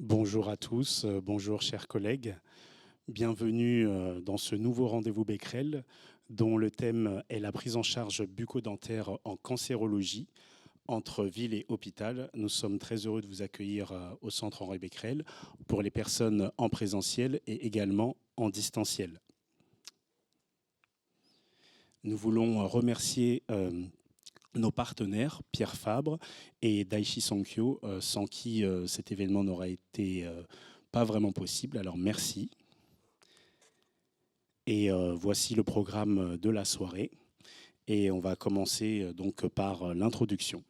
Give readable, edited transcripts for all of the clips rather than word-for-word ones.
Bonjour à tous, bonjour chers collègues. Bienvenue dans ce nouveau rendez-vous Becquerel dont le thème est la prise en charge bucco-dentaire en cancérologie entre ville et hôpital. Nous sommes très heureux de vous accueillir au centre Henri Becquerel pour les personnes en présentiel et également en distanciel. Nous voulons remercier nos partenaires, Pierre Fabre et Daiichi Sankyo, sans qui cet événement n'aurait été pas vraiment possible. Alors merci. Et voici le programme de la soirée. Et on va commencer donc par l'introduction.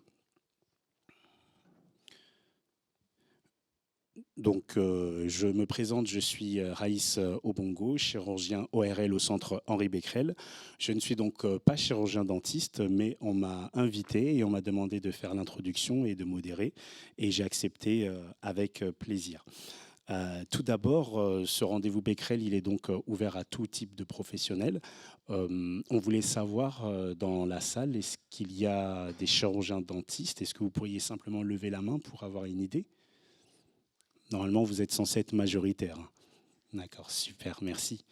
Donc, je me présente, je suis Raïs Obongo, chirurgien ORL au centre Henri Becquerel. Je ne suis donc pas chirurgien dentiste, mais on m'a invité et on m'a demandé de faire l'introduction et de modérer. Et j'ai accepté avec plaisir. Tout d'abord, ce rendez-vous Becquerel, il est donc ouvert à tout type de professionnels. On voulait savoir dans la salle, est-ce qu'il y a des chirurgiens dentistes? Est-ce que vous pourriez simplement lever la main pour avoir une idée? Normalement, vous êtes censé être majoritaire. D'accord, super, merci.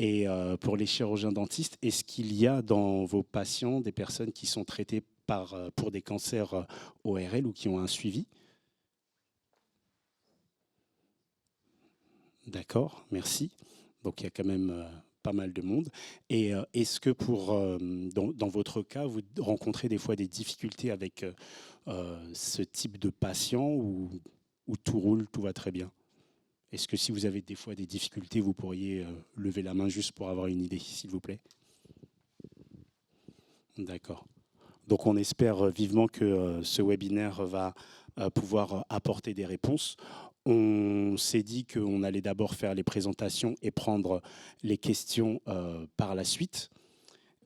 Et pour les chirurgiens dentistes, est-ce qu'il y a dans vos patients des personnes qui sont traitées pour des cancers ORL ou qui ont un suivi? D'accord, merci. Donc il y a quand même pas mal de monde. Et est-ce que dans votre cas, vous rencontrez des fois des difficultés avec ce type de patient ou tout roule, tout va très bien? Est-ce que si vous avez des fois des difficultés, vous pourriez lever la main juste pour avoir une idée, s'il vous plaît? D'accord. Donc on espère vivement que ce webinaire va pouvoir apporter des réponses. On s'est dit qu'on allait d'abord faire les présentations et prendre les questions par la suite.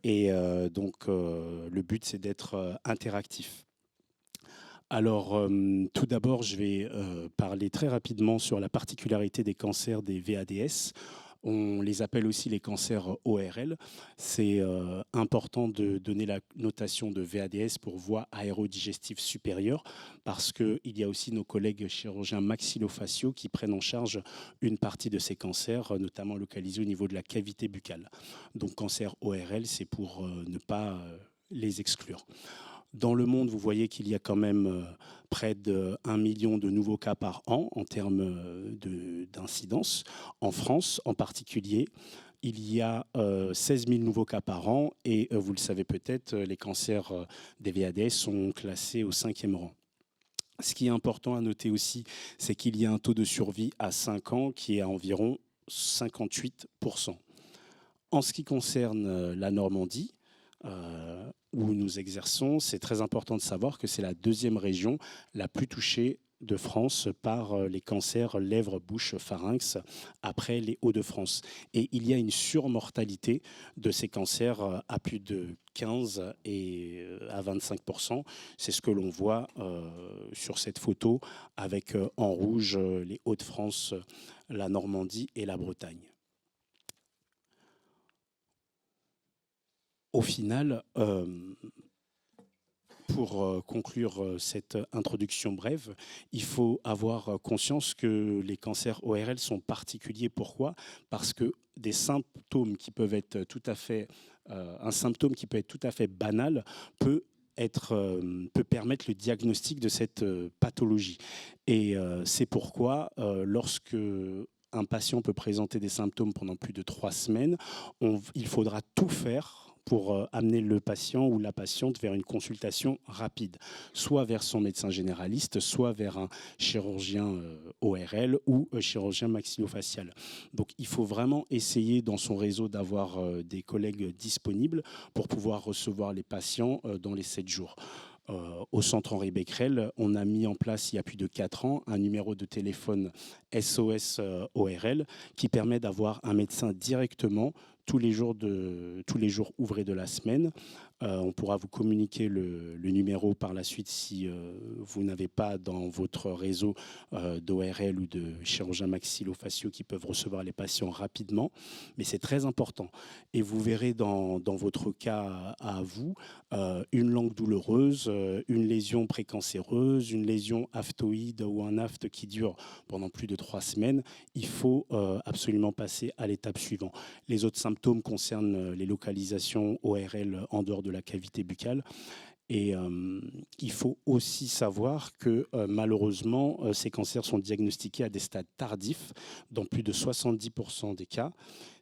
Et donc le but, c'est d'être interactif. Alors, tout d'abord, je vais parler très rapidement sur la particularité des cancers des VADS. On les appelle aussi les cancers ORL. C'est important de donner la notation de VADS pour voie aérodigestive supérieure parce qu'il y a aussi nos collègues chirurgiens maxillofaciaux qui prennent en charge une partie de ces cancers, notamment localisés au niveau de la cavité buccale. Donc cancer ORL, c'est pour ne pas les exclure. Dans le monde, vous voyez qu'il y a quand même près d'1 million de nouveaux cas par an en termes d'incidence. En France, en particulier, il y a 16 000 nouveaux cas par an et vous le savez peut-être, les cancers des VADS sont classés au 5e rang. Ce qui est important à noter aussi, c'est qu'il y a un taux de survie à 5 ans qui est à environ 58%. En ce qui concerne la Normandie, où nous exerçons, c'est très important de savoir que c'est la deuxième région la plus touchée de France par les cancers lèvres, bouche, pharynx, après les Hauts-de-France. Et il y a une surmortalité de ces cancers à plus de 15 et à 25%. C'est ce que l'on voit sur cette photo avec en rouge les Hauts-de-France, la Normandie et la Bretagne. Au final, pour conclure cette introduction brève, il faut avoir conscience que les cancers ORL sont particuliers. Pourquoi? Parce que des symptômes qui peuvent être tout à fait, un symptôme qui peut être tout à fait banal peut permettre le diagnostic de cette pathologie. Et c'est pourquoi lorsque un patient peut présenter des symptômes pendant plus de 3 semaines, il faudra tout faire pour amener le patient ou la patiente vers une consultation rapide, soit vers son médecin généraliste, soit vers un chirurgien ORL ou chirurgien maxillofacial. Donc il faut vraiment essayer dans son réseau d'avoir des collègues disponibles pour pouvoir recevoir les patients dans les 7 jours. Au centre Henri Becquerel, on a mis en place il y a plus de 4 ans un numéro de téléphone SOS ORL qui permet d'avoir un médecin directement tous les jours ouvrés de la semaine. On pourra vous communiquer le numéro par la suite si vous n'avez pas dans votre réseau d'ORL ou de chirurgiens maxillofaciaux qui peuvent recevoir les patients rapidement. Mais c'est très important. Et vous verrez dans votre cas à vous, une langue douloureuse, une lésion précancéreuse, une lésion aftoïde ou un aphte qui dure pendant plus de 3 semaines. Il faut absolument passer à l'étape suivante. Les autres symptômes concernent les localisations ORL en dehors de la cavité buccale. Et il faut aussi savoir que malheureusement, ces cancers sont diagnostiqués à des stades tardifs dans plus de 70% des cas,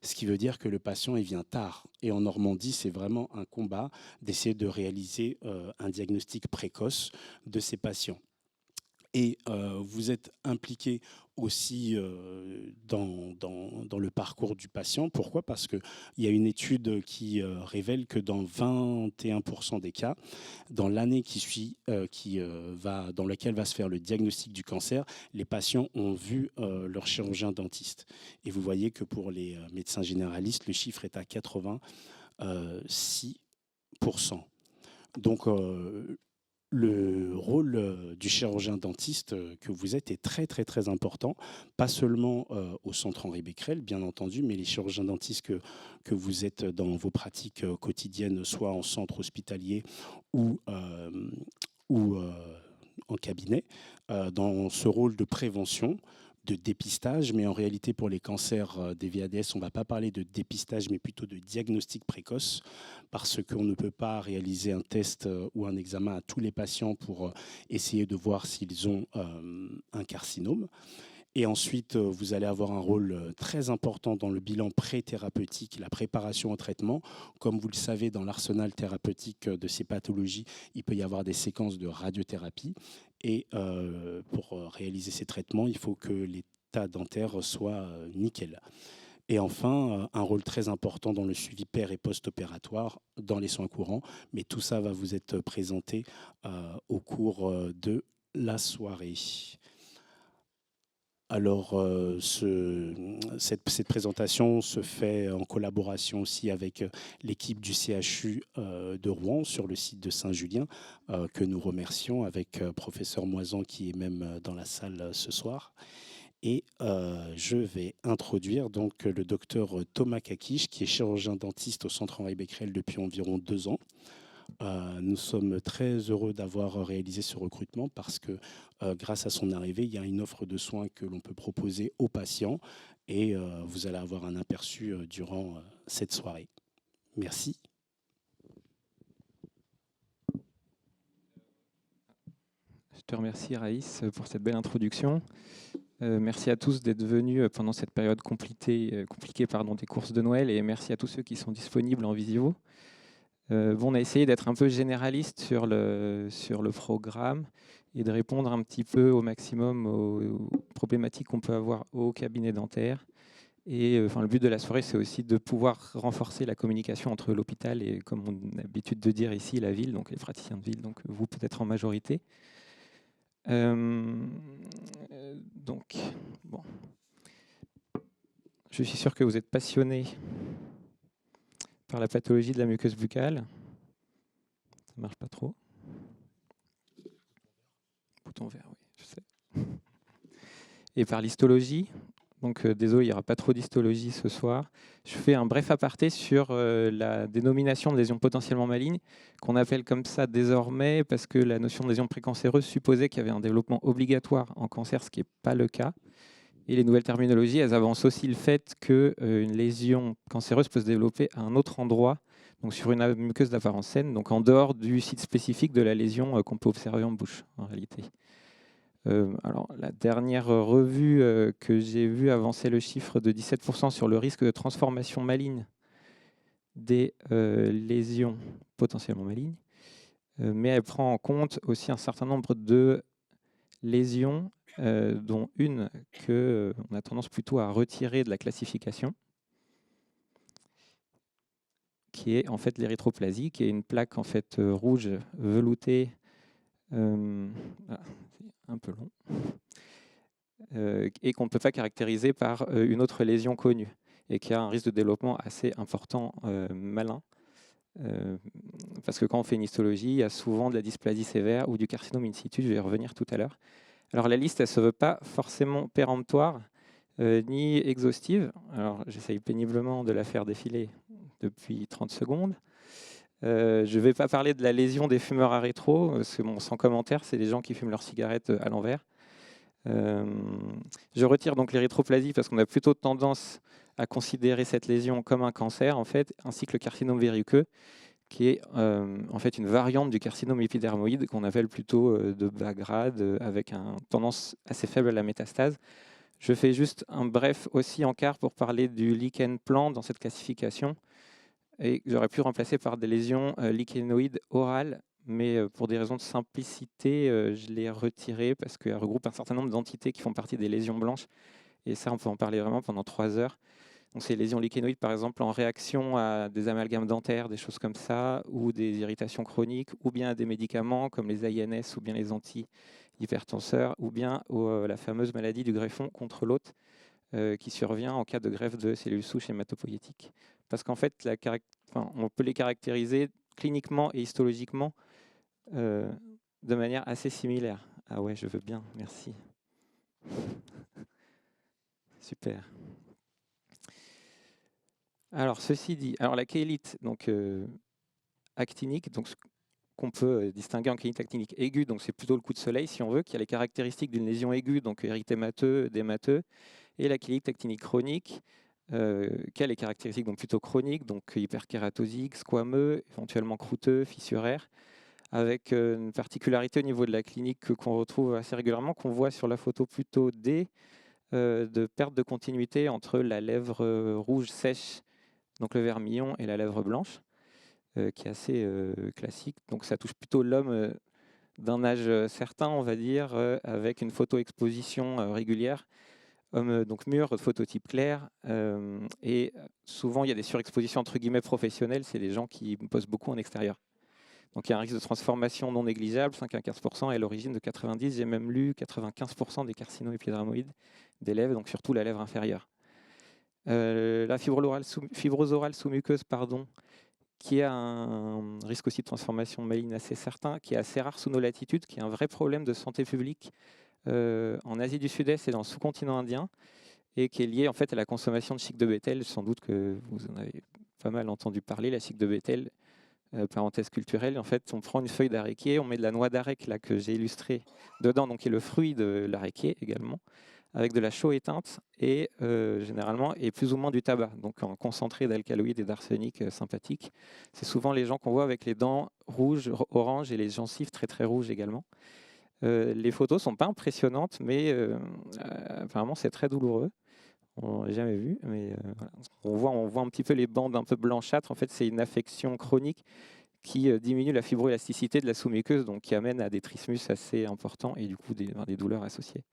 ce qui veut dire que le patient il vient tard. Et en Normandie, c'est vraiment un combat d'essayer de réaliser un diagnostic précoce de ces patients. Et vous êtes impliqué aussi dans le parcours du patient. Pourquoi ? Parce qu'il y a une étude qui révèle que dans 21% des cas, dans l'année qui suit, dans laquelle va se faire le diagnostic du cancer, les patients ont vu leur chirurgien dentiste. Et vous voyez que pour les médecins généralistes, le chiffre est à 86%. Donc, le rôle du chirurgien dentiste que vous êtes est très très très important, pas seulement au centre Henri Becquerel, bien entendu, mais les chirurgiens dentistes que vous êtes dans vos pratiques quotidiennes, soit en centre hospitalier ou en cabinet, dans ce rôle de prévention, de dépistage, mais en réalité pour les cancers des VADS, on ne va pas parler de dépistage, mais plutôt de diagnostic précoce, parce qu'on ne peut pas réaliser un test ou un examen à tous les patients pour essayer de voir s'ils ont un carcinome. Et ensuite, vous allez avoir un rôle très important dans le bilan pré-thérapeutique, la préparation au traitement. Comme vous le savez, dans l'arsenal thérapeutique de ces pathologies, il peut y avoir des séquences de radiothérapie. Et pour réaliser ces traitements, il faut que l'état dentaire soit nickel. Et enfin, un rôle très important dans le suivi per- et post-opératoire dans les soins courants. Mais tout ça va vous être présenté au cours de la soirée. Alors, cette présentation se fait en collaboration aussi avec l'équipe du CHU de Rouen sur le site de Saint-Julien, que nous remercions, avec professeur Moisan qui est même dans la salle ce soir. Et je vais introduire donc le docteur Thomas Kakish, qui est chirurgien dentiste au centre Henri Becquerel depuis environ 2 ans. Nous sommes très heureux d'avoir réalisé ce recrutement parce que grâce à son arrivée, il y a une offre de soins que l'on peut proposer aux patients et vous allez avoir un aperçu durant cette soirée. Merci. Je te remercie Raïs pour cette belle introduction. Merci à tous d'être venus pendant cette période compliquée des courses de Noël et merci à tous ceux qui sont disponibles en visio. On a essayé d'être un peu généraliste sur le programme et de répondre un petit peu au maximum aux problématiques qu'on peut avoir au cabinet dentaire. Et le but de la soirée, c'est aussi de pouvoir renforcer la communication entre l'hôpital et, comme on a l'habitude de dire ici, la ville, donc les praticiens de ville, donc vous peut-être en majorité. Donc, bon. Je suis sûr que vous êtes passionnés par la pathologie de la muqueuse buccale. Ça ne marche pas trop. Bouton vert, oui, je sais. Et par l'histologie. Donc, désolé, il n'y aura pas trop d'histologie ce soir. Je fais un bref aparté sur la dénomination de lésion potentiellement maligne, qu'on appelle comme ça désormais parce que la notion de lésion précancéreuse supposait qu'il y avait un développement obligatoire en cancer, ce qui n'est pas le cas. Et les nouvelles terminologies, elles avancent aussi le fait qu'une lésion cancéreuse peut se développer à un autre endroit, donc sur une muqueuse d'apparence saine, donc en dehors du site spécifique de la lésion qu'on peut observer en bouche, en réalité. Alors, la dernière revue que j'ai vue avançait le chiffre de 17% sur le risque de transformation maligne des lésions potentiellement malignes, mais elle prend en compte aussi un certain nombre de lésions, dont une qu'on a tendance plutôt à retirer de la classification, qui est en fait l'érythroplasie, qui est une plaque en fait rouge veloutée, un peu long, et qu'on ne peut pas caractériser par une autre lésion connue. et qui a un risque de développement assez important, malin. Parce que quand on fait une histologie, il y a souvent de la dysplasie sévère ou du carcinome in situ, je vais y revenir tout à l'heure. Alors la liste, elle ne se veut pas forcément péremptoire, ni exhaustive. Alors j'essaye péniblement de la faire défiler depuis 30 secondes. Je ne vais pas parler de la lésion des fumeurs à rétro, parce que bon, sans commentaire, c'est des gens qui fument leurs cigarettes à l'envers. Je retire donc les rétroplasies parce qu'on a plutôt tendance à considérer cette lésion comme un cancer, en fait, ainsi que le carcinome verruqueux, qui est en fait une variante du carcinome épidermoïde qu'on appelle plutôt de bas grade, avec une tendance assez faible à la métastase. Je fais juste un bref aussi encart pour parler du lichen plan dans cette classification, et que j'aurais pu remplacer par des lésions lichenoïdes orales, mais pour des raisons de simplicité, je l'ai retiré parce qu'elle regroupe un certain nombre d'entités qui font partie des lésions blanches, et ça, on peut en parler vraiment pendant 3 heures. Donc, ces lésions lichenoïdes, par exemple, en réaction à des amalgames dentaires, des choses comme ça, ou des irritations chroniques, ou bien à des médicaments comme les INS, ou bien les antihypertenseurs, ou bien la fameuse maladie du greffon contre l'hôte, qui survient en cas de greffe de cellules souches hématopoïétiques. Parce qu'en fait, on peut les caractériser cliniquement et histologiquement de manière assez similaire. Ah ouais, je veux bien, merci. Super. Alors, ceci dit, alors la chélite donc, actinique, donc, qu'on peut distinguer en chélite actinique aiguë, donc c'est plutôt le coup de soleil si on veut, qui a les caractéristiques d'une lésion aiguë, donc érythémateux, démateux, et la chélite actinique chronique, qui a les caractéristiques donc plutôt chroniques, donc hyperkératosique, squameux, éventuellement croûteux, fissuraire, avec une particularité au niveau de la clinique qu'on retrouve assez régulièrement, qu'on voit sur la photo plutôt D, de perte de continuité entre la lèvre rouge sèche, donc le vermillon, et la lèvre blanche, qui est assez classique. Donc ça touche plutôt l'homme d'un âge certain, on va dire, avec une photo-exposition régulière. Homme donc mûr, phototype clair, et souvent il y a des surexpositions entre guillemets professionnelles, c'est les gens qui posent beaucoup en extérieur. Donc il y a un risque de transformation non négligeable, 5 à 15%, et à l'origine de 90, j'ai même lu 95% des carcinomes épidermoïdes des lèvres, donc surtout la lèvre inférieure. La fibrose orale sous-muqueuse, pardon, qui a un risque aussi de transformation maligne assez certain, qui est assez rare sous nos latitudes, qui est un vrai problème de santé publique en Asie du Sud-Est et dans le sous-continent indien, et qui est lié en fait à la consommation de chicle de Bethel. Sans doute que vous en avez pas mal entendu parler, la chicle de Bethel, parenthèse culturelle. En fait, on prend une feuille d'aréquier, on met de la noix d'arec là que j'ai illustrée dedans, donc qui est le fruit de l'aréquier également, avec de la chaux éteinte et généralement et plus ou moins du tabac, donc en concentré d'alcaloïdes et d'arsenic sympathique. C'est souvent les gens qu'on voit avec les dents rouges, oranges, et les gencives très très rouges également. Les photos sont pas impressionnantes, mais apparemment c'est très douloureux. On l'a jamais vu, mais voilà. On voit un petit peu les bandes un peu blanchâtres. En fait, c'est une affection chronique qui diminue la fibroélasticité de la sous-muqueuse, donc qui amène à des trismus assez importants et du coup des douleurs associées.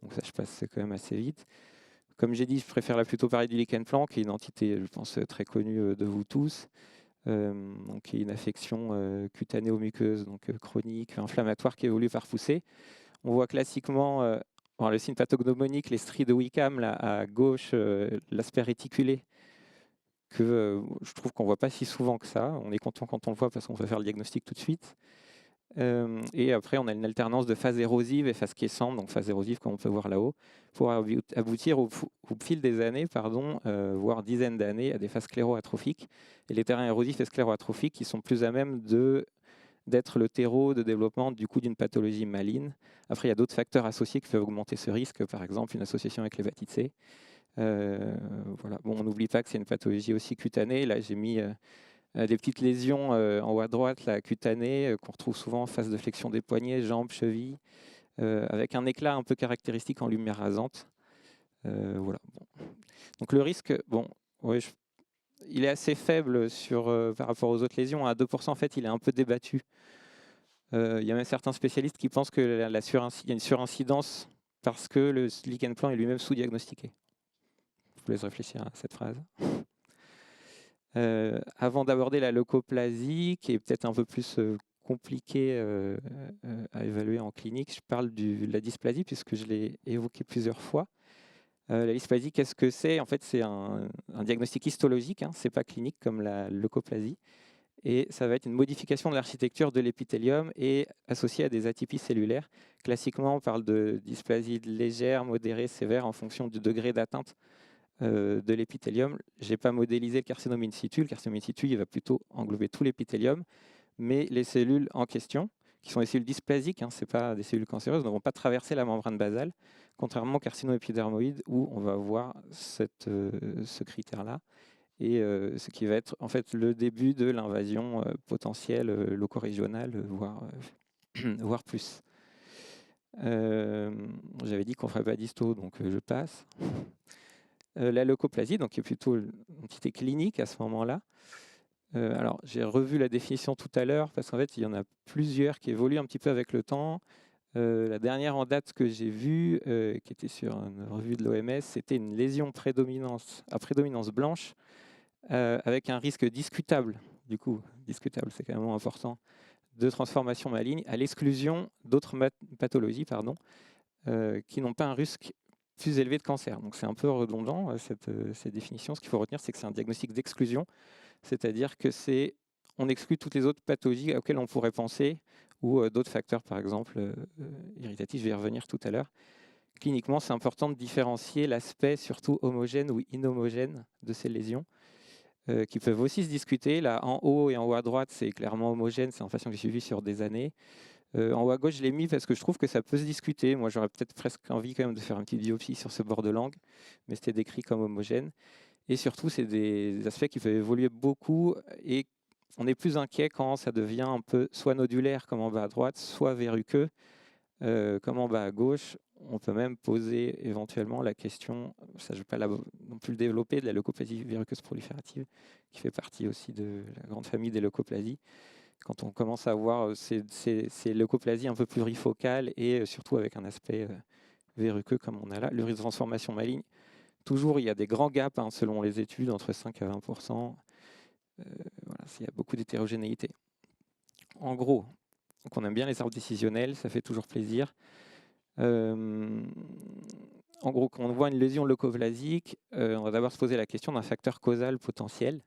Donc ça, je passe quand même assez vite. Comme j'ai dit, je préfère plutôt parler du lichen plan, qui est une entité, je pense, très connue de vous tous, donc qui est une affection cutanéo-muqueuse, donc chronique, inflammatoire, qui évolue par poussée. On voit classiquement le signe pathognomonique, les stries de Wickham, là, à gauche, l'aspect réticulé, que je trouve qu'on ne voit pas si souvent que ça. On est content quand on le voit parce qu'on peut faire le diagnostic tout de suite. Et après, on a une alternance de phase érosive et phase quiescente, donc phase érosive, comme on peut voir là-haut, pour aboutir au fil des années, voire dizaines d'années, à des phases scléro-atrophiques. Et les terrains érosifs et scléro-atrophiques qui sont plus à même d'être le terreau de développement du coup d'une pathologie maligne. Après, il y a d'autres facteurs associés qui peuvent augmenter ce risque, par exemple une association avec l'hépatite C. Voilà. Bon, on n'oublie pas que c'est une pathologie aussi cutanée. Là, j'ai mis des petites lésions en haut à droite, là, cutanées, qu'on retrouve souvent en phase de flexion des poignets, jambes, chevilles, avec un éclat un peu caractéristique en lumière rasante. Voilà. Bon. Donc le risque, bon, ouais, il est assez faible par rapport aux autres lésions. À 2%, en fait, il est un peu débattu. Il y a même certains spécialistes qui pensent qu'il y a une surincidence parce que le lichen plan est lui-même sous-diagnostiqué. Je vous laisse réfléchir à cette phrase. Avant d'aborder la leucoplasie, qui est peut-être un peu plus compliqué à évaluer en clinique, je parle de la dysplasie puisque je l'ai évoqué plusieurs fois. La dysplasie, qu'est-ce que c'est? En fait, c'est un diagnostic histologique, hein, ce n'est pas clinique comme la leucoplasie. Et ça va être une modification de l'architecture de l'épithélium et associée à des atypies cellulaires. Classiquement, on parle de dysplasie légère, modérée, sévère en fonction du degré d'atteinte de l'épithélium. Je n'ai pas modélisé le carcinome in situ. Le carcinome in situ, il va plutôt englober tout l'épithélium, mais les cellules en question, qui sont des cellules dysplasiques, hein, ce n'est pas des cellules cancéreuses, ne vont pas traverser la membrane basale, contrairement au carcinome épidermoïde où on va avoir ce critère-là. Et ce qui va être en fait le début de l'invasion potentielle locorégionale, voire plus. J'avais dit qu'on ne ferait pas d'histo, donc je passe. La leucoplasie, donc, qui est plutôt une entité clinique à ce moment-là. Alors, j'ai revu la définition tout à l'heure, parce qu'en fait, il y en a plusieurs qui évoluent un petit peu avec le temps. La dernière en date que j'ai vue, qui était sur une revue de l'OMS, c'était une lésion à prédominance blanche, avec un risque discutable, du coup, discutable, c'est quand même important, de transformation maligne, à l'exclusion d'autres pathologies qui n'ont pas un risque plus élevé de cancer. Donc c'est un peu redondant, cette définition. Ce qu'il faut retenir, c'est que c'est un diagnostic d'exclusion, c'est-à-dire que on exclut toutes les autres pathologies auxquelles on pourrait penser, ou d'autres facteurs, par exemple, irritatifs, je vais y revenir tout à l'heure. Cliniquement, c'est important de différencier l'aspect surtout homogène ou inhomogène de ces lésions, qui peuvent aussi se discuter. Là, en haut et en haut à droite, c'est clairement homogène, c'est un patient que j'ai suivi sur des années. En haut à gauche, je l'ai mis parce que je trouve que ça peut se discuter. Moi, j'aurais peut-être presque envie quand même de faire une petite biopsie sur ce bord de langue, mais c'était décrit comme homogène. Et surtout, c'est des aspects qui peuvent évoluer beaucoup et on est plus inquiet quand ça devient un peu soit nodulaire comme en bas à droite, soit verruqueux comme en bas à gauche. On peut même poser éventuellement la question, ça je ne vais pas non plus le développer, de la leucoplasie verruqueuse proliférative, qui fait partie aussi de la grande famille des leucoplasies. Quand on commence à voir ces leucoplasies un peu plurifocales et surtout avec un aspect verruqueux comme on a là, le risque de transformation maligne, toujours il y a des grands gaps selon les études, entre 5 à 20%. Voilà, il y a beaucoup d'hétérogénéité. En gros, donc on aime bien les arbres décisionnels, ça fait toujours plaisir. En gros, quand on voit une lésion leucoplasique, on va d'abord se poser la question d'un facteur causal potentiel.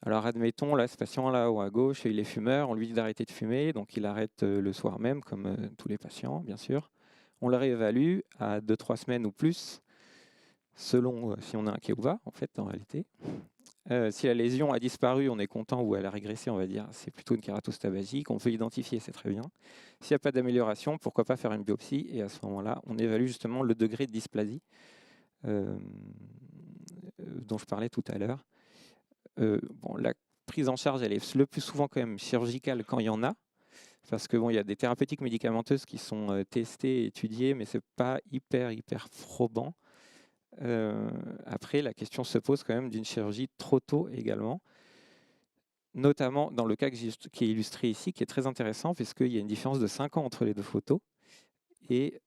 Alors admettons, là, ce patient-là ou à gauche, il est fumeur, on lui dit d'arrêter de fumer, donc il arrête le soir même, comme tous les patients, bien sûr. On le réévalue à 2-3 semaines ou plus, selon si on est inquiet ou pas, en fait, en réalité. Si la lésion a disparu, on est content, ou elle a régressé, on va dire, c'est plutôt une kératose tabagique, on peut identifier, c'est très bien. S'il n'y a pas d'amélioration, pourquoi pas faire une biopsie, et à ce moment-là, on évalue justement le degré de dysplasie dont je parlais tout à l'heure. La prise en charge, elle est le plus souvent quand même chirurgicale quand il y en a, parce que il y a des thérapeutiques médicamenteuses qui sont testées et étudiées, mais c'est pas hyper probant. Après, la question se pose quand même d'une chirurgie trop tôt également, notamment dans le cas qui est illustré ici, qui est très intéressant, puisqu'il y a une différence de 5 ans entre les deux photos. Et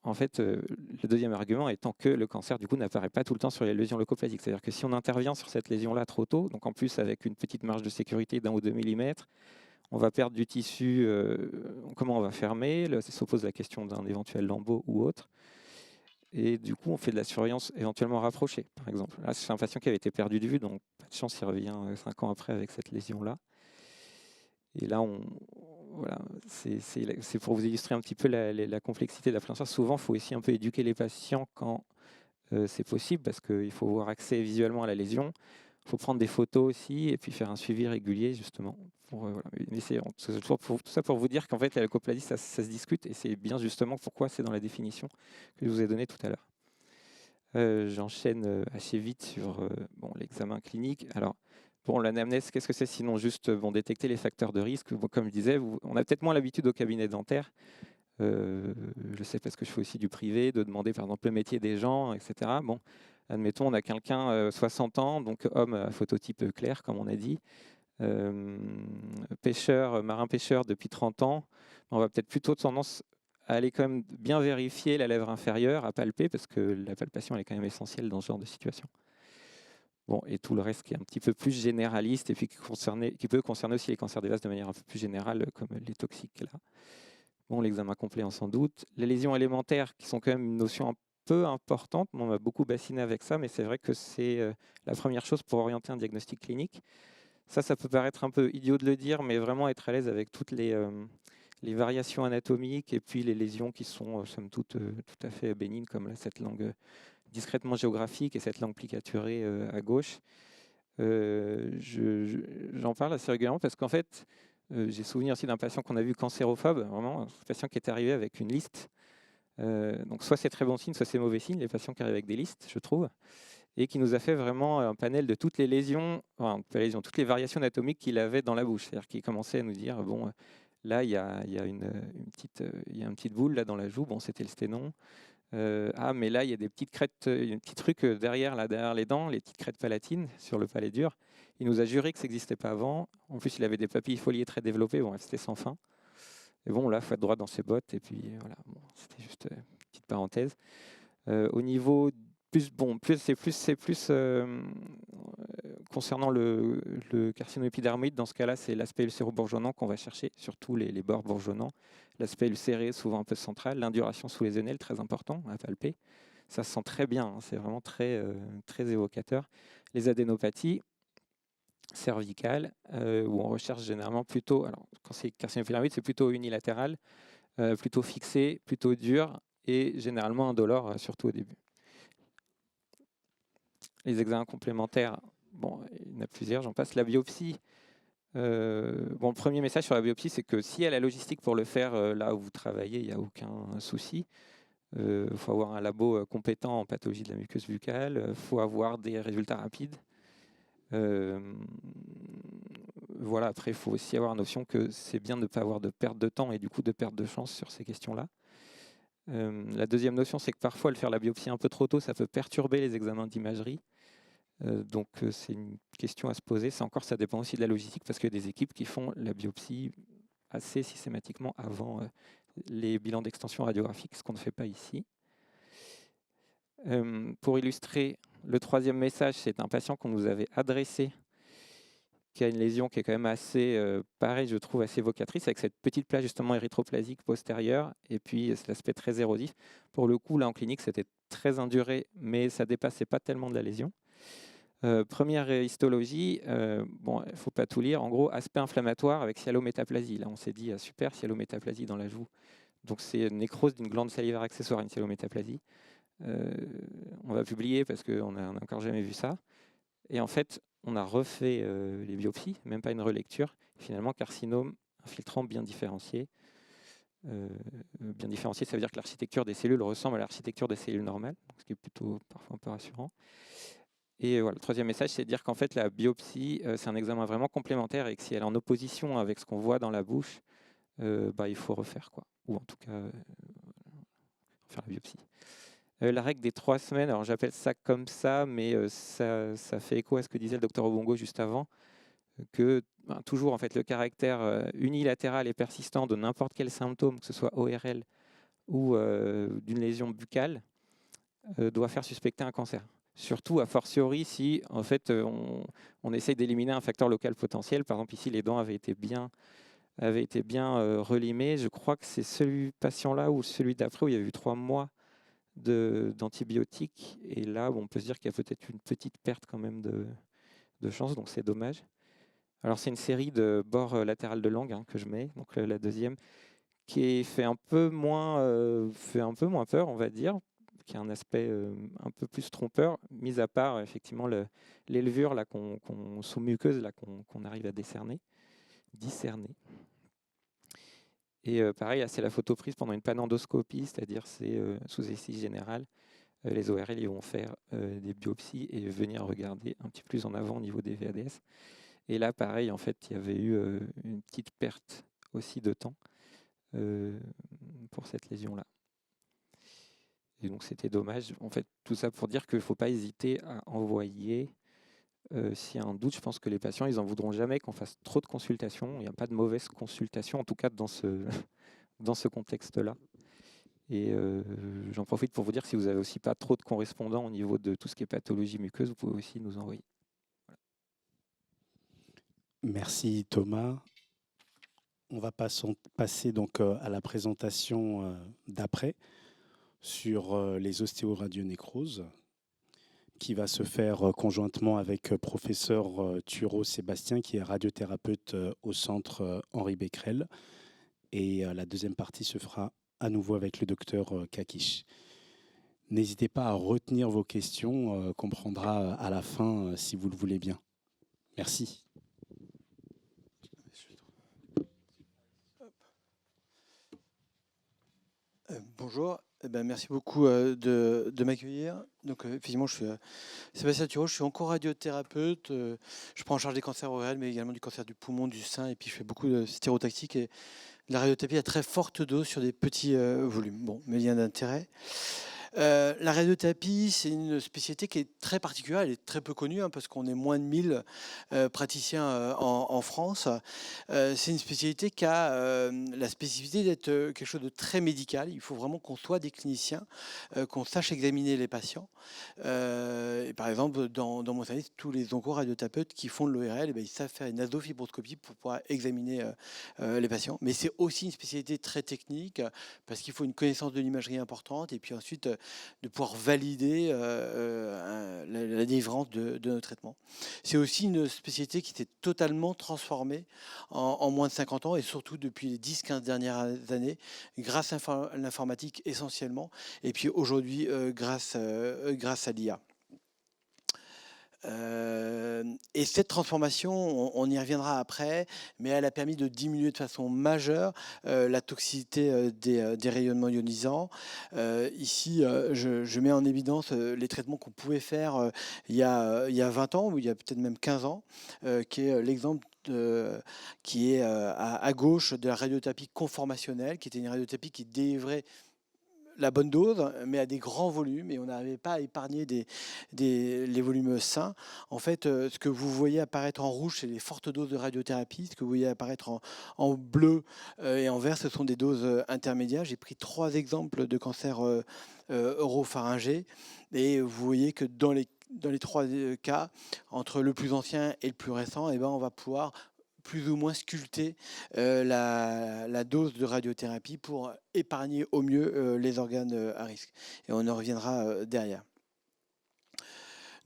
en fait, le deuxième argument étant que le cancer, du coup, n'apparaît pas tout le temps sur les lésions leucoplasiques. C'est-à-dire que si on intervient sur cette lésion-là trop tôt, donc en plus avec une petite marge de sécurité d'1 ou 2 mm, on va perdre du tissu. Comment on va fermer? Là, ça s'oppose la question d'un éventuel lambeau ou autre. Et du coup, on fait de la surveillance éventuellement rapprochée, par exemple. Là, c'est un patient qui avait été perdu de vue, donc pas de chance, il revient 5 ans après avec cette lésion-là. Et là, voilà, c'est pour vous illustrer un petit peu la complexité de la prise en charge. Souvent, il faut aussi un peu éduquer les patients quand c'est possible, parce qu'il faut avoir accès visuellement à la lésion. Il faut prendre des photos aussi, et puis faire un suivi régulier, justement. Voilà. Mais c'est tout ça pour vous dire qu'en fait, la leucoplasie, ça se discute, et c'est bien justement pourquoi c'est dans la définition que je vous ai donnée tout à l'heure. J'enchaîne assez vite sur l'examen clinique. Alors, l'anamnèse, qu'est-ce que c'est sinon juste détecter les facteurs de risque? Comme je disais, on a peut-être moins l'habitude au cabinet dentaire. Je sais parce que je fais aussi du privé, de demander par exemple le métier des gens, etc. Bon, admettons, on a quelqu'un 60 ans, donc homme à phototype clair, comme on a dit, pêcheur, marin-pêcheur depuis 30 ans. On va peut-être plutôt tendance à aller quand même bien vérifier la lèvre inférieure, à palper, parce que la palpation elle est quand même essentielle dans ce genre de situation. Bon, et tout le reste qui est un petit peu plus généraliste et puis qui peut concerner aussi les cancers des vases de manière un peu plus générale, comme les toxiques là. Bon, l'examen complet, on s'en doute. Les lésions élémentaires, qui sont quand même une notion peu importante. On m'a beaucoup bassiné avec ça, mais c'est vrai que c'est la première chose pour orienter un diagnostic clinique. Ça peut paraître un peu idiot de le dire, mais vraiment être à l'aise avec toutes les variations anatomiques et puis les lésions qui sont, somme toute, tout à fait bénignes, comme là, cette langue discrètement géographique et cette langue plicaturée à gauche. J'en parle assez régulièrement parce qu'en fait, j'ai souvenir aussi d'un patient qu'on a vu cancérophobe, vraiment un patient qui est arrivé avec une liste. Donc soit c'est très bon signe, soit c'est mauvais signe, les patients qui arrivent avec des listes, je trouve, et qui nous a fait vraiment un panel de toutes les lésions, enfin, pas les lésions, toutes les variations anatomiques qu'il avait dans la bouche. C'est-à-dire qu'il commençait à nous dire, bon, là, il y a il y a une petite boule là, dans la joue, bon, c'était le sténon. Ah, mais là, il y a des petites crêtes, un petit truc derrière, là, derrière les dents, les petites crêtes palatines sur le palais dur. Il nous a juré que ça n'existait pas avant. En plus, il avait des papilles foliées très développées. Bon, c'était sans fin. Et bon, là, il faut être droit dans ses bottes. Et puis, voilà, bon, c'était juste une petite parenthèse. Au niveau c'est plus concernant le carcinome épidermoïde. Dans ce cas-là, c'est l'aspect ulcéro-bourgeonnant qu'on va chercher, surtout les bords bourgeonnants. L'aspect ulcéré, souvent un peu central. L'induration sous les aunelles, très important à palper. Ça se sent très bien, hein, c'est vraiment très évocateur. Les adénopathies cervicales, où on recherche généralement plutôt, alors quand c'est carcinome épidermoïde, c'est plutôt unilatéral, plutôt fixé, plutôt dur et généralement indolore, surtout au début. Les examens complémentaires, bon, il y en a plusieurs, j'en passe. La biopsie, bon, le premier message sur la biopsie, c'est que si elle a la logistique pour le faire là où vous travaillez, il n'y a aucun souci. Il faut avoir un labo compétent en pathologie de la muqueuse buccale, il faut avoir des résultats rapides. Voilà, après, il faut aussi avoir notion que c'est bien de ne pas avoir de perte de temps et du coup de perte de chance sur ces questions-là. La deuxième notion, c'est que parfois, le faire la biopsie un peu trop tôt, ça peut perturber les examens d'imagerie. Donc, c'est une question à se poser. Ça dépend aussi de la logistique parce qu'il y a des équipes qui font la biopsie assez systématiquement avant les bilans d'extension radiographique, ce qu'on ne fait pas ici. Pour illustrer, le troisième message, c'est un patient qu'on nous avait adressé qui a une lésion qui est quand même assez, pareil, je trouve, assez évocatrice, avec cette petite plaque justement érythroplasique postérieure, et puis l'aspect très érosif. Pour le coup, là, en clinique, c'était très induré, mais ça dépassait pas tellement de la lésion. Première histologie, bon, il ne faut pas tout lire. En gros, aspect inflammatoire avec cyalométaplasie. Là, on s'est dit, super, cyalométaplasie dans la joue. Donc, c'est une nécrose d'une glande salivaire accessoire, une cyalométaplasie. On va publier parce qu'on n'a encore jamais vu ça. Et en fait, on a refait les biopsies, même pas une relecture. Finalement, carcinome infiltrant bien différencié. Bien différencié, ça veut dire que l'architecture des cellules ressemble à l'architecture des cellules normales, ce qui est plutôt parfois un peu rassurant. Et voilà, le troisième message, c'est de dire qu'en fait, la biopsie, c'est un examen vraiment complémentaire et que si elle est en opposition avec ce qu'on voit dans la bouche, il faut refaire, quoi. Ou en tout cas, faire la biopsie. La règle des 3 semaines, alors j'appelle ça comme ça, mais ça fait écho à ce que disait le docteur Obongo juste avant, que toujours en fait, le caractère unilatéral et persistant de n'importe quel symptôme, que ce soit ORL ou d'une lésion buccale, doit faire suspecter un cancer. Surtout a fortiori si en fait, on essaye d'éliminer un facteur local potentiel. Par exemple, ici, les dents avaient été bien relimées. Je crois que c'est celui patient-là ou celui d'après où il y a eu 3 mois d'antibiotiques. Et là, on peut se dire qu'il y a peut-être une petite perte quand même de chance, donc c'est dommage. Alors c'est une série de bords latéral de langue que je mets, donc la deuxième, qui fait un peu moins peur, on va dire, qui a un aspect un peu plus trompeur, mis à part effectivement les levures là, sous muqueuse là, qu'on arrive à discerner. Et pareil, c'est la photo prise pendant une panendoscopie, c'est-à-dire c'est sous anesthésie générale. Les ORL ils vont faire des biopsies et venir regarder un petit peu plus en avant au niveau des VADS. Et là, pareil, en fait, il y avait eu une petite perte aussi de temps pour cette lésion-là. Et donc, c'était dommage. En fait, tout ça pour dire qu'il ne faut pas hésiter à envoyer. S'il y a un doute, je pense que les patients, ils n'en voudront jamais qu'on fasse trop de consultations. Il n'y a pas de mauvaise consultation, en tout cas dans ce contexte-là. Et j'en profite pour vous dire que si vous n'avez aussi pas trop de correspondants au niveau de tout ce qui est pathologie muqueuse, vous pouvez aussi nous envoyer. Merci Thomas. On va passer donc à la présentation d'après. sur les ostéoradionécroses, qui va se faire conjointement avec professeur Thureau Sébastien, qui est radiothérapeute au centre Henri Becquerel. Et la deuxième partie se fera à nouveau avec le docteur Kakish. N'hésitez pas à retenir vos questions, qu'on prendra à la fin si vous le voulez bien. Merci. Bonjour, merci beaucoup de m'accueillir. Donc, effectivement, je suis Sébastien Thureau, je suis oncoradiothérapeute. Je prends en charge des cancers ORL, mais également du cancer du poumon, du sein, et puis je fais beaucoup de stérotactique et de la radiothérapie à très forte dose sur des petits volumes. Bon, mes liens d'intérêt. La radiothérapie, c'est une spécialité qui est très particulière, elle est très peu connue parce qu'on est moins de 1000 praticiens en France. C'est une spécialité qui a la spécificité d'être quelque chose de très médical. Il faut vraiment qu'on soit des cliniciens, qu'on sache examiner les patients. Et par exemple, dans mon service, tous les oncoradiothérapeutes qui font de l'ORL, ils savent faire une nasofibroscopie pour pouvoir examiner les patients. Mais c'est aussi une spécialité très technique parce qu'il faut une connaissance de l'imagerie importante et puis ensuite de pouvoir valider la délivrance de nos traitements. C'est aussi une spécialité qui s'est totalement transformée en moins de 50 ans et surtout depuis les 10-15 dernières années grâce à l'informatique essentiellement et puis aujourd'hui grâce à l'IA. Et cette transformation, on y reviendra après, mais elle a permis de diminuer de façon majeure la toxicité des rayonnements ionisants. Ici, je mets en évidence les traitements qu'on pouvait faire il y a 20 ans, ou il y a peut-être même 15 ans, qui est l'exemple qui est à gauche de la radiothérapie conformationnelle, qui était une radiothérapie qui délivrait la bonne dose, mais à des grands volumes, et on n'arrivait pas à épargner les volumes sains. En fait, ce que vous voyez apparaître en rouge, c'est les fortes doses de radiothérapie. Ce que vous voyez apparaître en bleu et en vert, ce sont des doses intermédiaires. J'ai pris 3 exemples de cancers oropharyngés, et vous voyez que dans les 3 cas, entre le plus ancien et le plus récent, on va pouvoir plus ou moins sculpter la dose de radiothérapie pour épargner au mieux les organes à risque. Et on en reviendra derrière.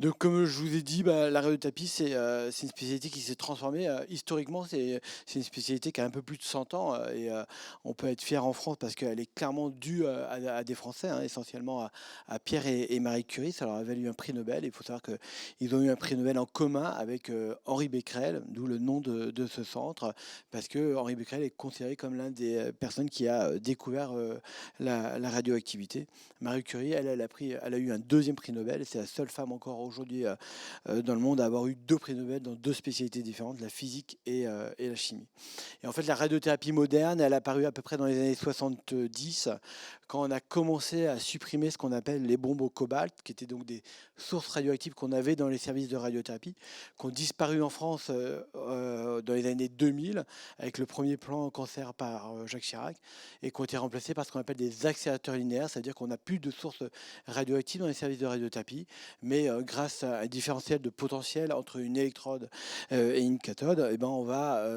Donc, comme je vous ai dit, la radiothérapie, c'est une spécialité qui s'est transformée. Historiquement, c'est une spécialité qui a un peu plus de 100 ans et on peut être fier en France parce qu'elle est clairement due à des Français, essentiellement à Pierre et Marie Curie. Ça leur a valu un prix Nobel. Il faut savoir qu'ils ont eu un prix Nobel en commun avec Henri Becquerel, d'où le nom de ce centre, parce que Henri Becquerel est considéré comme l'un des personnes qui a découvert la radioactivité. Marie Curie, elle a eu un 2e prix Nobel. C'est la seule femme encore aujourd'hui dans le monde à avoir eu 2 prix Nobel dans 2 spécialités différentes, la physique et la chimie. Et en fait, la radiothérapie moderne, elle a apparu à peu près dans les années 70, quand on a commencé à supprimer ce qu'on appelle les bombes au cobalt, qui étaient donc des sources radioactives qu'on avait dans les services de radiothérapie, qui ont disparu en France dans les années 2000, avec le premier plan cancer par Jacques Chirac, et qui ont été remplacés par ce qu'on appelle des accélérateurs linéaires, c'est-à-dire qu'on n'a plus de sources radioactives dans les services de radiothérapie, mais grâce à un différentiel de potentiel entre une électrode et une cathode, on va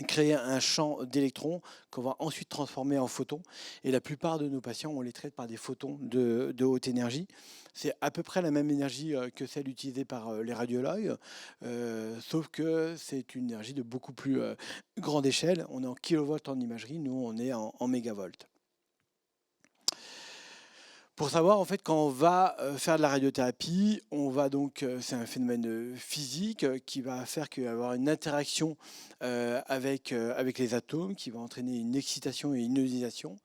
créer un champ d'électrons qu'on va ensuite transformer en photons. Et la plupart de nos patients, on les traite par des photons de haute énergie. C'est à peu près la même énergie que celle utilisée par les radiologues, sauf que c'est une énergie de beaucoup plus grande échelle. On est en kilovolts en imagerie, nous on est en mégavolts. Pour savoir, en fait, quand on va faire de la radiothérapie, on va donc, c'est un phénomène physique qui va faire qu'il va y avoir une interaction avec les atomes, qui va entraîner une excitation et une ionisation.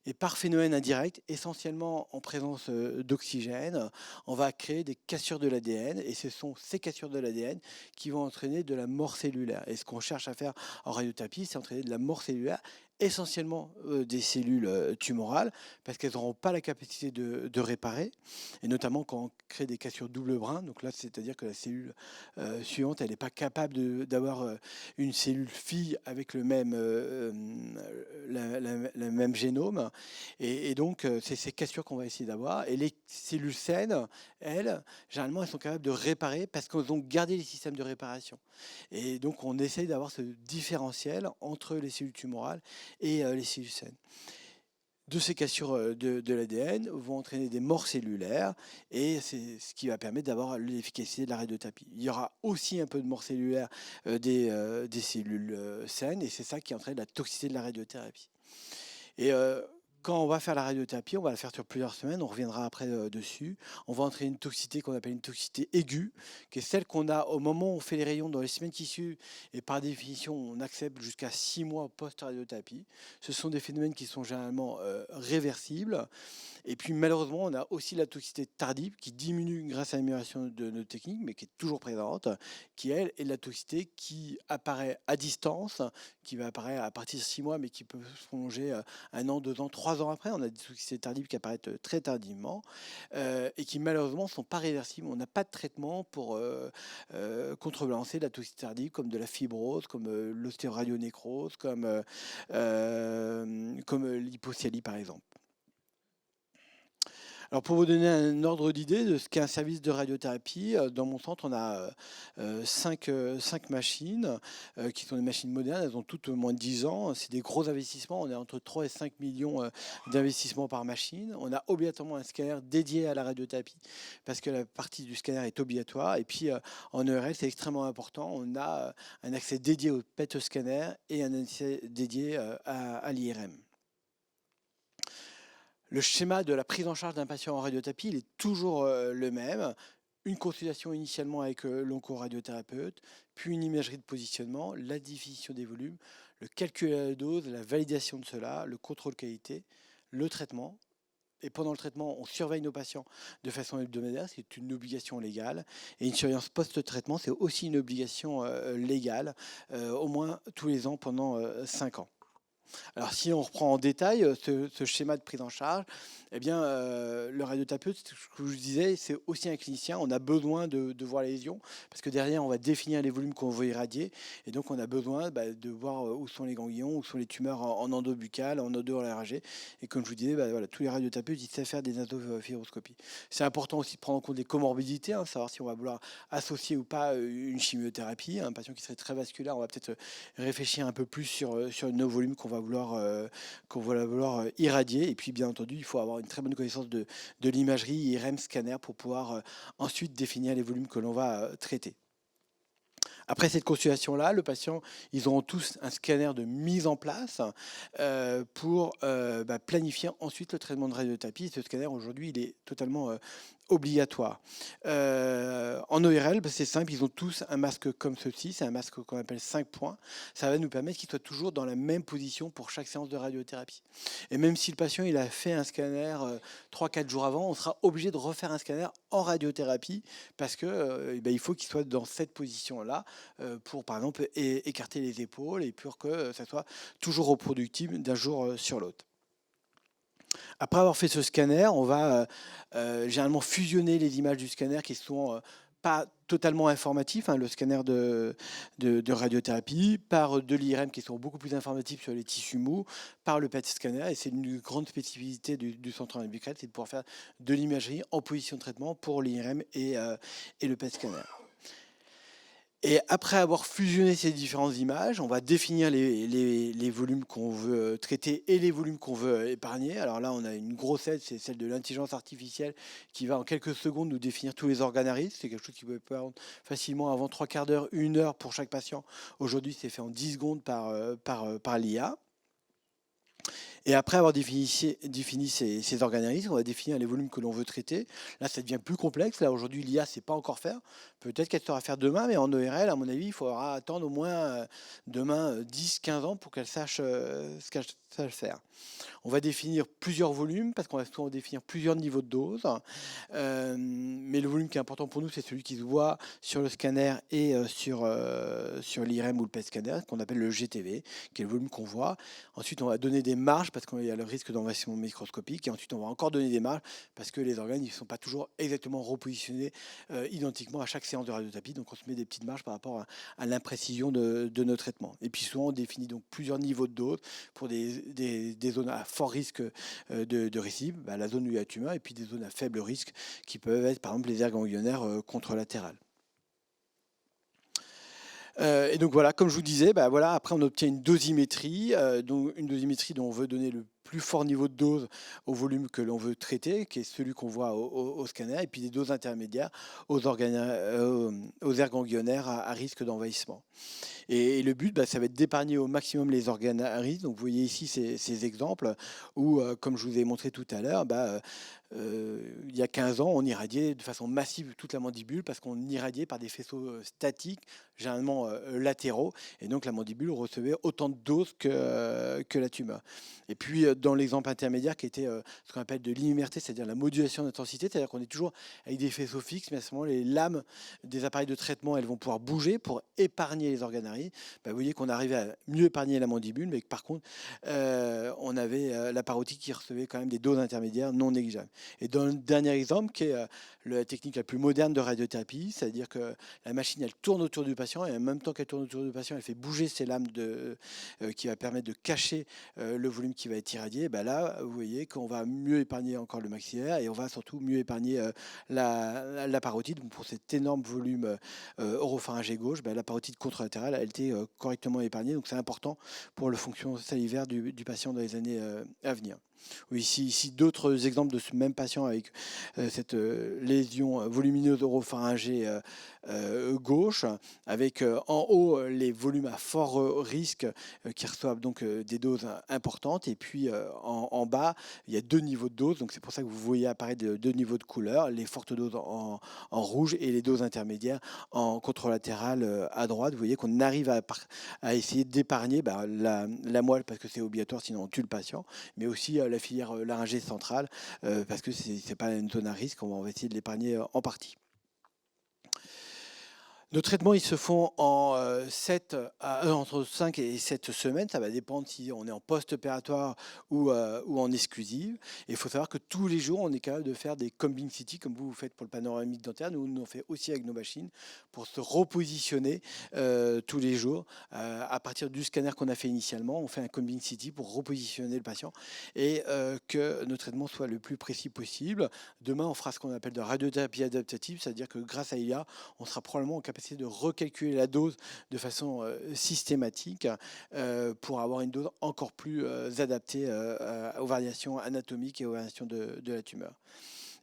Et par phénomène indirect, essentiellement en présence d'oxygène, on va créer des cassures de l'ADN, et ce sont ces cassures de l'ADN qui vont entraîner de la mort cellulaire. Et ce qu'on cherche à faire en radiothérapie, c'est entraîner de la mort cellulaire, essentiellement des cellules tumorales, parce qu'elles n'auront pas la capacité de réparer, et notamment quand on crée des cassures double brin, donc là c'est-à-dire que la cellule suivante, elle n'est pas capable d'avoir une cellule fille avec le même génome, et donc c'est ces cassures qu'on va essayer d'avoir. Et les cellules saines, elles, généralement, elles sont capables de réparer parce qu'elles ont gardé les systèmes de réparation. Et donc on essaye d'avoir ce différentiel entre les cellules tumorales et les cellules saines. de ces cassures de l'ADN vont entraîner des morts cellulaires et c'est ce qui va permettre d'avoir l'efficacité de la radiothérapie. Il y aura aussi un peu de mort cellulaire des cellules saines et c'est ça qui entraîne la toxicité de la radiothérapie. Et quand on va faire la radiothérapie, on va la faire sur plusieurs semaines, on reviendra après dessus. On va entraîner une toxicité qu'on appelle une toxicité aiguë, qui est celle qu'on a au moment où on fait les rayons dans les semaines qui suivent. Et par définition, on accepte jusqu'à 6 mois post-radiothérapie. Ce sont des phénomènes qui sont généralement réversibles. Et puis malheureusement, on a aussi la toxicité tardive qui diminue grâce à l'amélioration de nos techniques, mais qui est toujours présente, qui elle est la toxicité qui apparaît à distance, qui va apparaître à partir de 6 mois, mais qui peut se prolonger 1 an, 2 ans, 3 ans après. On a des toxicités tardives qui apparaissent très tardivement et qui malheureusement ne sont pas réversibles. On n'a pas de traitement pour contrebalancer la toxicité tardive, comme de la fibrose, comme l'ostéoradionécrose, comme l'hypocyalie par exemple. Alors pour vous donner un ordre d'idée de ce qu'est un service de radiothérapie, dans mon centre, on a 5 machines qui sont des machines modernes. Elles ont toutes moins de 10 ans. C'est des gros investissements. On est entre 3 et 5 millions d'investissements par machine. On a obligatoirement un scanner dédié à la radiothérapie parce que la partie du scanner est obligatoire. Et puis en ERL, c'est extrêmement important. On a un accès dédié au PET scanner et un accès dédié à l'IRM. Le schéma de la prise en charge d'un patient en radiothérapie, il est toujours le même. Une consultation initialement avec l'oncoradiothérapeute, puis une imagerie de positionnement, la définition des volumes, le calcul de la dose, la validation de cela, le contrôle qualité, le traitement. Et pendant le traitement, on surveille nos patients de façon hebdomadaire, c'est une obligation légale. Et une surveillance post-traitement, c'est aussi une obligation légale, au moins tous les ans pendant 5 ans. Alors si on reprend en détail ce schéma de prise en charge, eh bien, le radiothérapeute, ce que je vous disais, c'est aussi un clinicien. On a besoin de voir les lésions parce que derrière, on va définir les volumes qu'on veut irradier. Et donc, on a besoin de voir où sont les ganglions, où sont les tumeurs en endobuccale, en odolarragée. Et comme je vous disais, voilà, tous les radiothérapeutes, ils savent faire des nasofibroscopies. C'est important aussi de prendre en compte les comorbidités, savoir si on va vouloir associer ou pas une chimiothérapie. Un patient qui serait très vasculaire, on va peut-être réfléchir un peu plus sur nos volumes qu'on va vouloir irradier. Et puis, bien entendu, il faut avoir une très bonne connaissance de l'imagerie IRM scanner pour pouvoir ensuite définir les volumes que l'on va traiter. Après cette consultation-là, le patient, ils auront tous un scanner de mise en place pour planifier ensuite le traitement de radiothérapie. Ce scanner, aujourd'hui, il est totalement obligatoire. En ORL, c'est simple, ils ont tous un masque comme ceci, c'est un masque qu'on appelle 5 points. Ça va nous permettre qu'ils soient toujours dans la même position pour chaque séance de radiothérapie. Et même si le patient il a fait un scanner 3-4 jours avant, on sera obligé de refaire un scanner en radiothérapie parce que il faut qu'il soit dans cette position-là pour, par exemple, écarter les épaules et pour que ça soit toujours reproductible d'un jour sur l'autre. Après avoir fait ce scanner, on va généralement fusionner les images du scanner qui sont pas totalement informatifs, le scanner de radiothérapie, par de l'IRM qui sont beaucoup plus informatifs sur les tissus mous, par le PET scanner. Et c'est une grande spécificité du centre Bucret, c'est de pouvoir faire de l'imagerie en position de traitement pour l'IRM et le PET scanner. Et après avoir fusionné ces différentes images, on va définir les volumes qu'on veut traiter et les volumes qu'on veut épargner. Alors là, on a une grosse aide, c'est celle de l'intelligence artificielle qui va en quelques secondes nous définir tous les organes à risque. C'est quelque chose qui peut prendre facilement avant 3/4 d'heure, 1 heure pour chaque patient. Aujourd'hui, c'est fait en 10 secondes par l'IA. Et après avoir défini ces organes à risque, on va définir les volumes que l'on veut traiter. Là, ça devient plus complexe. Là, aujourd'hui, l'IA ne sait pas encore faire. Peut-être qu'elle saura faire demain, mais en ORL, à mon avis, il faudra attendre au moins demain 10-15 ans pour qu'elle sache ce qu'elle sache faire. On va définir plusieurs volumes parce qu'on va souvent définir plusieurs niveaux de dose. Mais le volume qui est important pour nous, c'est celui qui se voit sur le scanner et sur l'IRM ou le PET scanner, qu'on appelle le GTV, qui est le volume qu'on voit. Ensuite, on va donner des marges parce qu'il y a le risque d'envahissement microscopique. Et ensuite, on va encore donner des marges parce que les organes ne sont pas toujours exactement repositionnés identiquement à chaque séance de radiothérapie. Donc, on se met des petites marges par rapport à l'imprécision de nos traitements. Et puis, souvent, on définit donc plusieurs niveaux de dose pour des zones à fort risque de récidive, la zone où il y a la tumeur, et puis des zones à faible risque qui peuvent être par exemple les aires ganglionnaires contralatérales. Et donc voilà, comme je vous disais, voilà, après on obtient une dosimétrie, donc une dosimétrie dont on veut donner le plus fort niveau de dose au volume que l'on veut traiter, qui est celui qu'on voit au scanner, et puis des doses intermédiaires aux aires ganglionnaires à risque d'envahissement. Et le but, ça va être d'épargner au maximum les organes à risque. Donc vous voyez ici ces exemples où, comme je vous ai montré tout à l'heure, il y a 15 ans, on irradiait de façon massive toute la mandibule parce qu'on irradiait par des faisceaux statiques, généralement latéraux, et donc la mandibule recevait autant de doses que la tumeur. Et puis dans l'exemple intermédiaire qui était ce qu'on appelle de l'IMRT, c'est-à-dire la modulation d'intensité, c'est-à-dire qu'on est toujours avec des faisceaux fixes, mais à ce moment les lames des appareils de traitement, elles vont pouvoir bouger pour épargner les organes à risque. Vous voyez qu'on arrivait à mieux épargner la mandibule, mais que par contre, on avait la parotide qui recevait quand même des doses intermédiaires non négligeables. Et dans le dernier exemple, qui est la technique la plus moderne de radiothérapie, c'est-à-dire que la machine, elle tourne autour du patient, et en même temps qu'elle tourne autour du patient, elle fait bouger ses lames qui va permettre de cacher le volume qui va être irradié. Là, vous voyez qu'on va mieux épargner encore le maxillaire, et on va surtout mieux épargner la parotide. Pour cet énorme volume oropharyngé gauche, la parotide contralatérale, elle était correctement épargnée. Donc c'est important pour le fonction salivaire du patient dans les années à venir. Oui, ici d'autres exemples de ce même patient avec cette lésion volumineuse oropharyngée gauche, avec en haut les volumes à fort risque qui reçoivent donc des doses importantes, et puis en bas il y a deux niveaux de doses. Donc c'est pour ça que vous voyez apparaître deux niveaux de couleurs, les fortes doses en rouge et les doses intermédiaires en contralatéral à droite. Vous voyez qu'on arrive à essayer d'épargner la moelle, parce que c'est obligatoire, sinon on tue le patient, mais aussi la filière laryngée centrale, parce que c'est pas une zone à risque, on va essayer de l'épargner en partie. Nos traitements, ils se font entre 5 et 7 semaines. Ça va dépendre si on est en post-opératoire ou en exclusive. Et il faut savoir que tous les jours, on est capable de faire des combing CT, comme vous faites pour le panoramique dentaire. Nous, on fait aussi avec nos machines pour se repositionner tous les jours. À partir du scanner qu'on a fait initialement, on fait un combing CT pour repositionner le patient et que nos traitements soient le plus précis possible. Demain, on fera ce qu'on appelle de radiothérapie adaptative, c'est-à-dire que grâce à IA, on sera probablement en capacité de recalculer la dose de façon systématique pour avoir une dose encore plus adaptée aux variations anatomiques et aux variations de la tumeur.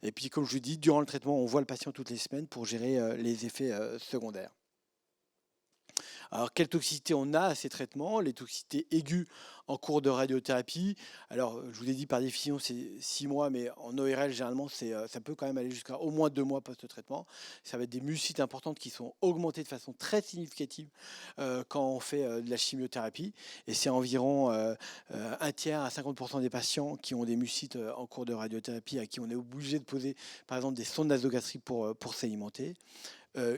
Et puis, comme je vous dis, durant le traitement, on voit le patient toutes les semaines pour gérer les effets secondaires. Alors, quelle toxicité on a à ces traitements? Les toxicités aiguës en cours de radiothérapie. Alors, je vous ai dit par définition, c'est 6 mois, mais en ORL, généralement, ça peut quand même aller jusqu'à au moins 2 mois post-traitement. Ça va être des mucites importantes qui sont augmentées de façon très significative quand on fait de la chimiothérapie. Et c'est environ 1 tiers à 50% des patients qui ont des mucites en cours de radiothérapie à qui on est obligé de poser, par exemple, des sondes nasogastriques pour s'alimenter.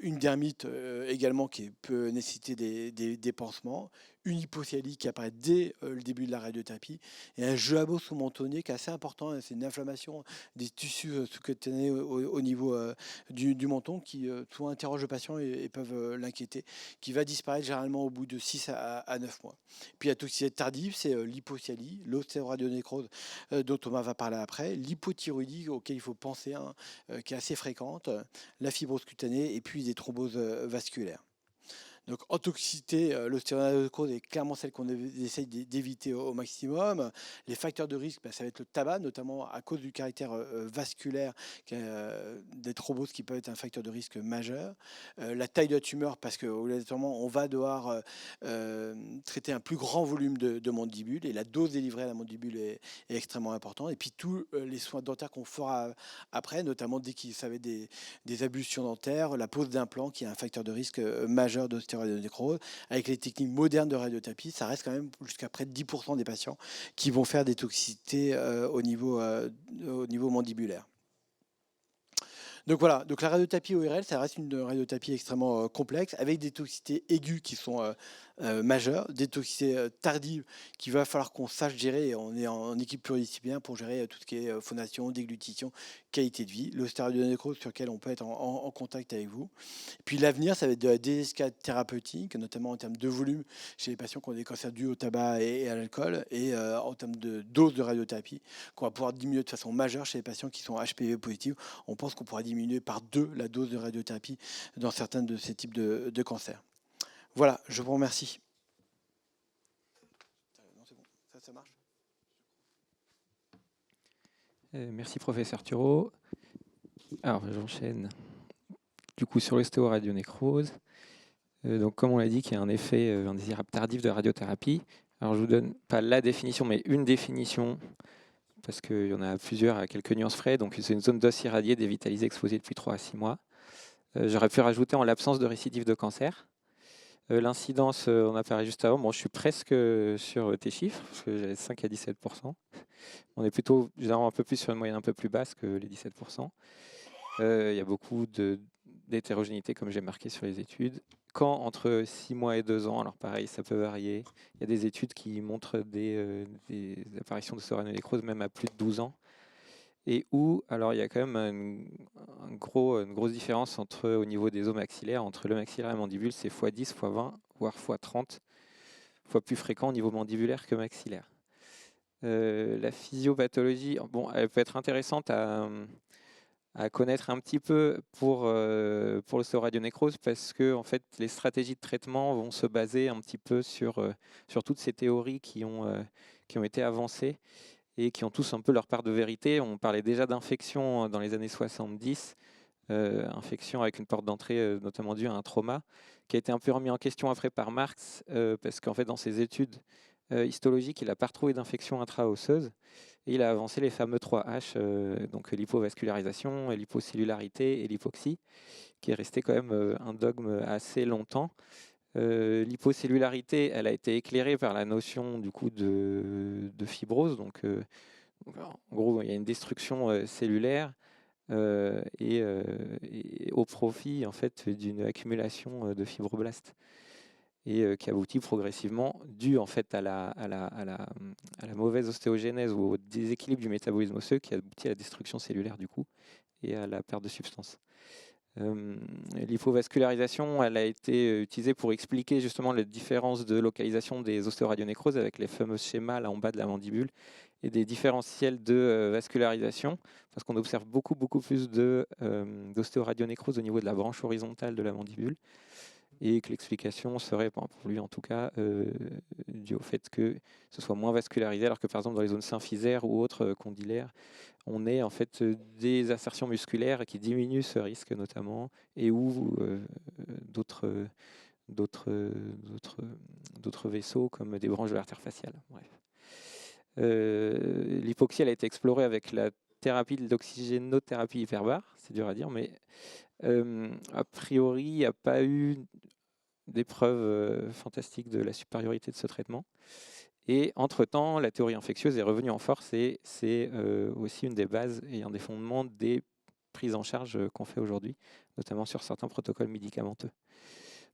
Une dermite également qui peut nécessiter des pansements, une hypocyalie qui apparaît dès le début de la radiothérapie, et un jeu sous-mentonnier qui est assez important. C'est une inflammation des tissus sous-cutanés au niveau du menton qui souvent interroge le patient et peuvent l'inquiéter, qui va disparaître généralement au bout de 6 à 9 mois. Puis la toxicité tardive, c'est l'hypocyalie, l'ostéoradionécrose dont Thomas va parler après, l'hypothyroïdie auquel il faut penser, qui est assez fréquente, la fibrose cutanée et puis des thromboses vasculaires. Donc en toxicité, l'ostéonécrose est clairement celle qu'on essaye d'éviter au maximum. Les facteurs de risque, ça va être le tabac, notamment à cause du caractère vasculaire des thromboses qui peuvent être un facteur de risque majeur. La taille de la tumeur, parce qu'obligatoirement on va devoir traiter un plus grand volume de mandibule, et la dose délivrée à la mandibule est extrêmement importante. Et puis tous les soins dentaires qu'on fera après, notamment dès qu'il y avait des ablutions dentaires, la pose d'implants qui est un facteur de risque majeur d'ostéonécrose. Avec les techniques modernes de radiothérapie, ça reste quand même jusqu'à près de 10% des patients qui vont faire des toxicités au niveau mandibulaire. Donc voilà, donc la radiothérapie ORL, ça reste une radiothérapie extrêmement complexe, avec des toxicités aiguës qui sont majeures, des toxicités tardives qu'il va falloir qu'on sache gérer, et on est en équipe pluridisciplinaire pour gérer tout ce qui est phonation, déglutition, qualité de vie, l'ostéoradionécrose sur lequel on peut être en contact avec vous. Puis l'avenir, ça va être de la désescalade thérapeutique, notamment en termes de volume chez les patients qui ont des cancers dus au tabac et à l'alcool, et en termes de dose de radiothérapie, qu'on va pouvoir diminuer de façon majeure chez les patients qui sont HPV positifs. On pense qu'on pourra diminuer par 2 la dose de radiothérapie dans certains de ces types de cancers. Voilà, je vous remercie. Non, c'est bon, ça marche. Merci professeur Thureau. Alors j'enchaîne du coup sur l'ostéoradionécrose. Donc comme on l'a dit, qu'il y a un effet indésirable tardif de radiothérapie. Alors je vous donne pas la définition, mais une définition, parce qu'il y en a plusieurs à quelques nuances près. Donc c'est une zone d'os irradiée, dévitalisée, exposée depuis 3 à 6 mois. J'aurais pu rajouter en l'absence de récidive de cancer. L'incidence, on a parlé juste avant. Bon, je suis presque sur tes chiffres, parce que j'ai 5 à 17%. On est plutôt généralement un peu plus sur une moyenne un peu plus basse que les 17%. Il y a beaucoup d'hétérogénéité, comme j'ai marqué sur les études. Quand entre 6 mois et 2 ans, alors pareil, ça peut varier. Il y a des études qui montrent des apparitions de pseudonécrose même à plus de 12 ans. Et où, alors il y a quand même une grosse différence au niveau des os maxillaires, entre le maxillaire et la mandibule, c'est x10, x20, voire x30, fois plus fréquent au niveau mandibulaire que maxillaire. La physiopathologie, bon, elle peut être intéressante à connaître un petit peu pour l'ostéoradionécrose, parce que en fait, les stratégies de traitement vont se baser un petit peu sur toutes ces théories qui ont été avancées et qui ont tous un peu leur part de vérité. On parlait déjà d'infection dans les années 70, infection avec une porte d'entrée notamment due à un trauma, qui a été un peu remis en question après par Marx, parce qu'en fait, dans ses études histologiques, il n'a pas retrouvé d'infection intra-osseuse. Et il a avancé les fameux 3H, donc l'hypovascularisation, l'hypocellularité et l'hypoxie, qui est resté quand même un dogme assez longtemps. L'hypocellularité, elle a été éclairée par la notion du coup de fibrose. Donc, en gros, il y a une destruction cellulaire et au profit en fait d'une accumulation de fibroblastes, et qui aboutit progressivement, dû en fait à la mauvaise ostéogenèse ou au déséquilibre du métabolisme osseux, qui aboutit à la destruction cellulaire du coup et à la perte de substance. L'hypovascularisation, elle a été utilisée pour expliquer justement les différences de localisation des ostéoradionécroses avec les fameux schémas là en bas de la mandibule et des différentiels de vascularisation, parce qu'on observe beaucoup plus d'ostéoradionécrose au niveau de la branche horizontale de la mandibule, et que l'explication serait, pour lui en tout cas, due au fait que ce soit moins vascularisé, alors que par exemple dans les zones symphysaires ou autres condylaires, on ait en fait des assertions musculaires qui diminuent ce risque notamment, et où d'autres vaisseaux comme des branches de l'artère faciale. Bref. L'hypoxie, elle a été explorée avec la thérapie de l'oxygénothérapie hyperbare, c'est dur à dire, mais a priori, il n'y a pas eu des preuves fantastiques de la supériorité de ce traitement. Et entre-temps, la théorie infectieuse est revenue en force, et c'est aussi une des bases et un des fondements des prises en charge qu'on fait aujourd'hui, notamment sur certains protocoles médicamenteux.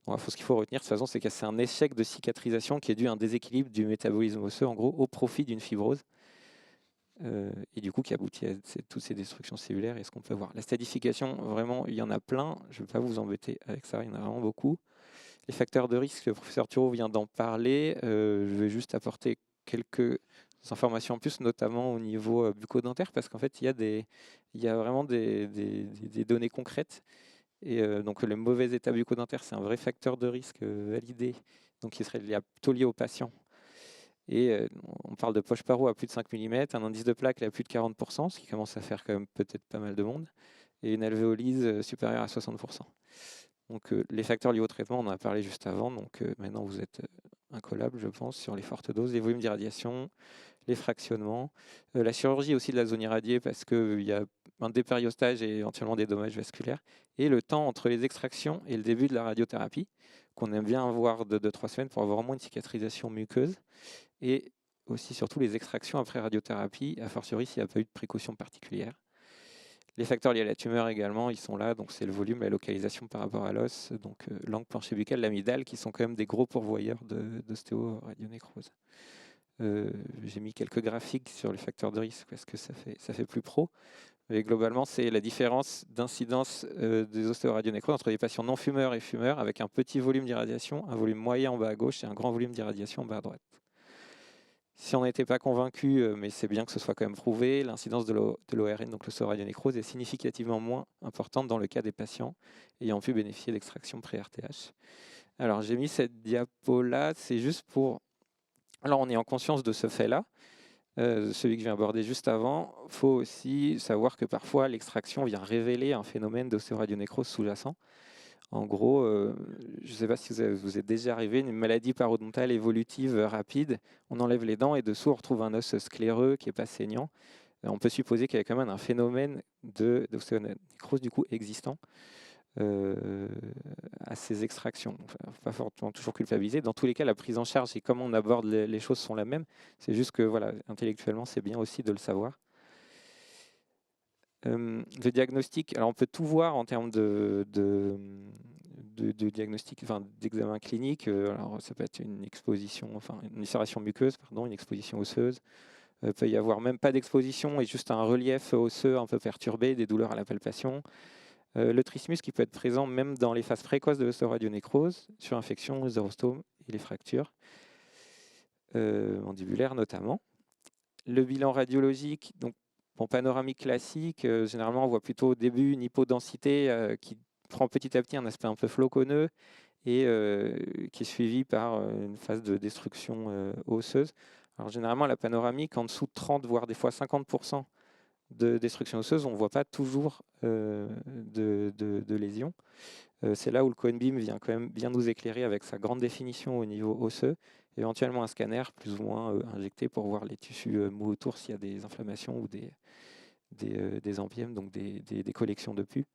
Donc, ce qu'il faut retenir de toute façon, c'est que c'est un échec de cicatrisation qui est dû à un déséquilibre du métabolisme osseux, en gros, au profit d'une fibrose, et du coup qui aboutit à toutes ces destructions cellulaires et ce qu'on peut voir. La stadification, vraiment, il y en a plein, je ne vais pas vous embêter avec ça, il y en a vraiment beaucoup. Les facteurs de risque, le professeur Thureau vient d'en parler. Je vais juste apporter quelques informations en plus, notamment au niveau bucco-dentaire, parce qu'en fait, il y a vraiment des données concrètes. Et donc, le mauvais état bucco-dentaire, c'est un vrai facteur de risque validé, donc qui serait plutôt lié au patient. Et on parle de poche paro à plus de 5 mm, un indice de plaque à plus de 40%, ce qui commence à faire quand même peut-être pas mal de monde, et une alvéolyse supérieure à 60%. Donc les facteurs liés au traitement, on en a parlé juste avant, donc maintenant vous êtes incollable, je pense, sur les fortes doses, les volumes d'irradiation, les fractionnements, la chirurgie aussi de la zone irradiée, parce qu'il y a un dépériostage et éventuellement des dommages vasculaires, et le temps entre les extractions et le début de la radiothérapie, qu'on aime bien avoir de 3 semaines pour avoir au moins une cicatrisation muqueuse, et aussi surtout les extractions après radiothérapie, a fortiori s'il n'y a pas eu de précaution particulière. Les facteurs liés à la tumeur également, ils sont là, donc c'est le volume, la localisation par rapport à l'os, donc l'angle plancher buccal, l'amygdale, qui sont quand même des gros pourvoyeurs d'ostéoradionécrose. J'ai mis quelques graphiques sur les facteurs de risque parce que ça fait plus pro. Mais globalement, c'est la différence d'incidence des ostéoradionécroses entre les patients non fumeurs et fumeurs, avec un petit volume d'irradiation, un volume moyen en bas à gauche et un grand volume d'irradiation en bas à droite. Si on n'était pas convaincu, mais c'est bien que ce soit quand même prouvé, l'incidence de l'ORN, donc l'ostéoradionécrose, est significativement moins importante dans le cas des patients ayant pu bénéficier d'extraction pré-RTH. Alors j'ai mis cette diapo-là, c'est juste pour... Alors on est en conscience de ce fait-là, celui que je viens aborder juste avant, il faut aussi savoir que parfois l'extraction vient révéler un phénomène d'ostéoradionécrose sous-jacent. En gros, je ne sais pas si vous êtes déjà arrivé, une maladie parodontale évolutive rapide, on enlève les dents et dessous on retrouve un os scléreux qui n'est pas saignant. On peut supposer qu'il y a quand même un phénomène d'ostéonécrose du coup existant à ces extractions. Enfin, pas forcément toujours culpabiliser. Dans tous les cas, la prise en charge et comment on aborde les choses sont la même. C'est juste que voilà, intellectuellement, c'est bien aussi de le savoir. Le diagnostic, alors on peut tout voir en termes de diagnostic, enfin d'examen clinique. Alors ça peut être une exposition, enfin une ulcération muqueuse, pardon, une exposition osseuse. Il peut y avoir même pas d'exposition et juste un relief osseux un peu perturbé, des douleurs à la palpation. Le trismus qui peut être présent même dans les phases précoces de l'ostéoradionécrose, sur infection, les neurostomes et les fractures mandibulaires notamment. Le bilan radiologique, donc bon, panoramique classique, généralement on voit plutôt au début une hypodensité qui prend petit à petit un aspect un peu floconneux et qui est suivi par une phase de destruction osseuse. Alors généralement la panoramique en dessous de 30 voire des fois 50% de destruction osseuse, on ne voit pas toujours de lésions. C'est là où le Cohenbeam vient quand même bien nous éclairer avec sa grande définition au niveau osseux, éventuellement un scanner plus ou moins injecté pour voir les tissus mous autour s'il y a des inflammations ou des empièmes, donc des collections de pus.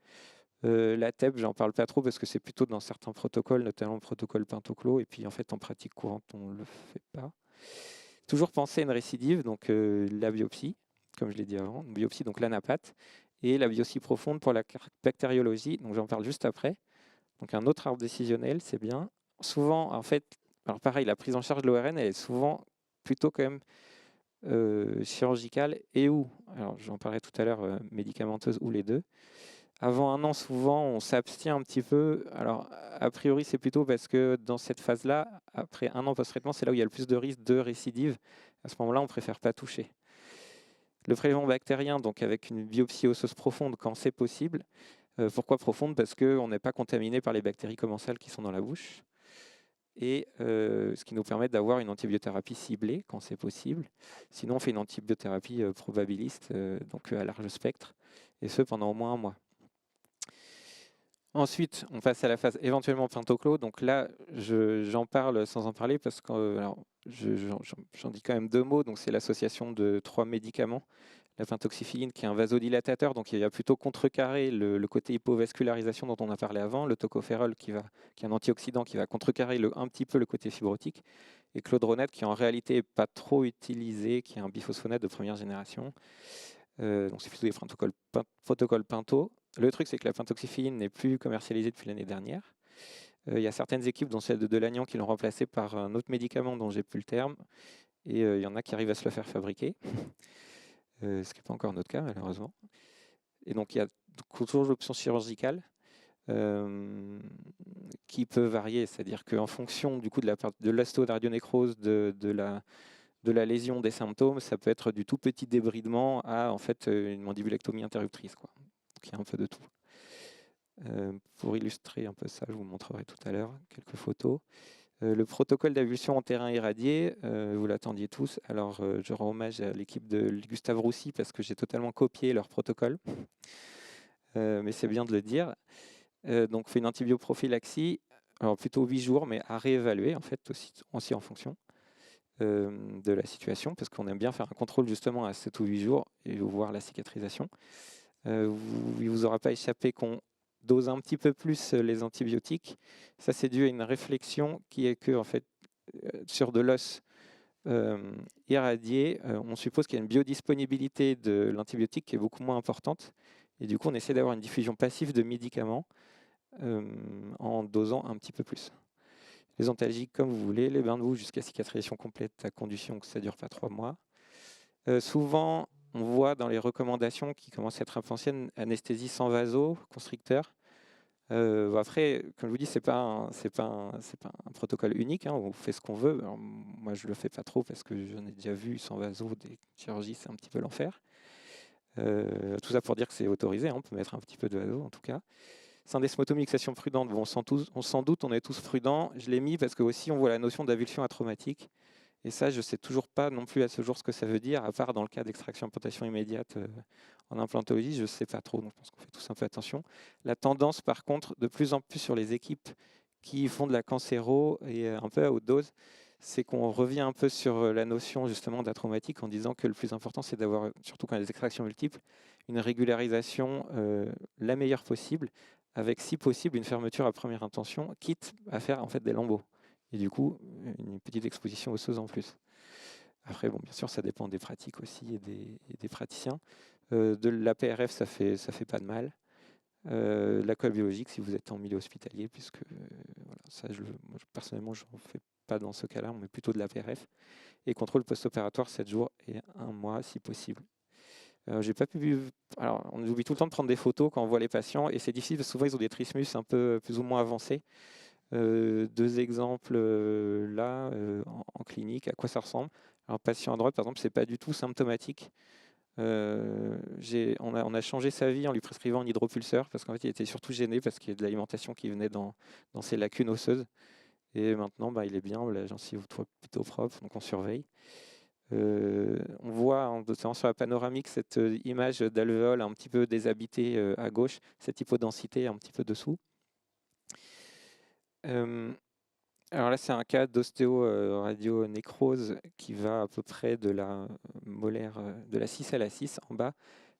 La TEP, j'en parle pas trop parce que c'est plutôt dans certains protocoles, notamment le protocole Pentoclo, et puis en fait en pratique courante on ne le fait pas. Toujours penser à une récidive, donc la biopsie, comme je l'ai dit avant, une biopsie, donc l'anapathe, et la biopsie profonde pour la bactériologie, donc j'en parle juste après. Donc un autre arbre décisionnel, c'est bien. Souvent, en fait, alors pareil, la prise en charge de l'ORN, elle est souvent plutôt quand même chirurgicale et ou, alors j'en parlerai tout à l'heure, médicamenteuse ou les deux. Avant 1 an, souvent, on s'abstient un petit peu. Alors, a priori, c'est plutôt parce que dans cette phase-là, après 1 an post-traitement, c'est là où il y a le plus de risque de récidive. À ce moment-là, on ne préfère pas toucher. Le prélèvement bactérien, donc avec une biopsie osseuse profonde quand c'est possible. Pourquoi profonde? Parce qu'on n'est pas contaminé par les bactéries commensales qui sont dans la bouche. Et ce qui nous permet d'avoir une antibiothérapie ciblée quand c'est possible. Sinon, on fait une antibiothérapie probabiliste, donc à large spectre, et ce pendant au moins 1 mois. Ensuite, on passe à la phase éventuellement pentoclo. Donc là, j'en parle sans en parler parce que j'en dis quand même 2 mots. Donc c'est l'association de 3 médicaments. La pentoxifilline qui est un vasodilatateur, donc il va plutôt contrecarrer le côté hypovascularisation dont on a parlé avant. Le tocopherol qui est un antioxydant qui va contrecarrer un petit peu le côté fibrotique. Et clodronate qui en réalité n'est pas trop utilisé, qui est un biphosphonate de première génération. Donc c'est plutôt des protocoles Pinto. Le truc, c'est que la pentoxifilline n'est plus commercialisée depuis l'année dernière. Il y a certaines équipes, dont celle de Delagnan, qui l'ont remplacée par un autre médicament dont j'ai plus le terme. Et il y en a qui arrivent à se le faire fabriquer, ce qui n'est pas encore notre cas, malheureusement. Et donc, il y a toujours l'option chirurgicale qui peut varier. C'est-à-dire qu'en fonction du coup de l'ostéoradionécrose, de la lésion des symptômes, ça peut être du tout petit débridement à en fait une mandibulectomie interruptrice, quoi. Donc il y a un peu de tout. Pour illustrer un peu ça, je vous montrerai tout à l'heure quelques photos. Le protocole d'avulsion en terrain irradié, vous l'attendiez tous. Alors je rends hommage à l'équipe de Gustave Roussy parce que j'ai totalement copié leur protocole. Mais c'est bien de le dire. Donc on fait une antibioprophylaxie, alors plutôt 8 jours, mais à réévaluer en fait aussi en fonction de la situation, parce qu'on aime bien faire un contrôle justement à 7 ou 8 jours et voir la cicatrisation. Il ne vous aura pas échappé qu'on dose un petit peu plus les antibiotiques. Ça, c'est dû à une réflexion qui est que, en fait, sur de l'os irradié, on suppose qu'il y a une biodisponibilité de l'antibiotique qui est beaucoup moins importante. Et du coup, on essaie d'avoir une diffusion passive de médicaments en dosant un petit peu plus. Les antalgiques comme vous voulez, les bains de boue jusqu'à cicatrisation complète à condition que ça ne dure pas 3 mois. Souvent, on voit dans les recommandations qui commencent à être un peu anciennes, anesthésie sans vasoconstricteur. Après, comme je vous dis, c'est pas un protocole unique, hein, on fait ce qu'on veut. Alors, moi, je le fais pas trop parce que j'en ai déjà vu sans vaso des chirurgies, c'est un petit peu l'enfer. Tout ça pour dire que c'est autorisé, hein, on peut mettre un petit peu de vaso en tout cas. Syndesmotomie, luxation prudente, bon, on s'en doute, on est tous prudents. Je l'ai mis parce que aussi on voit la notion d'avulsion atraumatique. Et ça, je ne sais toujours pas non plus à ce jour ce que ça veut dire, à part dans le cas d'extraction-implantation immédiate en implantologie, je ne sais pas trop, donc je pense qu'on fait tous un peu attention. La tendance, par contre, de plus en plus sur les équipes qui font de la cancéro et un peu à haute dose, c'est qu'on revient un peu sur la notion justement d'atraumatique en disant que le plus important, c'est d'avoir, surtout quand il y a des extractions multiples, une régularisation la meilleure possible, avec si possible une fermeture à première intention, quitte à faire en fait des lambeaux. Et du coup, une petite exposition osseuse en plus. Après, bon, bien sûr, ça dépend des pratiques aussi et des praticiens. De l'APRF, ça fait pas de mal. La colle biologique, si vous êtes en milieu hospitalier, puisque voilà, ça, moi, personnellement, je n'en fais pas dans ce cas-là, on met plutôt de l'APRF. Et contrôle post-opératoire, 7 jours et 1 mois, si possible. J'ai pas pu. Alors, on oublie tout le temps de prendre des photos quand on voit les patients, et c'est difficile parce que souvent ils ont des trismus un peu plus ou moins avancés. 2 exemples là en clinique, à quoi ça ressemble. Un patient à droite, par exemple, c'est pas du tout symptomatique. On a changé sa vie en lui prescrivant un hydropulseur parce qu'en fait il était surtout gêné parce qu'il y a de l'alimentation qui venait dans ses lacunes osseuses. Et maintenant, il est bien, la gencive plutôt propre, donc on surveille. On voit notamment sur la panoramique cette image d'alvéole un petit peu déshabitée à gauche, cette hypodensité un petit peu dessous. Alors là, c'est un cas d'ostéoradionécrose qui va à peu près de la molaire de la 6 à la 6 en bas,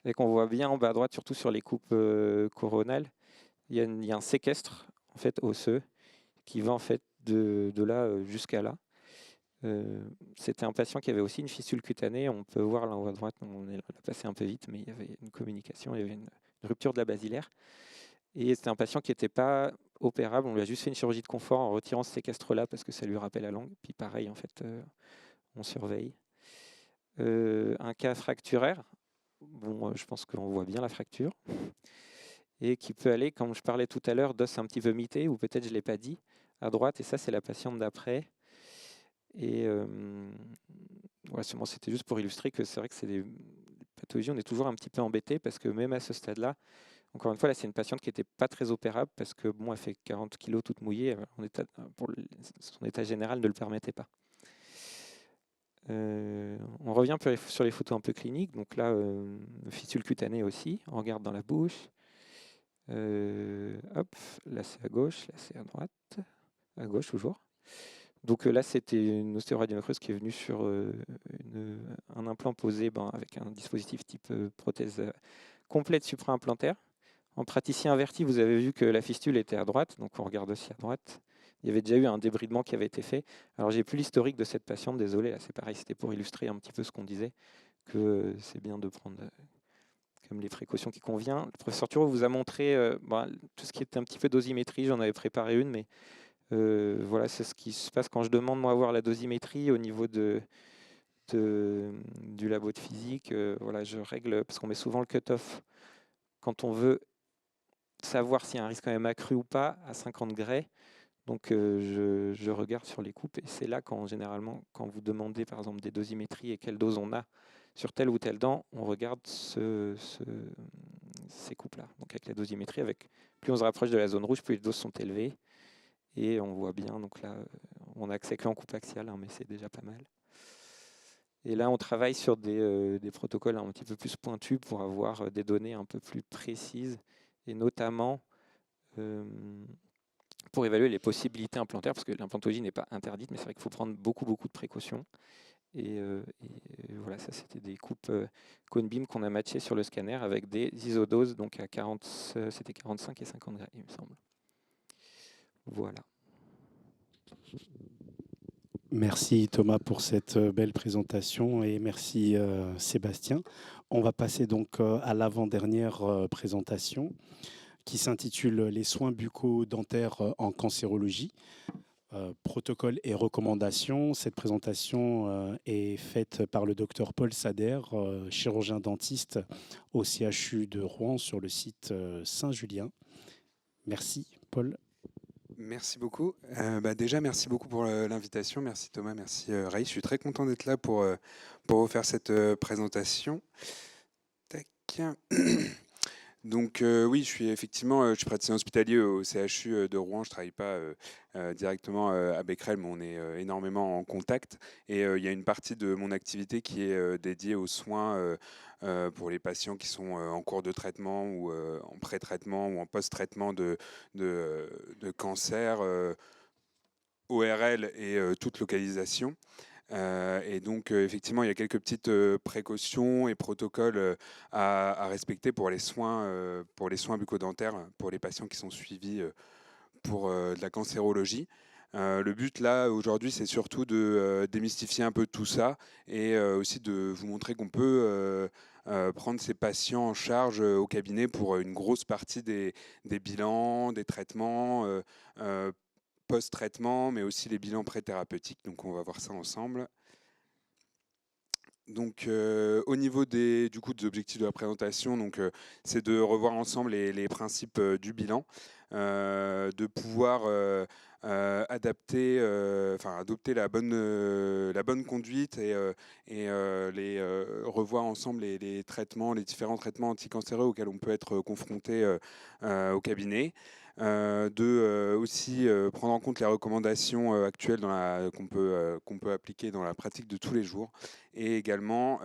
et qu'on voit bien en bas à droite, surtout sur les coupes coronales. Il y a un séquestre en fait osseux qui va en fait de là jusqu'à là. C'était un patient qui avait aussi une fistule cutanée. On peut voir là en haut à droite, on l'a passé un peu vite, mais il y avait une communication, il y avait une rupture de la basilaire. Et c'était un patient qui n'était pas opérable. On lui a juste fait une chirurgie de confort en retirant ce séquestre-là parce que ça lui rappelle la langue. Puis pareil, en fait, on surveille. Un cas fracturaire. Bon, je pense qu'on voit bien la fracture. Et qui peut aller, comme je parlais tout à l'heure, d'os un petit peu mité, ou peut-être je ne l'ai pas dit, à droite. Et ça, c'est la patiente d'après. Et ouais, c'était juste pour illustrer que c'est vrai que c'est des pathologies, on est toujours un petit peu embêté parce que même à ce stade-là, encore une fois, là, c'est une patiente qui n'était pas très opérable parce que bon, elle fait 40 kilos toute mouillée. Son état général ne le permettait pas. On revient sur les photos un peu cliniques. Donc là, fistule cutanée aussi. On regarde dans la bouche. Hop, là c'est à gauche, là c'est à droite. À gauche toujours. Donc là, c'était une ostéoradionécrose qui est venue sur un implant posé avec un dispositif type prothèse complète supra-implantaire. En praticien averti, vous avez vu que la fistule était à droite, donc on regarde aussi à droite. Il y avait déjà eu un débridement qui avait été fait. Alors j'ai plus l'historique de cette patiente, désolé, là c'est pareil, c'était pour illustrer un petit peu ce qu'on disait, que c'est bien de prendre comme les précautions qui convient. Le professeur Thureau vous a montré tout ce qui était un petit peu dosimétrie, j'en avais préparé une, mais voilà, c'est ce qui se passe quand je demande moi à voir la dosimétrie au niveau du labo de physique. Voilà, je règle, parce qu'on met souvent le cut-off quand on veut savoir s'il y a un risque quand même accru ou pas à 50 degrés. Donc je regarde sur les coupes, et c'est là généralement, quand vous demandez par exemple des dosimétries et quelle dose on a sur telle ou telle dent, on regarde ces coupes-là. Donc avec la dosimétrie, plus on se rapproche de la zone rouge, plus les doses sont élevées. Et on voit bien, donc là, on a accès que en coupe axiale, mais c'est déjà pas mal. Et là, on travaille sur des protocoles un petit peu plus pointus pour avoir des données un peu plus précises, et notamment pour évaluer les possibilités implantaires, parce que l'implantologie n'est pas interdite, mais c'est vrai qu'il faut prendre beaucoup de précautions. Et voilà, ça c'était des coupes cone beam qu'on a matchées sur le scanner avec des isodoses, donc à 40, c'était 45 et 50 degrés, il me semble. Voilà. Merci Thomas pour cette belle présentation, et merci Sébastien. On va passer donc à l'avant-dernière présentation qui s'intitule « Les soins bucco-dentaires en cancérologie, protocole et recommandations ». Cette présentation est faite par le docteur Paul Sader, chirurgien dentiste au CHU de Rouen sur le site Saint-Julien. Merci Paul. Merci beaucoup. Déjà, merci beaucoup pour l'invitation. Merci Thomas, merci Ray. Je suis très content d'être là pour vous faire cette présentation. Tac. Donc oui, je suis praticien hospitalier au CHU de Rouen. Je ne travaille pas directement à Becquerel, mais on est énormément en contact. Et il y a une partie de mon activité qui est dédiée aux soins pour les patients qui sont en cours de traitement ou en pré-traitement ou en post-traitement de cancer, ORL et toute localisation. Et donc, effectivement, il y a quelques petites précautions et protocoles à respecter pour les soins bucco-dentaires, pour les patients qui sont suivis pour de la cancérologie. Le but là aujourd'hui, c'est surtout de démystifier un peu tout ça et aussi de vous montrer qu'on peut prendre ces patients en charge au cabinet pour une grosse partie des bilans, des traitements, euh, post-traitement, mais aussi les bilans pré-thérapeutiques. Donc on va voir ça ensemble. Donc, au niveau des objectifs de la présentation, c'est de revoir ensemble les principes du bilan, de pouvoir adopter la bonne conduite et revoir ensemble les traitements, les différents traitements anticancéreux auxquels on peut être confronté au cabinet. Aussi prendre en compte les recommandations actuelles qu'on peut appliquer dans la pratique de tous les jours et également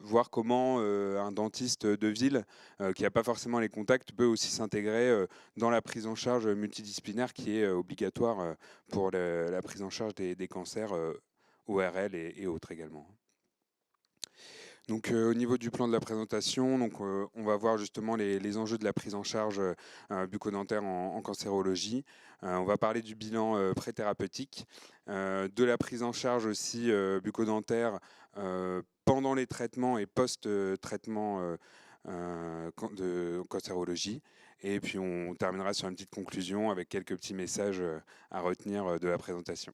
voir comment un dentiste de ville qui n'a pas forcément les contacts peut aussi s'intégrer dans la prise en charge multidisciplinaire qui est obligatoire pour la prise en charge des cancers ORL et autres également. Donc, au niveau du plan de la présentation, on va voir justement les enjeux de la prise en charge bucco-dentaire en cancérologie. On va parler du bilan pré-thérapeutique, de la prise en charge aussi bucco-dentaire pendant les traitements et post-traitement de cancérologie. Et puis on terminera sur une petite conclusion avec quelques petits messages à retenir de la présentation.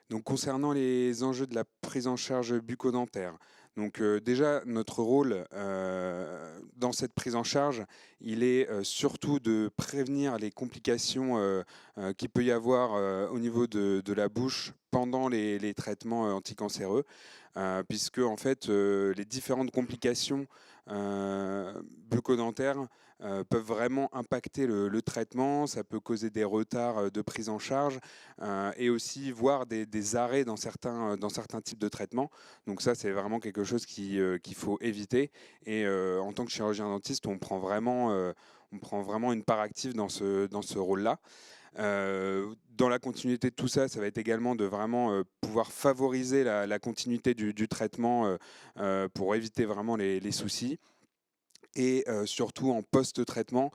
Donc, concernant les enjeux de la prise en charge bucco-dentaire, déjà notre rôle dans cette prise en charge, il est surtout de prévenir les complications qu'il peut y avoir au niveau de la bouche pendant les traitements anticancéreux, puisque en fait les différentes complications bucco-dentaires peuvent vraiment impacter le traitement, ça peut causer des retards de prise en charge et aussi voire des arrêts dans certains types de traitements. Donc ça, c'est vraiment quelque chose qu'il faut éviter. Et en tant que chirurgien dentiste, on prend vraiment une part active dans ce rôle-là. Dans la continuité de tout ça, ça va être également de vraiment pouvoir favoriser la continuité du traitement pour éviter vraiment les soucis. Et surtout en post-traitement,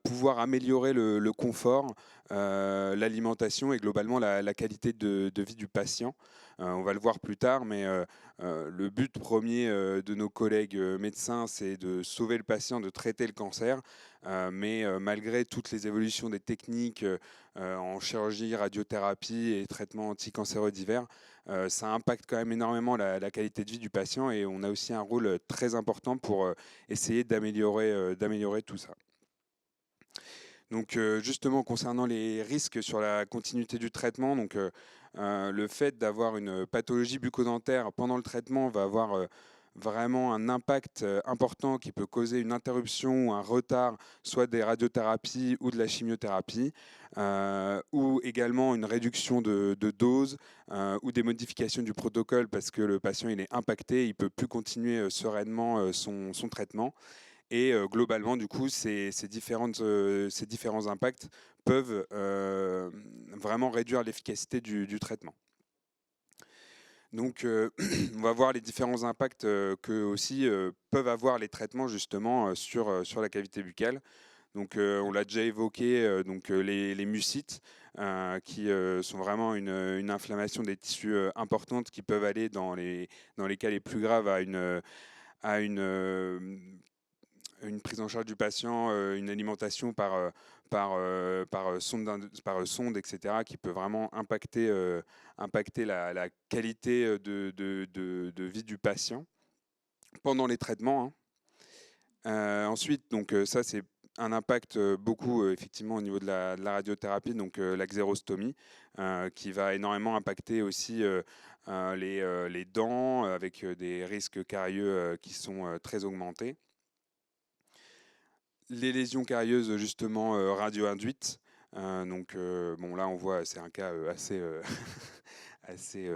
pouvoir améliorer le confort, l'alimentation et globalement la qualité de vie du patient. On va le voir plus tard, mais le but premier de nos collègues médecins, c'est de sauver le patient, de traiter le cancer. Mais malgré toutes les évolutions des techniques en chirurgie, radiothérapie et traitements anticancéreux divers, ça impacte quand même énormément la qualité de vie du patient et on a aussi un rôle très important pour essayer d'améliorer tout ça. Donc justement concernant les risques sur la continuité du traitement, le fait d'avoir une pathologie bucco-dentaire pendant le traitement va avoir vraiment un impact important qui peut causer une interruption ou un retard, soit des radiothérapies ou de la chimiothérapie, ou également une réduction de dose ou des modifications du protocole parce que le patient il est impacté, il ne peut plus continuer sereinement son traitement. Et globalement, du coup, ces différents impacts peuvent vraiment réduire l'efficacité du traitement. Donc, on va voir les différents impacts que aussi peuvent avoir les traitements justement sur la cavité buccale. Donc, on l'a déjà évoqué, les mucites qui sont vraiment une inflammation des tissus importante qui peuvent aller dans les cas les plus graves à une prise en charge du patient, une alimentation par sonde, etc., qui peut vraiment impacter la qualité de vie du patient pendant les traitements. Ensuite, ça c'est un impact beaucoup effectivement au niveau de la radiothérapie, donc la xérostomie, qui va énormément impacter aussi les dents avec des risques carieux qui sont très augmentés. les lésions carieuses justement radio-induites. Donc bon, là on voit c'est un cas assez assez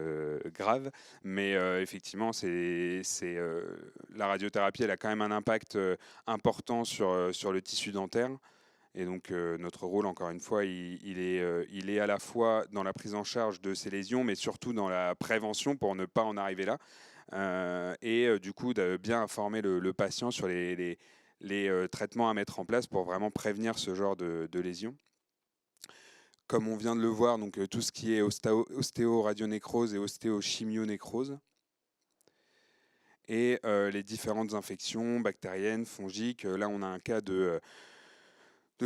grave, mais effectivement la radiothérapie elle a quand même un impact important sur le tissu dentaire. Et donc notre rôle, encore une fois, il est à la fois dans la prise en charge de ces lésions, mais surtout dans la prévention pour ne pas en arriver là. Du coup, de bien informer le patient sur les traitements à mettre en place pour vraiment prévenir ce genre de lésions. Comme on vient de le voir, donc tout ce qui est ostéo-radionécrose et ostéo-chimionécrose. Et les différentes infections bactériennes, fongiques. Là, on a un cas de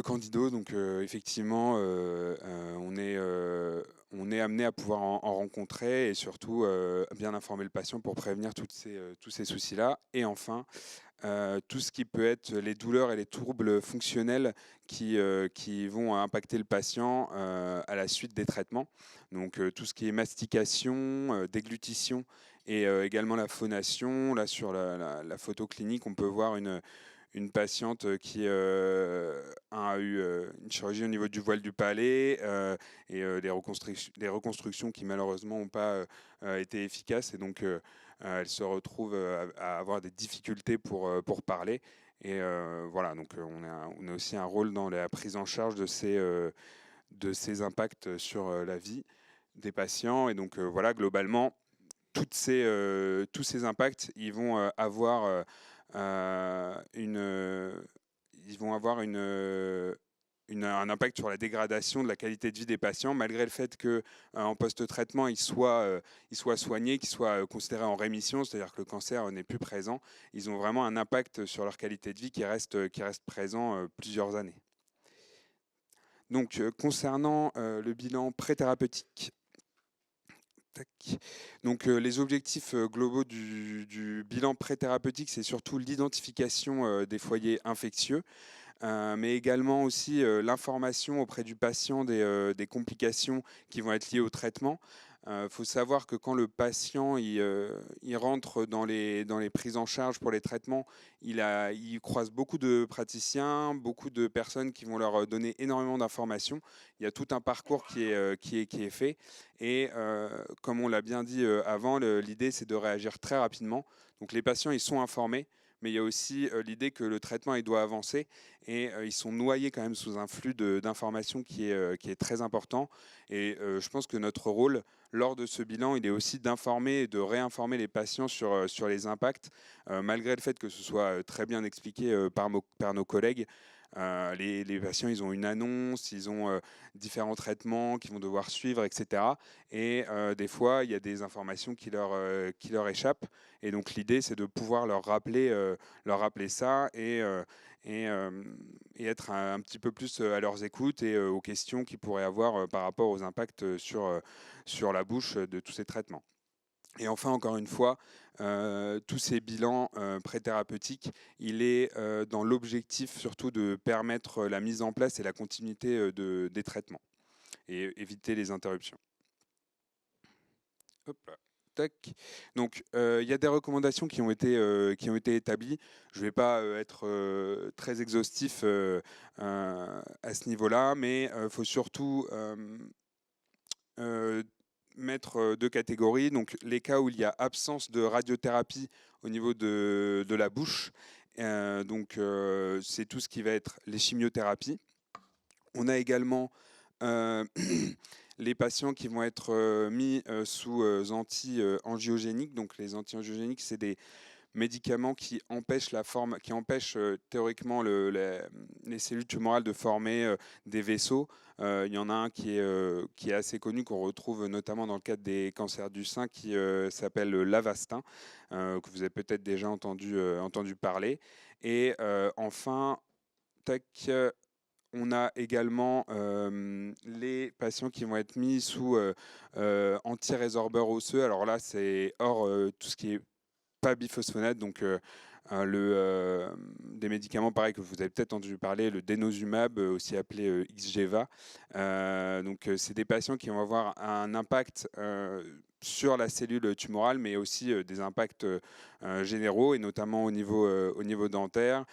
candidose, donc effectivement, on est amené à pouvoir en rencontrer et surtout bien informer le patient pour prévenir tous ces soucis-là. Et enfin, tout ce qui peut être les douleurs et les troubles fonctionnels qui vont impacter le patient à la suite des traitements. Donc tout ce qui est mastication, déglutition et également la phonation. Là, sur la photo clinique, on peut voir une patiente qui a eu une chirurgie au niveau du voile du palais et des reconstructions qui malheureusement n'ont pas été efficaces. Et donc, elle se retrouve à avoir des difficultés pour parler. Et voilà, donc on a aussi un rôle dans la prise en charge de ces impacts sur la vie des patients. Et donc voilà, globalement, tous ces impacts, ils vont avoir un impact sur la dégradation de la qualité de vie des patients, malgré le fait qu'en post-traitement, ils soient soignés, qu'ils soient considérés en rémission, c'est-à-dire que le cancer n'est plus présent. Ils ont vraiment un impact sur leur qualité de vie qui reste présent plusieurs années. Donc, concernant le bilan préthérapeutique, donc les objectifs globaux du bilan préthérapeutique, c'est surtout l'identification des foyers infectieux, mais également aussi l'information auprès du patient des complications qui vont être liées au traitement. Faut savoir que quand le patient il rentre dans les prises en charge pour les traitements, il croise beaucoup de praticiens, beaucoup de personnes qui vont leur donner énormément d'informations. Il y a tout un parcours qui est fait. Et comme on l'a bien dit avant, l'idée c'est de réagir très rapidement. Donc les patients ils sont informés, mais il y a aussi l'idée que le traitement il doit avancer et ils sont noyés quand même sous un flux d'informations qui est très important. Et je pense que notre rôle lors de ce bilan, il est aussi d'informer et de réinformer les patients sur les impacts, malgré le fait que ce soit très bien expliqué par nos collègues. Les patients, ils ont une annonce, ils ont différents traitements qu'ils vont devoir suivre, etc. Et des fois, il y a des informations qui leur échappent. Et donc, l'idée, c'est de pouvoir leur rappeler ça et être un petit peu plus à leurs écoutes et aux questions qu'ils pourraient avoir par rapport aux impacts sur la bouche de tous ces traitements. Et enfin, encore une fois, tous ces bilans préthérapeutiques, il est dans l'objectif surtout de permettre la mise en place et la continuité des traitements et éviter les interruptions. Hop là. Tac. Donc, il y a des recommandations qui ont été établies. Je ne vais pas être très exhaustif à ce niveau-là, mais il faut surtout mettre deux catégories. Donc, les cas où il y a absence de radiothérapie au niveau de la bouche. Donc, c'est tout ce qui va être les chimiothérapies. On a également les patients qui vont être mis sous anti-angiogéniques. Donc, les anti-angiogéniques, c'est des médicaments qui empêchent théoriquement les cellules tumorales de former des vaisseaux. Il y en a un qui est assez connu, qu'on retrouve notamment dans le cadre des cancers du sein, qui s'appelle l'Avastin, que vous avez peut-être déjà entendu parler. Et enfin, on a également les patients qui vont être mis sous antirésorbeur osseux. Alors là, c'est hors tout ce qui est pas biphosphonate, donc des médicaments pareil que vous avez peut-être entendu parler, le denosumab, aussi appelé Xgeva. Donc c'est des patients qui vont avoir un impact sur la cellule tumorale, mais aussi des impacts généraux, et notamment au niveau dentaire.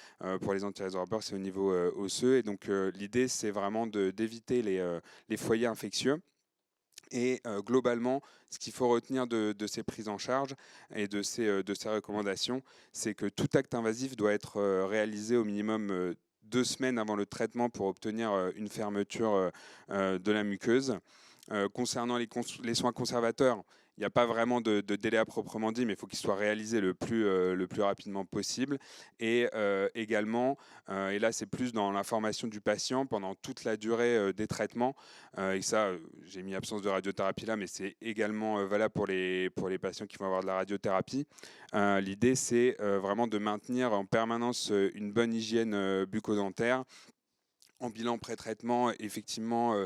Pour les antirésorbeurs, c'est au niveau osseux. Et donc l'idée, c'est vraiment d'éviter les foyers infectieux. Et globalement, ce qu'il faut retenir de ces prises en charge et de ces recommandations, c'est que tout acte invasif doit être réalisé au minimum 2 semaines avant le traitement pour obtenir une fermeture de la muqueuse. Concernant les soins conservateurs, il n'y a pas vraiment de délai à proprement dit, mais il faut qu'il soit réalisé le plus rapidement possible. Et également, et là c'est plus dans l'information du patient pendant toute la durée des traitements, et ça j'ai mis absence de radiothérapie là, mais c'est également valable pour les patients qui vont avoir de la radiothérapie. L'idée c'est vraiment de maintenir en permanence une bonne hygiène bucco-dentaire. En bilan pré-traitement, effectivement,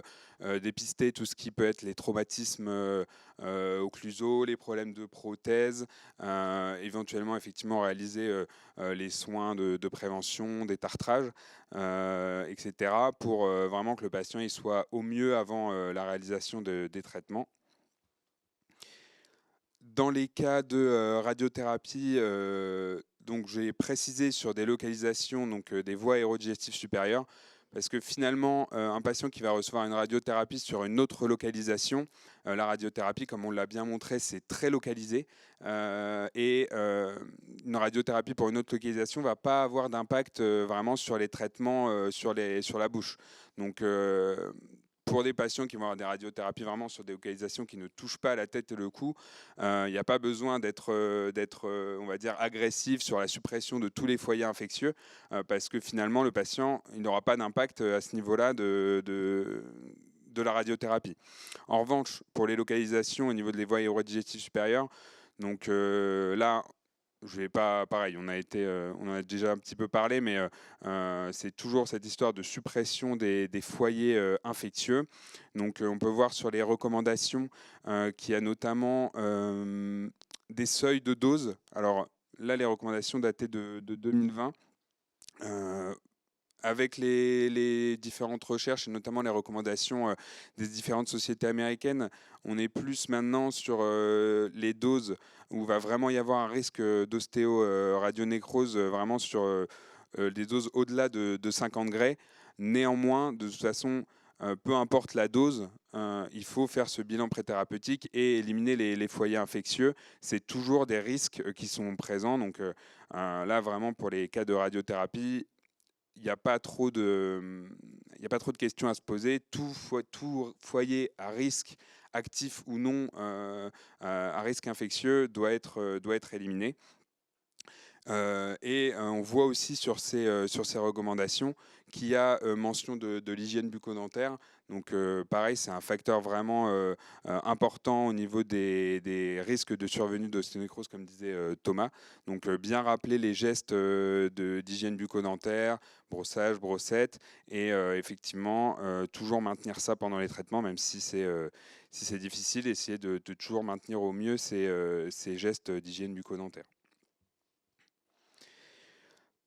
dépister tout ce qui peut être les traumatismes occlusaux, les problèmes de prothèse, éventuellement effectivement réaliser les soins de prévention, des tartrages, etc., pour vraiment que le patient il soit au mieux avant la réalisation des traitements. Dans les cas de radiothérapie, donc j'ai précisé sur des localisations, donc des voies aérodigestives supérieures, parce que finalement, un patient qui va recevoir une radiothérapie sur une autre localisation, la radiothérapie, comme on l'a bien montré, c'est très localisé. Et une radiothérapie pour une autre localisation ne va pas avoir d'impact vraiment sur les traitements sur la bouche. Donc, pour des patients qui vont avoir des radiothérapies vraiment sur des localisations qui ne touchent pas la tête et le cou, il n'y a pas besoin d'être, on va dire, agressif sur la suppression de tous les foyers infectieux, parce que finalement, le patient il n'aura pas d'impact à ce niveau-là de la radiothérapie. En revanche, pour les localisations au niveau des voies aérodigestives supérieures, donc là, je vais pas, pareil, on en a déjà un petit peu parlé, mais c'est toujours cette histoire de suppression des foyers infectieux. Donc on peut voir sur les recommandations qu'il y a notamment des seuils de dose. Alors là, les recommandations datées de 2020. Avec les différentes recherches et notamment les recommandations des différentes sociétés américaines, on est plus maintenant sur les doses où il va vraiment y avoir un risque d'ostéo-radionécrose, vraiment sur des doses au-delà de 50 Gray. Néanmoins, de toute façon, peu importe la dose, il faut faire ce bilan préthérapeutique et éliminer les foyers infectieux. C'est toujours des risques qui sont présents. Donc là, vraiment, pour les cas de radiothérapie, il n'y a pas trop de questions à se poser. Tout foyer à risque, actif ou non, à risque infectieux, doit être éliminé. Et on voit aussi sur ces recommandations qu'il y a mention de l'hygiène bucco-dentaire. Donc pareil, c'est un facteur vraiment important au niveau des risques de survenue d'ostéonécrose, comme disait Thomas. Donc bien rappeler les gestes d'hygiène bucco-dentaire, brossage, brossette, et effectivement toujours maintenir ça pendant les traitements, même si c'est difficile, essayer de toujours maintenir au mieux ces gestes d'hygiène bucco-dentaire.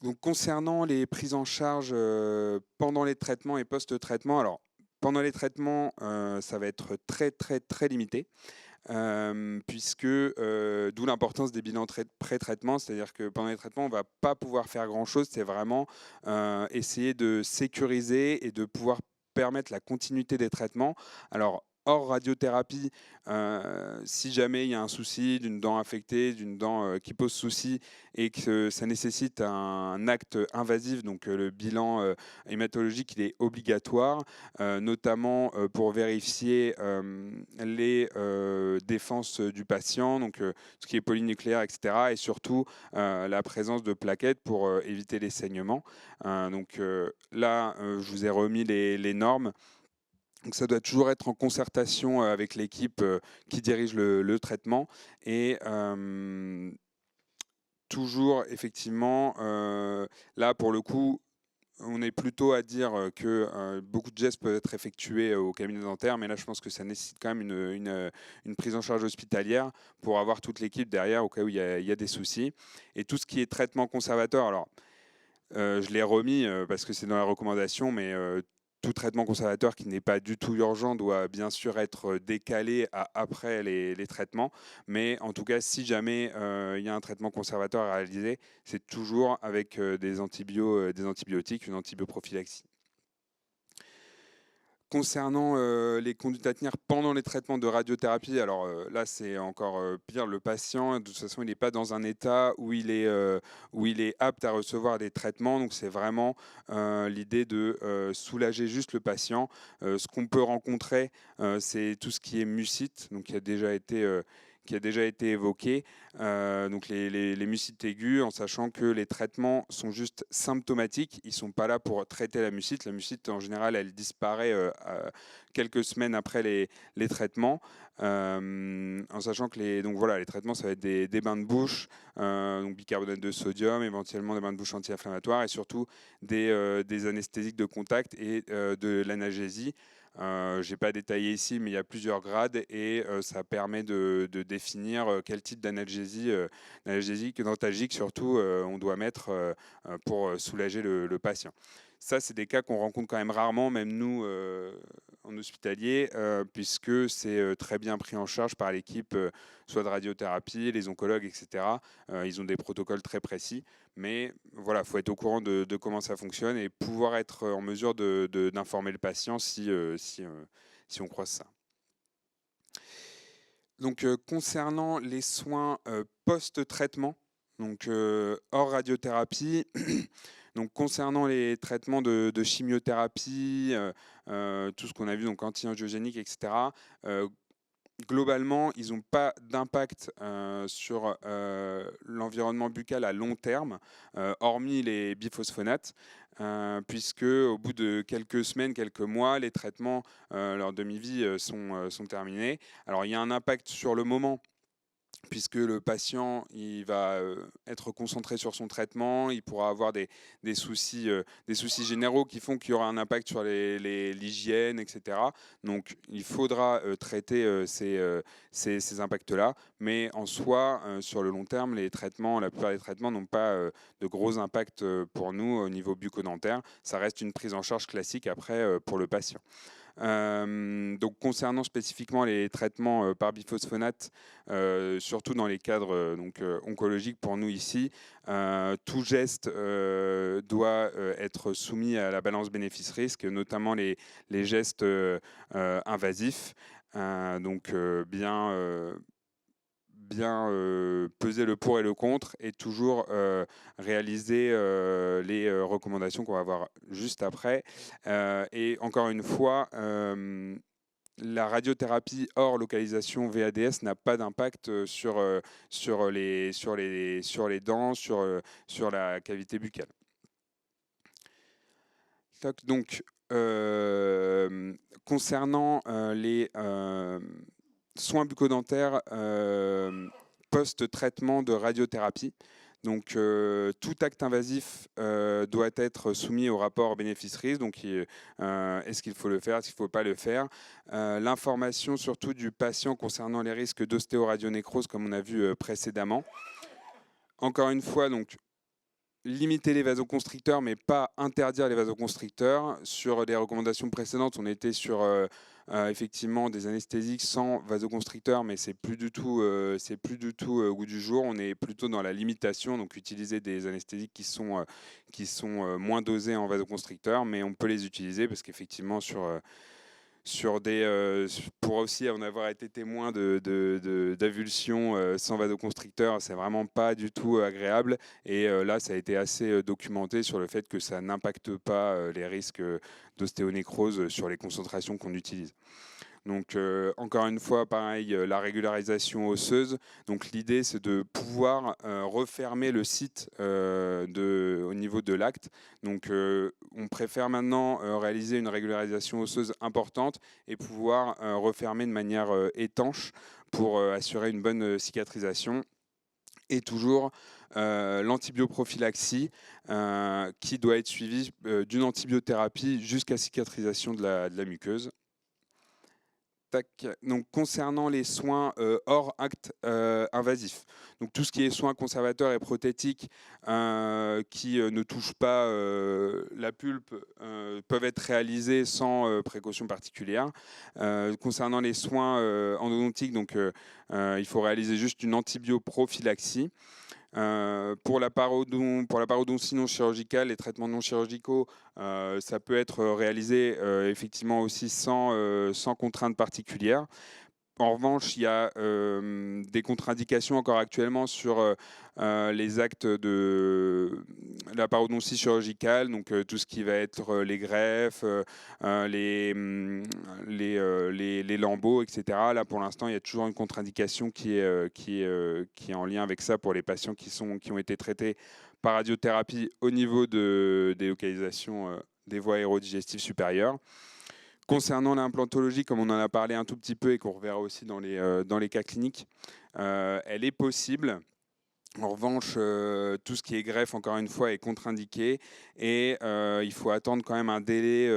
Donc, concernant les prises en charge pendant les traitements et post-traitement, alors pendant les traitements, ça va être très très très limité, puisque d'où l'importance des bilans pré-traitement, c'est-à-dire que pendant les traitements, on ne va pas pouvoir faire grand-chose, c'est vraiment essayer de sécuriser et de pouvoir permettre la continuité des traitements. Alors, hors radiothérapie, si jamais il y a un souci d'une dent infectée, d'une dent qui pose souci et que ça nécessite un acte invasif, donc le bilan hématologique il est obligatoire, notamment pour vérifier les défenses du patient, donc ce qui est polynucléaire, etc. Et surtout la présence de plaquettes pour éviter les saignements. Donc là, je vous ai remis les normes. Donc ça doit toujours être en concertation avec l'équipe qui dirige le traitement, et toujours effectivement là pour le coup on est plutôt à dire que beaucoup de gestes peuvent être effectués au cabinet dentaire, mais là je pense que ça nécessite quand même une prise en charge hospitalière pour avoir toute l'équipe derrière au cas où il y a des soucis. Et tout ce qui est traitement conservateur, alors je l'ai remis parce que c'est dans la recommandation, mais tout traitement conservateur qui n'est pas du tout urgent doit bien sûr être décalé après les traitements. Mais en tout cas, si jamais il y a un traitement conservateur à réaliser, c'est toujours avec des antibiotiques, une antibioprophylaxie. Concernant les conduites à tenir pendant les traitements de radiothérapie, alors là c'est encore pire, le patient de toute façon il n'est pas dans un état où il est apte à recevoir des traitements, donc c'est vraiment l'idée de soulager juste le patient. Ce qu'on peut rencontrer, c'est tout ce qui est mucite, donc qui a déjà été évoqué, donc les mucites aigus, en sachant que les traitements sont juste symptomatiques, ils ne sont pas là pour traiter la mucite. La mucite, en général, elle disparaît quelques semaines après les traitements, en sachant que les traitements, ça va être des bains de bouche, donc bicarbonate de sodium, éventuellement des bains de bouche anti-inflammatoires, et surtout des anesthésiques de contact et de l'analgésie. Je n'ai pas détaillé ici, mais il y a plusieurs grades et ça permet de définir quel type d'analgésie, dentalgique surtout, on doit mettre pour soulager le patient. Ça, c'est des cas qu'on rencontre quand même rarement, même nous en hospitalier, puisque c'est très bien pris en charge par l'équipe, soit de radiothérapie, les oncologues, etc. Ils ont des protocoles très précis, mais voilà, il faut être au courant de comment ça fonctionne et pouvoir être en mesure d'informer le patient si on croise ça. Donc, concernant les soins post-traitement, donc hors radiothérapie, donc concernant les traitements de chimiothérapie, tout ce qu'on a vu, donc anti-angiogénique, etc., globalement, ils n'ont pas d'impact sur l'environnement buccal à long terme, hormis les biphosphonates, puisque au bout de quelques semaines, quelques mois, les traitements, leur demi-vie sont terminés. Alors il y a un impact sur le moment, puisque le patient il va être concentré sur son traitement, il pourra avoir des soucis généraux qui font qu'il y aura un impact sur l'hygiène, etc. Donc il faudra traiter ces impacts-là, mais en soi, sur le long terme, la plupart des traitements n'ont pas de gros impacts pour nous au niveau bucco-dentaire. Ça reste une prise en charge classique après pour le patient. Donc concernant spécifiquement les traitements par biphosphonate, surtout dans les cadres oncologiques pour nous ici, tout geste doit être soumis à la balance bénéfice-risque, notamment les gestes invasifs, donc bien peser le pour et le contre et toujours réaliser les recommandations qu'on va voir juste après. Et encore une fois, la radiothérapie hors localisation VADS n'a pas d'impact sur les dents, sur la cavité buccale. Donc, concernant les soins bucco-dentaires post-traitement de radiothérapie. Donc, tout acte invasif doit être soumis au rapport bénéfice-risque. Donc, est-ce qu'il faut le faire, est-ce qu'il ne faut pas le faire. L'information surtout du patient concernant les risques d'ostéoradionécrose, comme on a vu précédemment. Encore une fois, donc, limiter les vasoconstricteurs, mais pas interdire les vasoconstricteurs. Sur les recommandations précédentes, on était sur effectivement des anesthésiques sans vasoconstricteurs, mais c'est plus du tout au goût du jour. On est plutôt dans la limitation, donc utiliser des anesthésiques qui sont moins dosés en vasoconstricteurs, mais on peut les utiliser parce qu'effectivement pour aussi en avoir été témoin d'avulsions sans vasoconstricteur, c'est vraiment pas du tout agréable. Et là, ça a été assez documenté sur le fait que ça n'impacte pas les risques d'ostéonécrose sur les concentrations qu'on utilise. Donc encore une fois, pareil, la régularisation osseuse. Donc l'idée, c'est de pouvoir refermer le site au niveau de l'acte. Donc on préfère maintenant réaliser une régularisation osseuse importante et pouvoir refermer de manière étanche pour assurer une bonne cicatrisation. Et toujours l'antibioprophylaxie qui doit être suivie d'une antibiothérapie jusqu'à cicatrisation de la muqueuse. Tac. Donc, concernant les soins hors acte invasif, donc tout ce qui est soins conservateurs et prothétiques qui ne touchent pas la pulpe peuvent être réalisés sans précaution particulière. Concernant les soins endodontiques, donc, il faut réaliser juste une antibioprophylaxie. Pour la parodontie non chirurgicale, les traitements non chirurgicaux, ça peut être réalisé effectivement aussi sans contrainte particulière. En revanche, il y a des contre-indications encore actuellement sur les actes de la parodontie chirurgicale, donc tout ce qui va être les greffes, les lambeaux, etc. Là, pour l'instant, il y a toujours une contre-indication qui est en lien avec ça pour les patients qui ont été traités par radiothérapie au niveau des localisations des voies aérodigestives supérieures. Concernant l'implantologie, comme on en a parlé un tout petit peu et qu'on reverra aussi dans les cas cliniques, elle est possible. En revanche, tout ce qui est greffe, encore une fois, est contre-indiqué et il faut attendre quand même un délai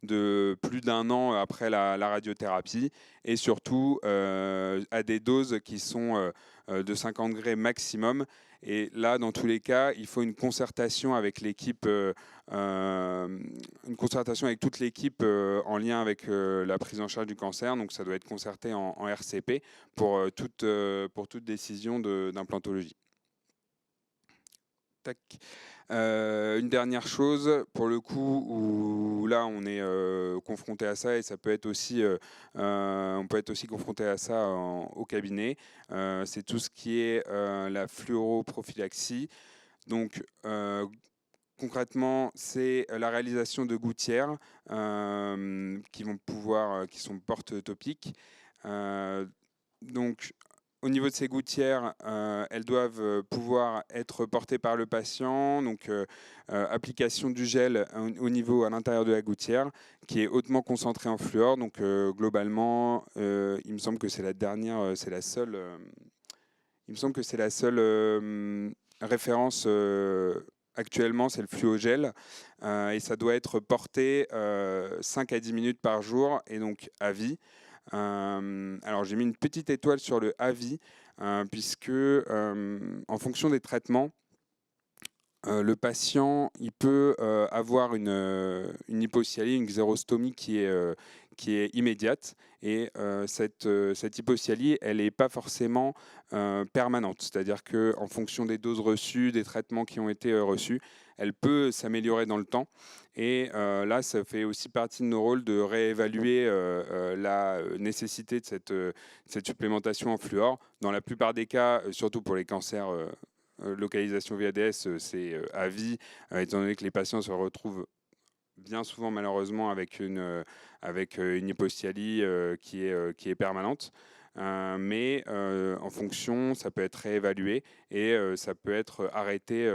de plus d'1 an après la radiothérapie et surtout à des doses qui sont de 50 degrés maximum. Et là, dans tous les cas, il faut une concertation avec l'équipe, une concertation avec toute l'équipe en lien avec la prise en charge du cancer. Donc, ça doit être concerté en RCP pour toute décision d'implantologie. Tac. Une dernière chose, pour le coup, où là on est confronté à ça et ça peut être aussi, on peut être aussi confronté à ça au cabinet, c'est tout ce qui est la fluoroprophylaxie. Donc concrètement, c'est la réalisation de gouttières qui sont portes topiques. Donc au niveau de ces gouttières, elles doivent pouvoir être portées par le patient, donc application du gel au niveau à l'intérieur de la gouttière, qui est hautement concentré en fluor. Donc globalement, il me semble que c'est la dernière, c'est la seule. Il me semble que c'est la seule référence actuellement, c'est le fluogel, et ça doit être porté 5 à 10 minutes par jour et donc à vie. Alors j'ai mis une petite étoile sur le avis puisque en fonction des traitements, le patient il peut avoir une hypocyalie, une xérostomie qui est immédiate et cette hypocyalie elle n'est pas forcément permanente, c'est-à-dire qu'en fonction des doses reçues, des traitements qui ont été reçus, elle peut s'améliorer dans le temps. Et là, ça fait aussi partie de nos rôles de réévaluer la nécessité de cette supplémentation en fluor. Dans la plupart des cas, surtout pour les cancers localisation VADS, c'est à vie, étant donné que les patients se retrouvent bien souvent malheureusement avec une hypocyalie qui est permanente. Mais en fonction, ça peut être réévalué et ça peut être arrêté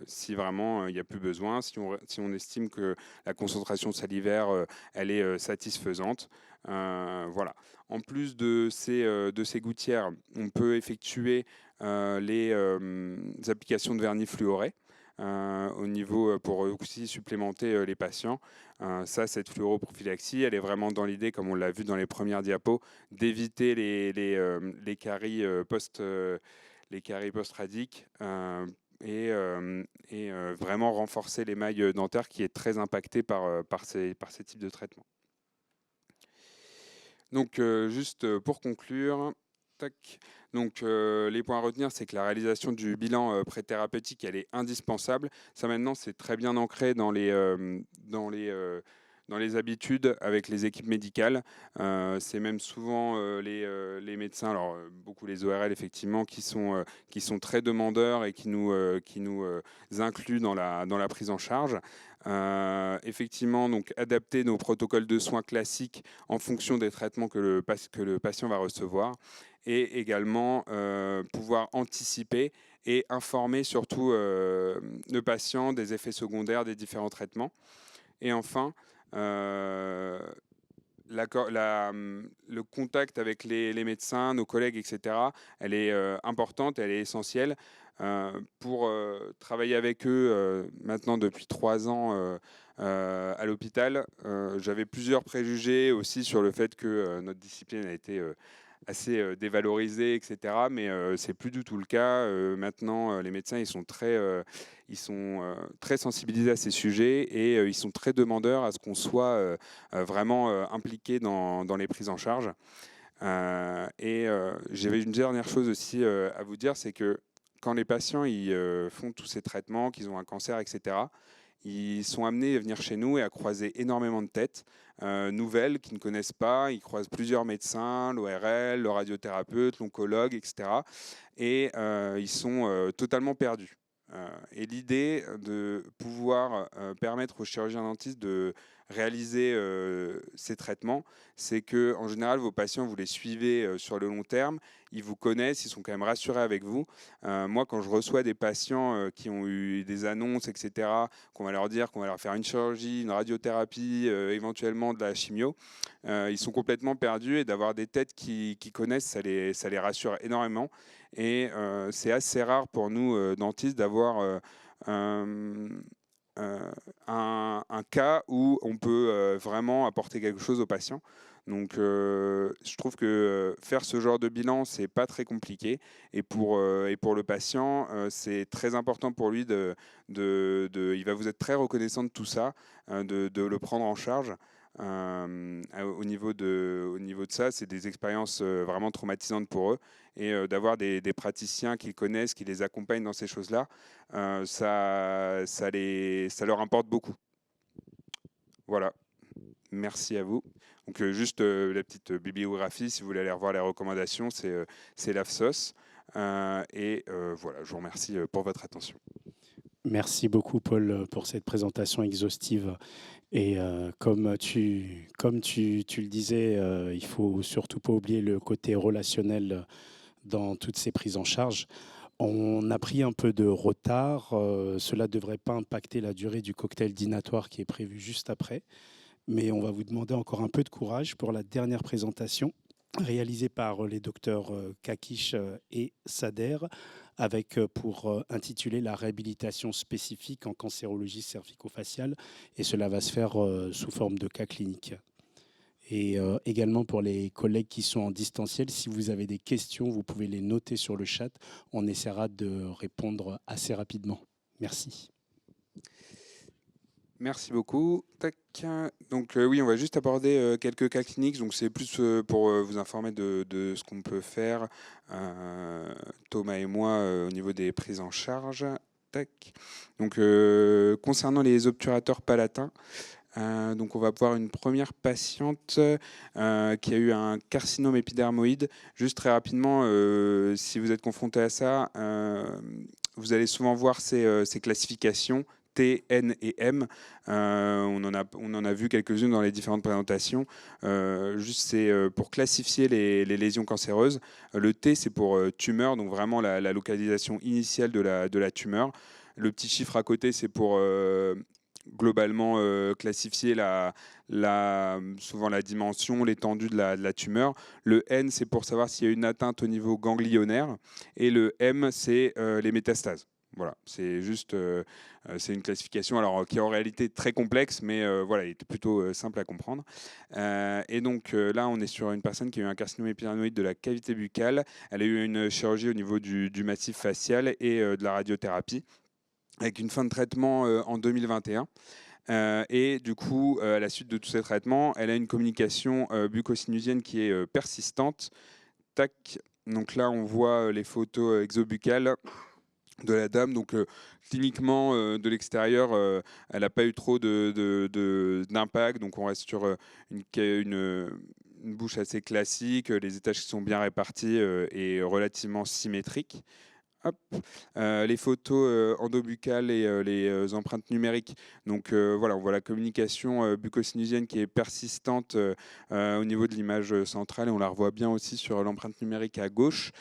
si vraiment il n'y a plus besoin, si on estime que la concentration salivaire elle est satisfaisante. Voilà. En plus de ces gouttières, on peut effectuer les applications de vernis fluoré au niveau pour aussi supplémenter les patients. Cette fluoroprophylaxie, elle est vraiment dans l'idée, comme on l'a vu dans les premières diapos, d'éviter les caries post-radiques et vraiment renforcer l'émail dentaire qui est très impacté par ces types de traitements. Donc juste pour conclure, tac. Donc les points à retenir, c'est que la réalisation du bilan préthérapeutique, elle est indispensable. Ça maintenant, c'est très bien ancré dans les habitudes avec les équipes médicales. C'est même souvent les médecins, alors beaucoup les ORL effectivement, qui sont très demandeurs et qui nous incluent dans la prise en charge. Effectivement, donc adapter nos protocoles de soins classiques en fonction des traitements que le patient va recevoir et également pouvoir anticiper et informer surtout le patient des effets secondaires des différents traitements. Et enfin, le contact avec les médecins, nos collègues, etc., elle est importante, elle est essentielle. pour travailler avec eux maintenant depuis 3 ans à l'hôpital. J'avais plusieurs préjugés aussi sur le fait que notre discipline a été assez dévalorisée, etc. Mais c'est plus du tout le cas. Maintenant, les médecins ils sont très sensibilisés à ces sujets et ils sont très demandeurs à ce qu'on soit vraiment impliqué dans les prises en charge. J'avais une dernière chose aussi à vous dire, c'est que quand les patients ils font tous ces traitements, qu'ils ont un cancer, etc., ils sont amenés à venir chez nous et à croiser énormément de têtes nouvelles qu'ils ne connaissent pas. Ils croisent plusieurs médecins, l'ORL, le radiothérapeute, l'oncologue, etc. Et ils sont totalement perdus. Et l'idée de pouvoir permettre aux chirurgiens dentistes de réaliser ces traitements, c'est que en général, vos patients, vous les suivez sur le long terme, ils vous connaissent, ils sont quand même rassurés avec vous. Moi, quand je reçois des patients qui ont eu des annonces, etc., qu'on va leur dire qu'on va leur faire une chirurgie, une radiothérapie, éventuellement de la chimio, ils sont complètement perdus et d'avoir des têtes qui connaissent, ça les rassure énormément. Et c'est assez rare pour nous, dentistes, d'avoir un cas où on peut vraiment apporter quelque chose aux patients. Donc, je trouve que faire ce genre de bilan, c'est pas très compliqué. Et pour le patient, c'est très important pour lui il va vous être très reconnaissant de tout ça, de le prendre en charge. Au niveau de ça, c'est des expériences vraiment traumatisantes pour eux. Et d'avoir des praticiens qu'ils connaissent, qui les accompagnent dans ces choses-là, ça leur importe beaucoup. Voilà. Merci à vous. Donc juste la petite bibliographie, si vous voulez aller revoir les recommandations, c'est l'AFSOS. Voilà, je vous remercie pour votre attention. Merci beaucoup, Paul, pour cette présentation exhaustive. Et comme tu le disais, il faut surtout pas oublier le côté relationnel dans toutes ces prises en charge. On a pris un peu de retard. Cela ne devrait pas impacter la durée du cocktail dînatoire qui est prévu juste après. Mais on va vous demander encore un peu de courage pour la dernière présentation réalisée par les docteurs Kakish et Sader, avec pour intituler la réhabilitation spécifique en cancérologie cervico-faciale. Et cela va se faire sous forme de cas cliniques. Et également pour les collègues qui sont en distanciel, si vous avez des questions, vous pouvez les noter sur le chat. On essaiera de répondre assez rapidement. Merci. Merci beaucoup. Tac. Donc oui, on va juste aborder quelques cas cliniques. Donc c'est plus pour vous informer de ce qu'on peut faire, Thomas et moi, au niveau des prises en charge. Tac. Donc concernant les obturateurs palatins, donc on va voir une première patiente qui a eu un carcinome épidermoïde. Juste très rapidement, si vous êtes confronté à ça, vous allez souvent voir ces classifications T, N et M. On en a vu quelques-unes dans les différentes présentations. Juste c'est pour classifier les lésions cancéreuses. Le T, c'est pour tumeur, donc vraiment la localisation initiale de la tumeur. Le petit chiffre à côté, c'est pour globalement classifier souvent la dimension, l'étendue de la tumeur. Le N, c'est pour savoir s'il y a une atteinte au niveau ganglionnaire. Et le M, c'est les métastases. Voilà, c'est juste c'est une classification alors, qui est en réalité très complexe, mais voilà, il était plutôt simple à comprendre. Et donc là, on est sur une personne qui a eu un carcinome épidermoïde de la cavité buccale. Elle a eu une chirurgie au niveau du massif facial et de la radiothérapie, avec une fin de traitement en 2021. Et du coup, à la suite de tous ces traitements, elle a une communication bucco-sinusienne qui est persistante. Tac. Donc là, on voit les photos exobuccales de la dame. Donc cliniquement, de l'extérieur, elle n'a pas eu trop d'impact. Donc on reste sur une bouche assez classique, les étages qui sont bien répartis et relativement symétriques. Hop. Les photos endobuccales et les empreintes numériques. Donc voilà, on voit la communication bucco-sinusienne qui est persistante au niveau de l'image centrale et on la revoit bien aussi sur l'empreinte numérique à gauche.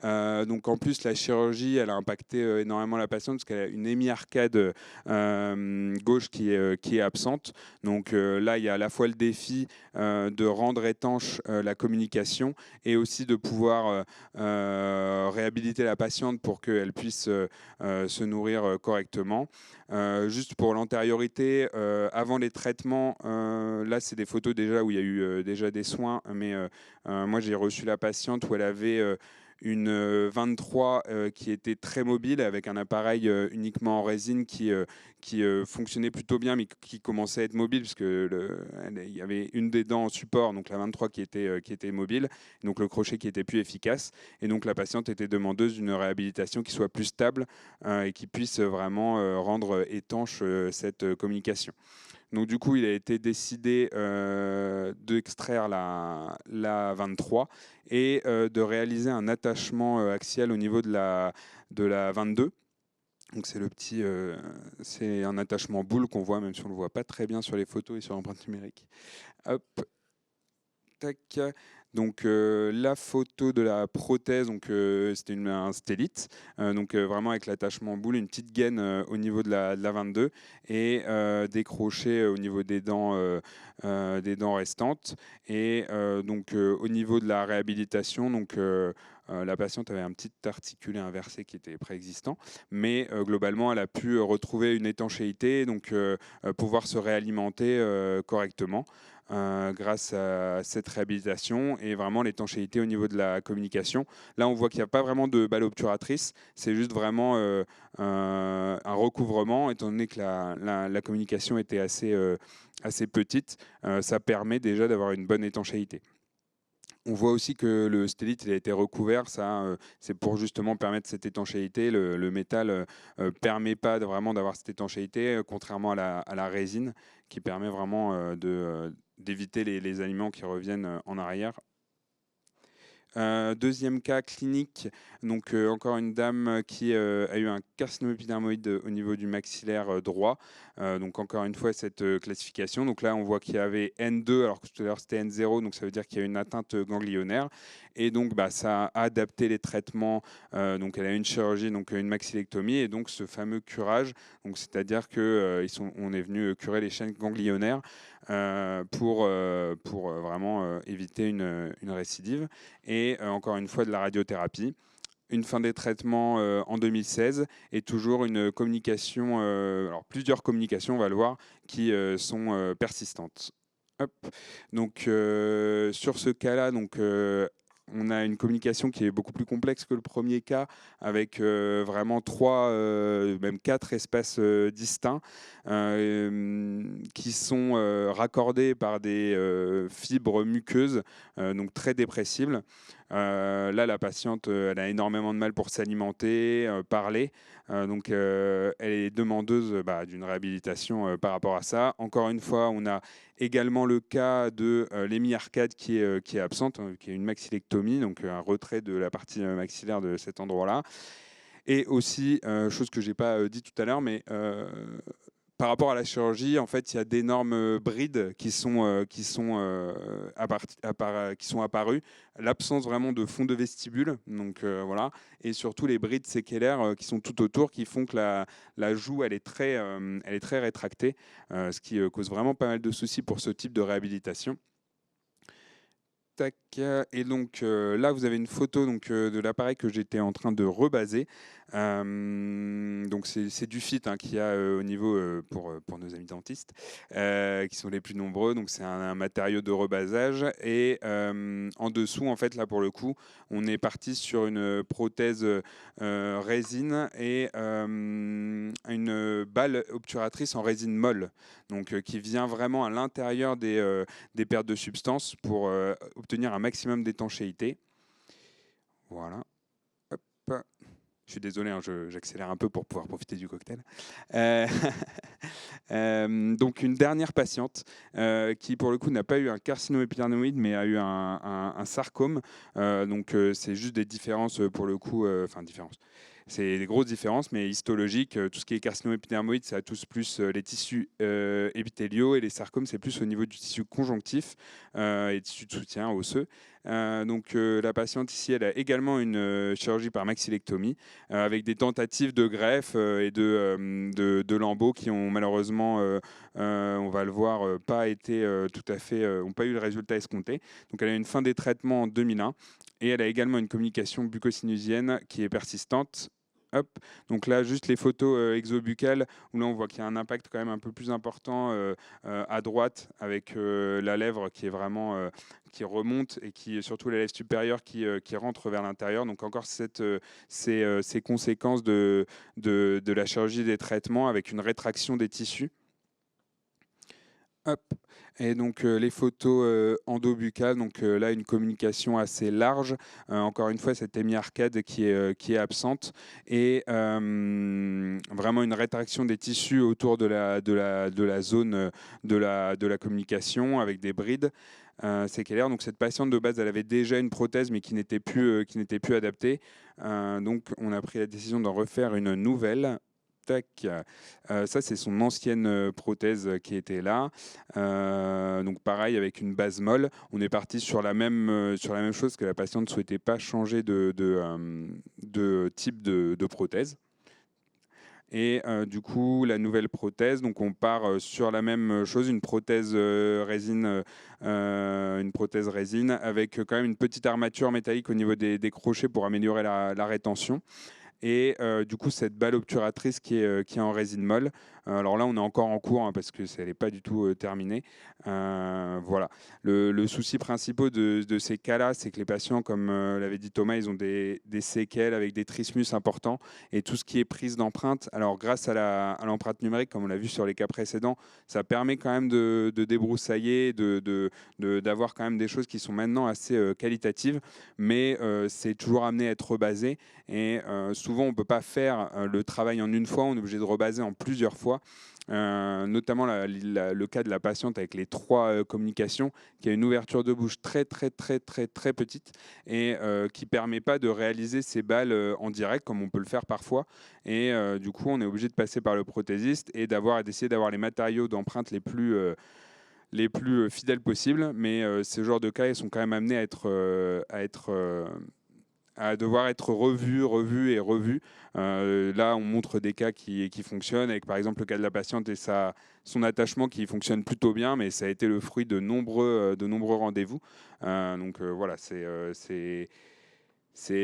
Donc en plus, la chirurgie, elle a impacté énormément la patiente parce qu'elle a une hémi-arcade gauche qui est absente. Donc là, il y a à la fois le défi de rendre étanche la communication et aussi de pouvoir réhabiliter la patiente pour qu'elle puisse se nourrir correctement. Juste pour l'antériorité, avant les traitements, là c'est des photos déjà où il y a eu déjà des soins, mais moi j'ai reçu la patiente où elle avait une 23 qui était très mobile avec un appareil uniquement en résine qui fonctionnait plutôt bien mais qui commençait à être mobile parce que il y avait une des dents en support, donc la 23 qui était mobile, donc le crochet qui était plus efficace et donc la patiente était demandeuse d'une réhabilitation qui soit plus stable et qui puisse vraiment rendre étanche cette communication. Donc du coup, il a été décidé d'extraire la 23 et de réaliser un attachement axial au niveau de la 22. Donc c'est un attachement boule qu'on voit, même si on ne le voit pas très bien sur les photos et sur l'empreinte numérique. Hop, tac. Donc la photo de la prothèse, donc c'était un stélite, donc vraiment avec l'attachement boule, une petite gaine au niveau de la 22 et des crochets au niveau des dents restantes. Et donc au niveau de la réhabilitation, donc la patiente avait un petit articulé inversé qui était préexistant, mais globalement elle a pu retrouver une étanchéité, donc pouvoir se réalimenter correctement. Grâce à cette réhabilitation et vraiment l'étanchéité au niveau de la communication. Là, on voit qu'il n'y a pas vraiment de balle obturatrice, c'est juste vraiment un recouvrement, étant donné que la communication était assez petite, ça permet déjà d'avoir une bonne étanchéité. On voit aussi que le stélite il a été recouvert, c'est pour justement permettre cette étanchéité. Le métal permet pas vraiment d'avoir cette étanchéité, contrairement à la résine qui permet vraiment d'éviter les aliments qui reviennent en arrière. Deuxième cas clinique, donc encore une dame qui a eu un carcinome épidermoïde au niveau du maxillaire droit. Donc encore une fois cette classification. Donc là on voit qu'il y avait N2 alors que tout à l'heure c'était N0, donc ça veut dire qu'il y a une atteinte ganglionnaire. Et donc ça a adapté les traitements. Donc elle a une chirurgie, donc une maxillectomie et donc ce fameux curage. Donc c'est-à-dire que on est venu curer les chaînes ganglionnaires pour vraiment éviter une récidive. Et encore une fois de la radiothérapie, une fin des traitements en 2016 et toujours une communication, alors plusieurs communications, on va le voir, qui sont persistantes. Hop. Donc sur ce cas-là, donc on a une communication qui est beaucoup plus complexe que le premier cas, avec vraiment 3, même 4 espaces distincts qui sont raccordés par des fibres muqueuses, donc très dépressibles. Là, la patiente, elle a énormément de mal pour s'alimenter, parler. Donc, elle est demandeuse d'une réhabilitation par rapport à ça. Encore une fois, on a également le cas de l'hémi-arcade qui est absente, qui est une maxillectomie, donc un retrait de la partie maxillaire de cet endroit-là. Et aussi, chose que je n'ai pas dit tout à l'heure, mais par rapport à la chirurgie, en fait, il y a d'énormes brides qui sont apparues. L'absence vraiment de fond de vestibule, donc voilà, et surtout les brides séquelaires qui sont tout autour, qui font que la joue, elle est très rétractée, ce qui cause vraiment pas mal de soucis pour ce type de réhabilitation. Tac. Et donc là, vous avez une photo de l'appareil que j'étais en train de rebaser. Donc c'est du fit qu'il y a au niveau pour nos amis dentistes qui sont les plus nombreux. Donc c'est un matériau de rebasage et en dessous, en fait, là pour le coup, on est parti sur une prothèse résine et une balle obturatrice en résine molle, donc qui vient vraiment à l'intérieur des pertes de substance pour obtenir un maximum d'étanchéité. Voilà. Hop. Je suis désolé, j'accélère un peu pour pouvoir profiter du cocktail. Donc une dernière patiente qui pour le coup n'a pas eu un carcinome épidermoïde mais a eu un sarcome. Donc c'est juste des différences pour le coup, différences. C'est des grosses différences, mais histologiques. Tout ce qui est carcinoépidermoïde, ça touche plus les tissus épithéliaux, et les sarcomes, c'est plus au niveau du tissu conjonctif et tissu de soutien osseux. Donc la patiente ici, elle a également une chirurgie par maxillectomie avec des tentatives de greffe et de lambeaux qui ont malheureusement, on va le voir, pas été tout à fait, n'ont pas eu le résultat escompté. Donc elle a une fin des traitements en 2001 et elle a également une communication bucco-sinusienne qui est persistante. Hop. Donc là, juste les photos exobuccales, où là on voit qu'il y a un impact quand même un peu plus important à droite, avec la lèvre qui est vraiment qui remonte, et qui surtout la lèvre supérieure qui rentre vers l'intérieur. Donc encore ces conséquences de la chirurgie des traitements, avec une rétraction des tissus. Hop. Et donc les photos endobuccales, donc là une communication assez large, encore une fois cette hémiarcade qui est absente, et vraiment une rétraction des tissus autour de la zone de la communication, avec des brides séquelaires. Donc cette patiente de base, elle avait déjà une prothèse mais qui n'était plus adaptée, donc on a pris la décision d'en refaire une nouvelle. Tac. Ça, c'est son ancienne prothèse qui était là. Donc pareil, avec une base molle. On est parti sur la même chose, que la patiente ne souhaitait pas changer de type de prothèse. Et du coup, la nouvelle prothèse, donc on part sur la même chose, une prothèse résine, avec quand même une petite armature métallique au niveau des crochets pour améliorer la rétention. Et du coup, cette balle obturatrice qui est en résine molle. Alors là, on est encore en cours parce que ça n'est pas du tout terminé. Voilà. Le souci principal de ces cas-là, c'est que les patients, comme l'avait dit Thomas, ils ont des séquelles avec des trismus importants, et tout ce qui est prise d'empreinte. Alors grâce à l'empreinte numérique, comme on l'a vu sur les cas précédents, ça permet quand même de débroussailler, d'avoir quand même des choses qui sont maintenant assez qualitatives, mais c'est toujours amené à être rebasé, et souvent on ne peut pas faire le travail en une fois, on est obligé de rebaser en plusieurs fois. Notamment le cas de la patiente avec les 3 communications, qui a une ouverture de bouche très petite, et qui ne permet pas de réaliser ces balles en direct comme on peut le faire parfois, et du coup on est obligé de passer par le prothésiste et d'essayer d'avoir les matériaux d'empreinte les plus fidèles possibles, mais ce genre de cas, ils sont quand même amenés à devoir être revus et revus. Là, on montre des cas qui fonctionnent, avec par exemple le cas de la patiente et son attachement qui fonctionne plutôt bien, mais ça a été le fruit de nombreux rendez-vous. Donc voilà, c'est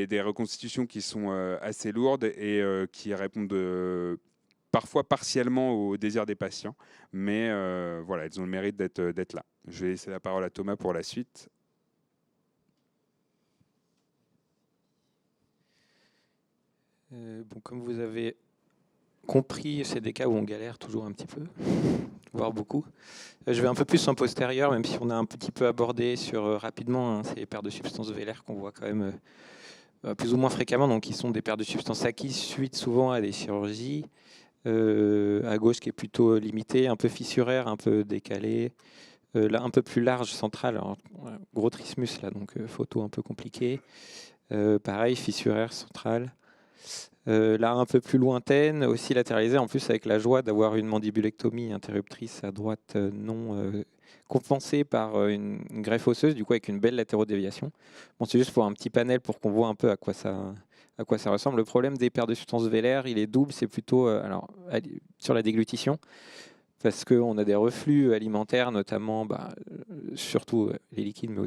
des reconstitutions qui sont assez lourdes et qui répondent parfois partiellement au désir des patients, mais voilà, elles ont le mérite d'être là. Je vais laisser la parole à Thomas pour la suite. Bon, comme vous avez compris, c'est des cas où on galère toujours un petit peu, voire beaucoup. Je vais un peu plus en postérieur, même si on a un petit peu abordé rapidement, ces pertes de substances vélaires qu'on voit quand même plus ou moins fréquemment, donc qui sont des pertes de substances acquises suite souvent à des chirurgies. À gauche qui est plutôt limitée, un peu fissuraire, un peu décalée. Là, un peu plus large, centrale. Alors, gros trismus, là, donc photo un peu compliquée. Pareil, fissuraire, centrale. Là, un peu plus lointaine, aussi latéralisée, en plus avec la joie d'avoir une mandibulectomie interruptrice à droite non compensée par une greffe osseuse, du coup avec une belle latérodéviation. Bon, c'est juste pour un petit panel pour qu'on voit un peu à quoi ça ressemble. Le problème des pertes de substances vélaires, il est double, c'est plutôt sur la déglutition, parce qu'on a des reflux alimentaires, notamment, surtout les liquides, mais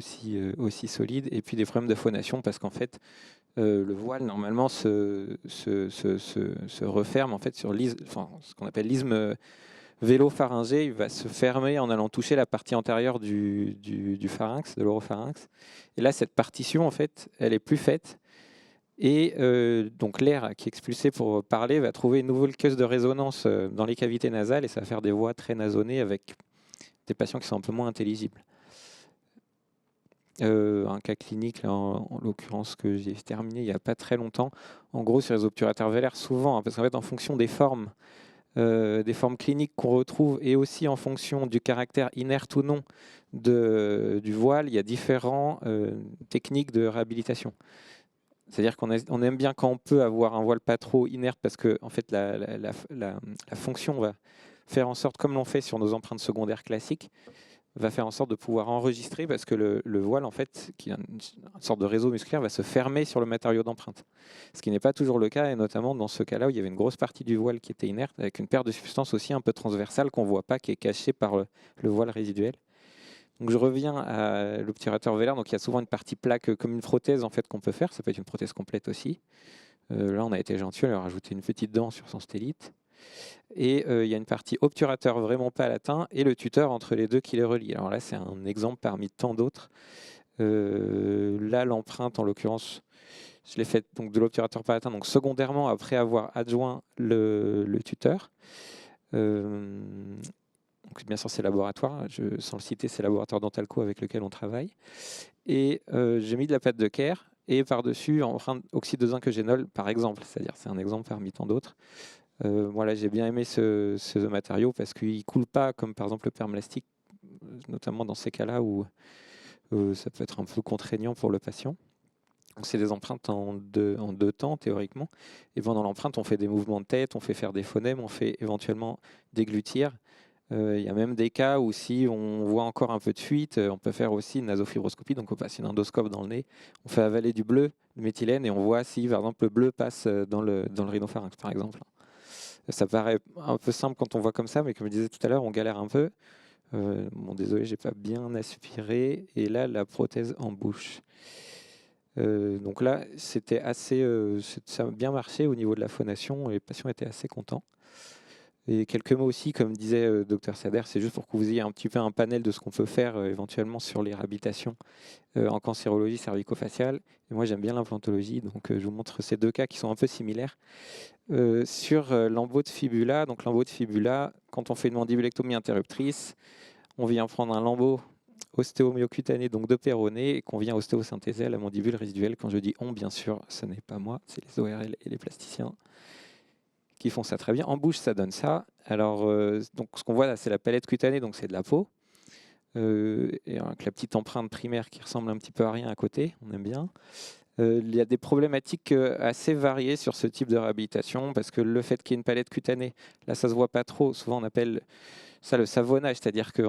aussi solides, et puis des problèmes de phonation, parce qu'en fait, le voile, normalement, se referme en fait, sur ce qu'on appelle l'isthme vélo-pharyngé. Il va se fermer en allant toucher la partie antérieure du pharynx, de l'oropharynx. Et là, cette partition, en fait, elle est plus faite. Et donc l'air qui est expulsé pour parler va trouver une nouvelle caisse de résonance dans les cavités nasales, et ça va faire des voix très nasonnées avec des patients qui sont un peu moins intelligibles. Un cas clinique, là, en l'occurrence, que j'ai terminé il n'y a pas très longtemps. En gros, sur les obturateurs vélaires, souvent, parce qu'en fait, en fonction des formes cliniques qu'on retrouve, et aussi en fonction du caractère inerte ou non du voile, il y a différentes techniques de réhabilitation. C'est-à-dire on aime bien quand on peut avoir un voile pas trop inerte parce que en fait, la fonction va faire en sorte, comme l'on fait sur nos empreintes secondaires classiques, va faire en sorte de pouvoir enregistrer parce que le voile, en fait, qui est une sorte de réseau musculaire, va se fermer sur le matériau d'empreinte. Ce qui n'est pas toujours le cas, et notamment dans ce cas-là où il y avait une grosse partie du voile qui était inerte, avec une paire de substances aussi un peu transversale qu'on ne voit pas, qui est cachée par le voile résiduel. Donc je reviens à l'obturateur vélaire. Donc il y a souvent une partie plaque comme une prothèse en fait qu'on peut faire. Ça peut être une prothèse complète aussi. Là, on a été gentil, on a rajouté une petite dent sur son stélite. Et il y a une partie obturateur vraiment palatin et le tuteur entre les deux qui les relie. Alors là, c'est un exemple parmi tant d'autres. Là, l'empreinte, en l'occurrence, je l'ai faite donc de l'obturateur palatin, donc secondairement après avoir adjoint le tuteur. Donc, bien sûr, c'est laboratoire. Sans le citer, c'est laboratoire Dentalco avec lequel on travaille. Et j'ai mis de la pâte de Kerr et par-dessus empreinte oxyde de zinc eugénol, par exemple. C'est-à-dire, c'est un exemple parmi tant d'autres. Voilà, j'ai bien aimé ce matériau parce qu'il ne coule pas comme par exemple le permlastique, notamment dans ces cas-là où ça peut être un peu contraignant pour le patient. Donc c'est des empreintes en deux temps théoriquement. Et pendant l'empreinte, on fait des mouvements de tête, on fait faire des phonèmes, on fait éventuellement déglutir. Il y a même des cas où si on voit encore un peu de fuite, on peut faire aussi une nasofibroscopie, donc on passe une endoscope dans le nez, on fait avaler du bleu, de méthylène, et on voit si par exemple le bleu passe dans le rhinopharynx par exemple. Ça paraît un peu simple quand on voit comme ça, mais comme je disais tout à l'heure, on galère un peu. Bon, désolé, j'ai pas bien aspiré. Et là, la prothèse en bouche. Donc là, c'était assez, ça a bien marché au niveau de la phonation. Les patients étaient assez contents. Et quelques mots aussi, comme disait Dr Sader, c'est juste pour que vous ayez un petit peu un panel de ce qu'on peut faire éventuellement sur les réhabilitations en cancérologie cervico-faciale. Et moi, j'aime bien l'implantologie, donc je vous montre ces deux cas qui sont un peu similaires. Sur l'embout de fibula, donc l'embout de fibula, quand on fait une mandibulectomie interruptrice, on vient prendre un lambeau ostéomyocutané, donc de péroné, et qu'on vient ostéosynthéser à la mandibule résiduelle. Quand je dis on, bien sûr, ce n'est pas moi, c'est les ORL et les plasticiens qui font ça très bien. En bouche, ça donne ça. Alors, donc, ce qu'on voit là, c'est la palette cutanée, donc c'est de la peau. Et avec la petite empreinte primaire qui ressemble un petit peu à rien à côté, on aime bien. Il y a des problématiques assez variées sur ce type de réhabilitation, parce que le fait qu'il y ait une palette cutanée, là ça se voit pas trop, souvent on appelle ça le savonnage, c'est-à-dire que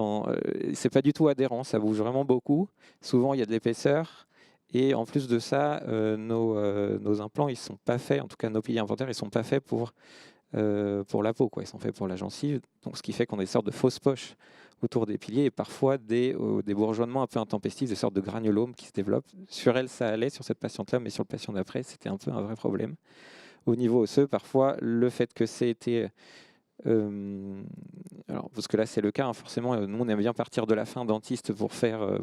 c'est pas du tout adhérent, ça bouge vraiment beaucoup, souvent il y a de l'épaisseur, et en plus de ça, nos implants ils sont pas faits, en tout cas nos piliers inventaires ils sont pas faits pour la peau, quoi. Ils sont faits pour la gencive, donc ce qui fait qu'on a des sortes de fausses poches autour des piliers et parfois des bourgeonnements un peu intempestifs, des sortes de granulomes qui se développent. Sur elle, ça allait, sur cette patiente-là, mais sur le patient d'après, c'était un peu un vrai problème. Au niveau osseux, parfois, le fait que c'est été... alors, parce que là, c'est le cas, hein, forcément, nous, on aime bien partir de la fin dentiste pour faire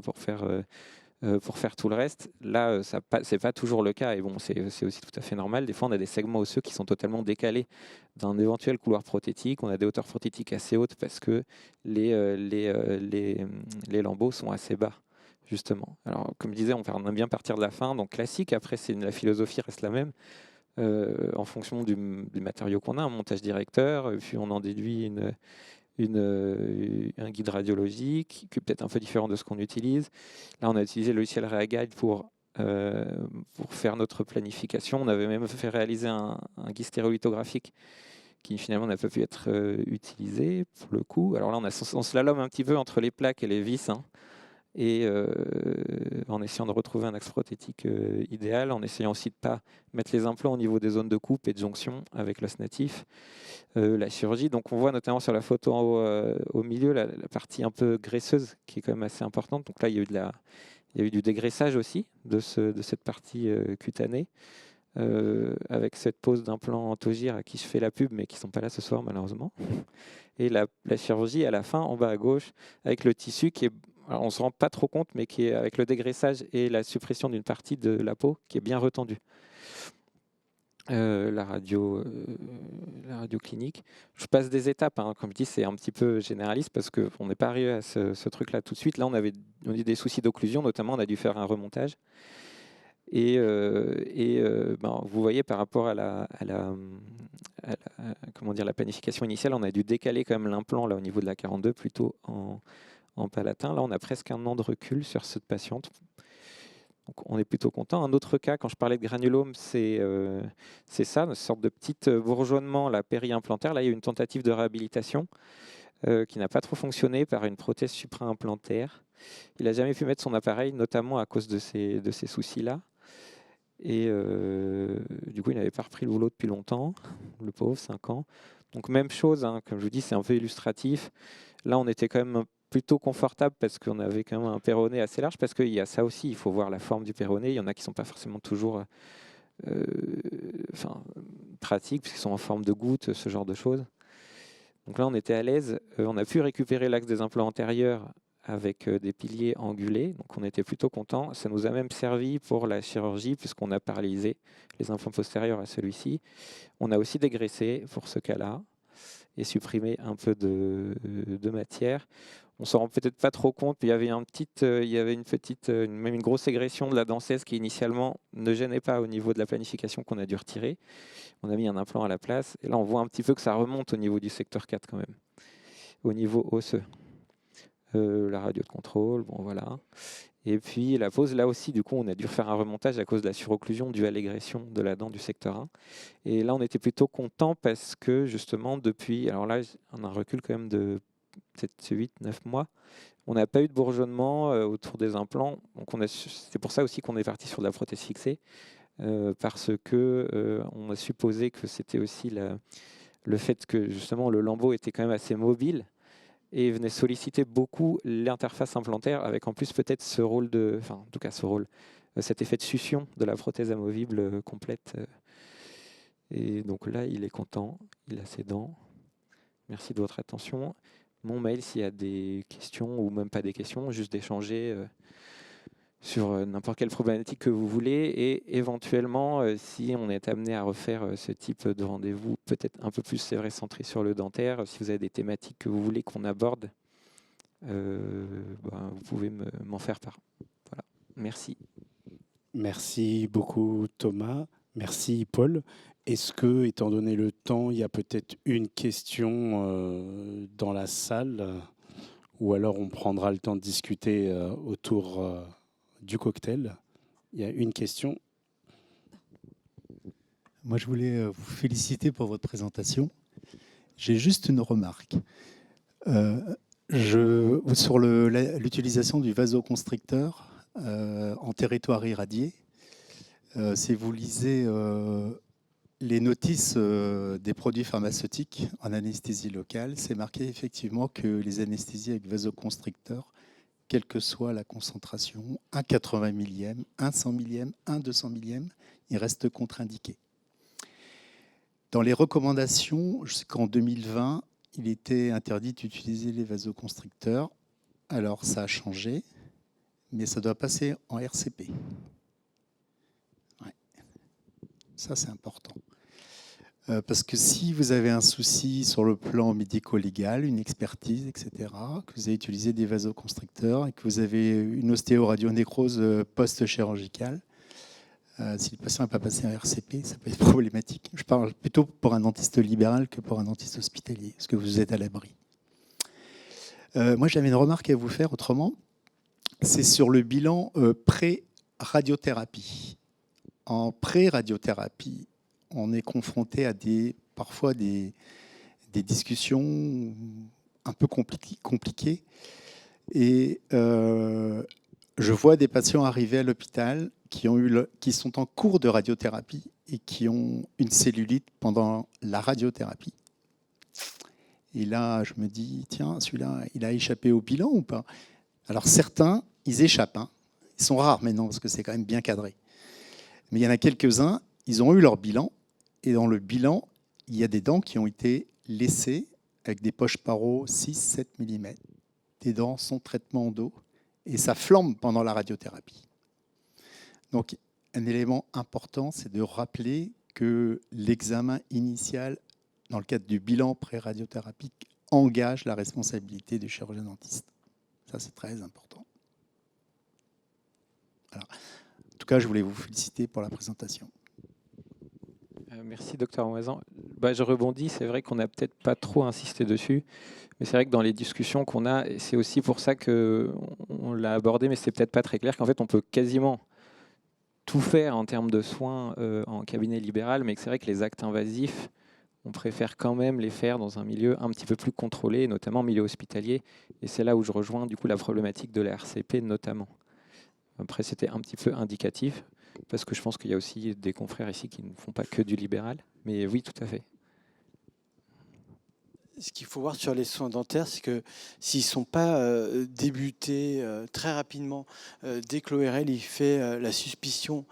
tout le reste. Là, c'est pas toujours le cas, et bon, c'est aussi tout à fait normal. Des fois, on a des segments osseux qui sont totalement décalés d'un éventuel couloir prothétique. On a des hauteurs prothétiques assez hautes parce que les lambeaux sont assez bas, justement. Alors, comme je disais, on aime bien partir de la fin, donc classique. Après, la philosophie reste la même. En fonction du matériau qu'on a, un montage directeur, puis on en déduit un guide radiologique qui est peut-être un peu différent de ce qu'on utilise. Là, on a utilisé le logiciel ReaGuide pour faire notre planification. On avait même fait réaliser un guide stéréolithographique qui finalement n'a pas pu être utilisé pour le coup. Alors là, on slalome un petit peu entre les plaques et les vis, hein, et en essayant de retrouver un axe prothétique idéal, en essayant aussi de ne pas mettre les implants au niveau des zones de coupe et de jonction avec l'os natif. La chirurgie, donc on voit notamment sur la photo en haut, au milieu la partie un peu graisseuse qui est quand même assez importante. Donc là, il y a eu du dégraissage aussi de cette partie cutanée. Avec cette pose d'implants Antogir à qui je fais la pub, mais qui ne sont pas là ce soir malheureusement. Et la chirurgie à la fin, en bas à gauche, avec le tissu qui est, alors on ne se rend pas trop compte, mais qui est avec le dégraissage et la suppression d'une partie de la peau qui est bien retendue. La radio clinique. Je passe des étapes, hein. Comme je dis, c'est un petit peu généraliste parce qu'on n'est pas arrivé à ce truc-là tout de suite. Là, on a eu des soucis d'occlusion, notamment on a dû faire un remontage. Et vous voyez par rapport à la planification initiale, on a dû décaler quand même l'implant là au niveau de la 42 plutôt en palatin. Là, on a presque un an de recul sur cette patiente. Donc on est plutôt content. Un autre cas, quand je parlais de granulome, c'est ça, une sorte de petit bourgeonnement là, péri-implantaire. Là, il y a eu une tentative de réhabilitation qui n'a pas trop fonctionné par une prothèse supra-implantaire. Il n'a jamais pu mettre son appareil, notamment à cause de ces soucis-là. Et du coup, il n'avait pas repris le boulot depuis longtemps, le pauvre, 5 ans. Donc même chose, hein, comme je vous dis, c'est un peu illustratif. Là, on était quand même plutôt confortable parce qu'on avait quand même un péroné assez large, parce qu'il y a ça aussi, il faut voir la forme du péroné. Il y en a qui ne sont pas forcément toujours pratiques, puisqu'ils sont en forme de goutte, ce genre de choses. Donc là, on était à l'aise. On a pu récupérer l'axe des implants antérieurs avec des piliers angulés. Donc on était plutôt content. Ça nous a même servi pour la chirurgie, puisqu'on a paralysé les implants postérieurs à celui-ci. On a aussi dégraissé pour ce cas-là et supprimé un peu de matière. On s'en rend peut-être pas trop compte, mais il y avait même une grosse ségression de la dentaise qui initialement ne gênait pas au niveau de la planification, qu'on a dû retirer. On a mis un implant à la place. Et là, on voit un petit peu que ça remonte au niveau du secteur 4 quand même, au niveau osseux. La radio de contrôle, bon voilà. Et puis la pose, là aussi, du coup, on a dû faire un remontage à cause de la surocclusion due à l'égression de la dent du secteur 1. Et là, on était plutôt content parce que justement, depuis, alors là, on a un recul quand même de peut-être 8-9 mois, on n'a pas eu de bourgeonnement autour des implants. Donc c'est pour ça aussi qu'on est parti sur de la prothèse fixée, parce que on a supposé que c'était aussi le fait que justement le lambeau était quand même assez mobile et venait solliciter beaucoup l'interface implantaire, avec en plus peut-être ce rôle en tout cas ce rôle, cet effet de succion de la prothèse amovible complète. Et donc là, il est content, il a ses dents. Merci de votre attention. Mon mail, s'il y a des questions ou même pas des questions, juste d'échanger sur n'importe quelle problématique que vous voulez, et éventuellement, si on est amené à refaire ce type de rendez-vous, peut-être un peu plus, c'est vrai, centré sur le dentaire, si vous avez des thématiques que vous voulez qu'on aborde, vous pouvez m'en faire part. Voilà. Merci. Merci beaucoup Thomas, merci Paul. Est-ce que, étant donné le temps, il y a peut-être une question dans la salle, ou alors on prendra le temps de discuter autour du cocktail? Il y a une question. Moi, je voulais vous féliciter pour votre présentation. J'ai juste une remarque. Sur l'utilisation du vasoconstricteur en territoire irradié, si vous lisez les notices des produits pharmaceutiques en anesthésie locale, c'est marqué effectivement que les anesthésies avec vasoconstricteur, quelle que soit la concentration, un 80 millième, un 100 millième, un 200 millième, ils restent contre-indiqués. Dans les recommandations, jusqu'en 2020, il était interdit d'utiliser les vasoconstricteurs. Alors ça a changé, mais ça doit passer en RCP. Ouais. Ça, c'est important. Parce que si vous avez un souci sur le plan médico-légal, une expertise, etc., que vous avez utilisé des vasoconstricteurs et que vous avez une ostéoradionécrose post-chirurgicale, si le patient n'est pas passé en RCP, ça peut être problématique. Je parle plutôt pour un dentiste libéral que pour un dentiste hospitalier, parce que vous êtes à l'abri. Moi, j'avais une remarque à vous faire autrement. C'est sur le bilan pré-radiothérapie. En pré-radiothérapie, on est confronté à parfois des discussions un peu compliquées. Et je vois des patients arriver à l'hôpital qui sont en cours de radiothérapie et qui ont une cellulite pendant la radiothérapie. Et là, je me dis, tiens, celui-là, il a échappé au bilan ou pas? Alors certains, ils échappent. Hein. Ils sont rares maintenant parce que c'est quand même bien cadré. Mais il y en a quelques-uns, ils ont eu leur bilan. Et dans le bilan, il y a des dents qui ont été laissées avec des poches paro 6-7 mm. Des dents sans traitement en dos. Et ça flambe pendant la radiothérapie. Donc, un élément important, c'est de rappeler que l'examen initial, dans le cadre du bilan pré-radiothérapique, engage la responsabilité du chirurgien dentiste. Ça, c'est très important. Voilà. En tout cas, je voulais vous féliciter pour la présentation. Merci, docteur Moisan. Je rebondis, c'est vrai qu'on n'a peut-être pas trop insisté dessus, mais c'est vrai que dans les discussions qu'on a, et c'est aussi pour ça qu'on l'a abordé, mais c'est peut-être pas très clair, qu'en fait, on peut quasiment tout faire en termes de soins en cabinet libéral, mais que c'est vrai que les actes invasifs, on préfère quand même les faire dans un milieu un petit peu plus contrôlé, notamment milieu hospitalier. Et c'est là où je rejoins du coup la problématique de la RCP notamment. Après, c'était un petit peu indicatif, parce que je pense qu'il y a aussi des confrères ici qui ne font pas que du libéral. Mais oui, tout à fait. Ce qu'il faut voir sur les soins dentaires, c'est que s'ils ne sont pas débutés très rapidement, dès que l'ORL il fait la suspicion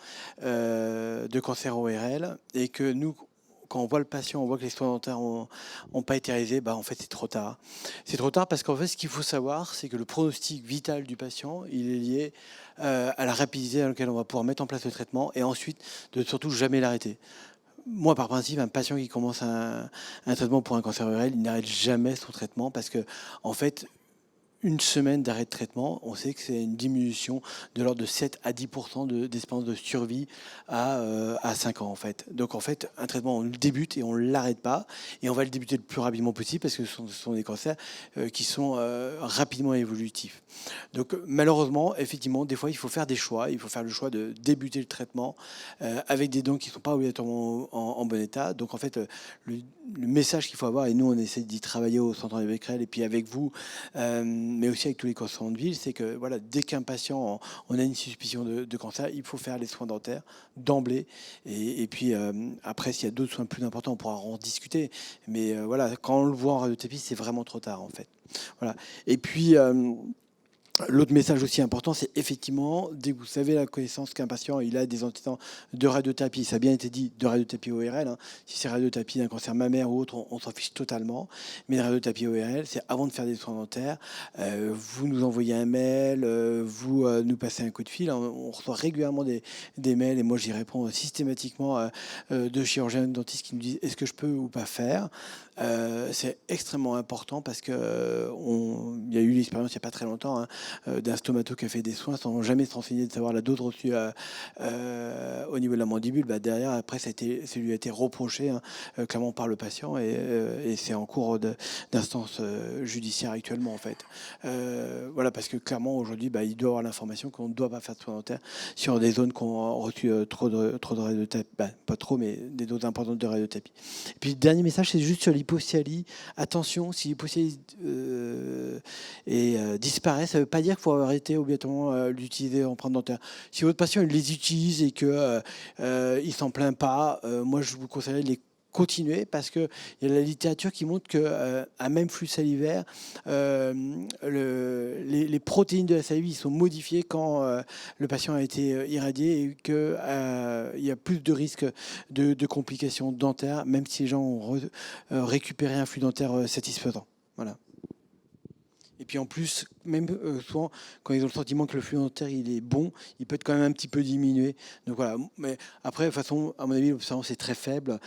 de cancer ORL, et que nous, quand on voit le patient, on voit que les soins dentaires n'ont pas été réalisés, en fait c'est trop tard. C'est trop tard parce qu'en fait ce qu'il faut savoir, c'est que le pronostic vital du patient, il est lié à la rapidité à laquelle on va pouvoir mettre en place le traitement, et ensuite de surtout jamais l'arrêter. Moi, par principe, un patient qui commence un traitement pour un cancer ORL, il n'arrête jamais son traitement parce que, en fait, une semaine d'arrêt de traitement, on sait que c'est une diminution de l'ordre de 7 à 10% d'espérance de survie à 5 ans en fait. Donc en fait, un traitement, on le débute et on ne l'arrête pas. Et on va le débuter le plus rapidement possible parce que ce sont des cancers qui sont rapidement évolutifs. Donc malheureusement, effectivement, des fois, il faut faire des choix. Il faut faire le choix de débuter le traitement avec des dents qui ne sont pas obligatoirement en bon état. Donc en fait, le message qu'il faut avoir, et nous on essaie d'y travailler au Centre André Becquerel et puis avec vous, mais aussi avec tous les cancers de ville, c'est que voilà, dès qu'un patient, on a une suspicion de cancer, il faut faire les soins dentaires d'emblée. Et puis après, s'il y a d'autres soins plus importants, on pourra en discuter. Mais voilà, quand on le voit en radiothérapie, c'est vraiment trop tard en fait. Voilà. Et puis l'autre message aussi important, c'est effectivement, dès que vous savez la connaissance qu'un patient il a des antécédents de radiothérapie, ça a bien été dit, de radiothérapie ORL, hein. Si c'est radiothérapie d'un cancer mammaire ou autre, on s'en fiche totalement. Mais la radiothérapie ORL, c'est avant de faire des soins dentaires, vous nous envoyez un mail, vous nous passez un coup de fil. On reçoit régulièrement des mails et moi j'y réponds systématiquement de chirurgiens dentistes qui nous disent est-ce que je peux ou pas faire. C'est extrêmement important parce que il y a eu l'expérience il n'y a pas très longtemps, hein, d'un stomato qui a fait des soins sans jamais se renseigner de savoir la dose reçue au niveau de la mandibule. Derrière, après, ça lui a été reproché clairement par le patient et c'est en cours d'instance judiciaire actuellement en fait. Voilà, parce que clairement aujourd'hui, il doit avoir l'information qu'on ne doit pas faire de soins dentaires sur des zones qui ont reçu trop de radiothérapie, pas trop, mais des doses importantes de radiothérapie. Et puis le dernier message, c'est juste sur l'hypocyalie. Attention, si l'hypocyalie disparaît, ça ne veut pas dire qu'il faut arrêter obligatoirement d'utiliser l'empreinte dentaire. Si votre patient il les utilise et qu'il ne s'en plaint pas, moi je vous conseillerais de les continuer parce qu'il y a la littérature qui montre qu'à même flux salivaire, les protéines de la salive ils sont modifiées quand le patient a été irradié et qu'il y a plus de risques de complications dentaires, même si les gens ont récupéré un flux dentaire satisfaisant. Voilà. Et puis en plus, même souvent, quand ils ont le sentiment que le flux dentaire il est bon, il peut être quand même un petit peu diminué. Donc voilà. Mais après, de toute façon, à mon avis, l'observance est très faible,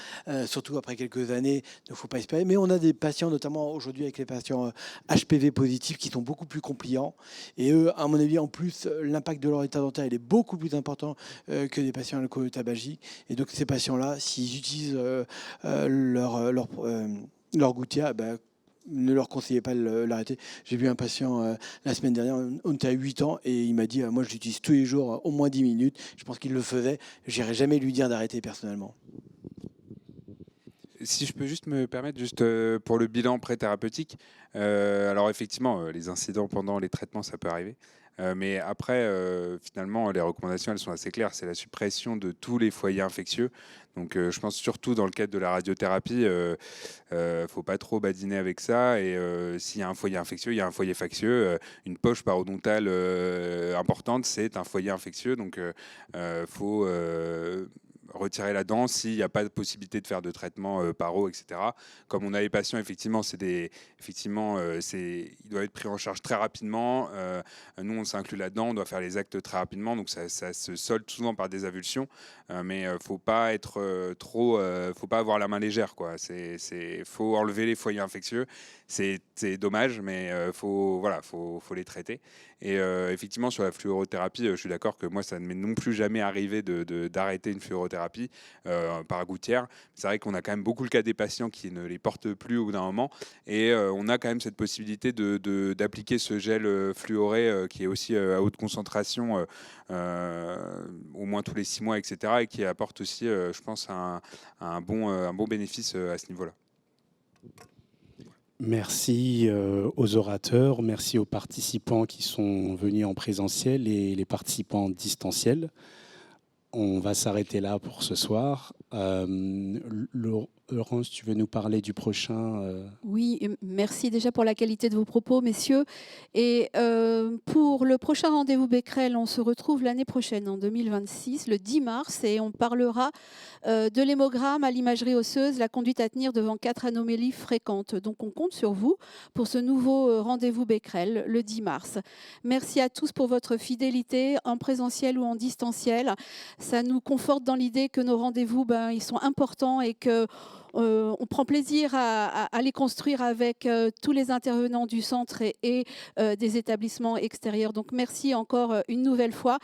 surtout après quelques années. Il ne faut pas espérer. Mais on a des patients, notamment aujourd'hui avec les patients HPV positifs, qui sont beaucoup plus compliants. Et eux, à mon avis, en plus, l'impact de leur état dentaire il est beaucoup plus important que des patients alcoolo-tabagiques. Et donc ces patients-là, s'ils utilisent leur gouttière, ne leur conseillez pas de l'arrêter. J'ai vu un patient la semaine dernière, on était à 8 ans, et il m'a dit moi je l'utilise tous les jours, au moins 10 minutes. Je pense qu'il le faisait. Je n'irai jamais lui dire d'arrêter personnellement. Si je peux juste me permettre, juste pour le bilan pré-thérapeutique, alors effectivement, les incidents pendant les traitements, ça peut arriver. Mais après, finalement, les recommandations, elles sont assez claires. C'est la suppression de tous les foyers infectieux. Donc, je pense surtout dans le cadre de la radiothérapie, faut pas trop badiner avec ça. Et s'il y a un foyer infectieux, il y a un foyer factieux. Une poche parodontale importante, c'est un foyer infectieux. Donc, faut retirer la dent s'il n'y a pas de possibilité de faire de traitement paro, etc. Comme on a les patients, effectivement, ils doivent être pris en charge très rapidement. Nous, on s'inclut là-dedans, on doit faire les actes très rapidement, donc ça se solde souvent par des avulsions. Mais faut pas être faut pas avoir la main légère, quoi. Faut enlever les foyers infectieux. C'est dommage, mais faut les traiter. Et effectivement, sur la fluorothérapie, je suis d'accord que moi, ça ne m'est non plus jamais arrivé d'arrêter une fluorothérapie radiothérapie par gouttière. C'est vrai qu'on a quand même beaucoup le cas des patients qui ne les portent plus au bout d'un moment, et on a quand même cette possibilité d'appliquer ce gel fluoré qui est aussi à haute concentration, au moins tous les 6 mois, etc., et qui apporte aussi, je pense, un bon bénéfice à ce niveau-là. Merci aux orateurs, merci aux participants qui sont venus en présentiel et les participants en distanciel. On va s'arrêter là pour ce soir. Laurence, tu veux nous parler du prochain Oui, merci déjà pour la qualité de vos propos, messieurs. Et pour le prochain rendez-vous Becquerel, on se retrouve l'année prochaine, en 2026, le 10 mars, et on parlera de l'hémogramme à l'imagerie osseuse, la conduite à tenir devant 4 anomalies fréquentes. Donc on compte sur vous pour ce nouveau rendez-vous Becquerel, le 10 mars. Merci à tous pour votre fidélité, en présentiel ou en distanciel. Ça nous conforte dans l'idée que nos rendez-vous, ils sont importants et que on prend plaisir à les construire avec tous les intervenants du centre et des établissements extérieurs. Donc merci encore une nouvelle fois.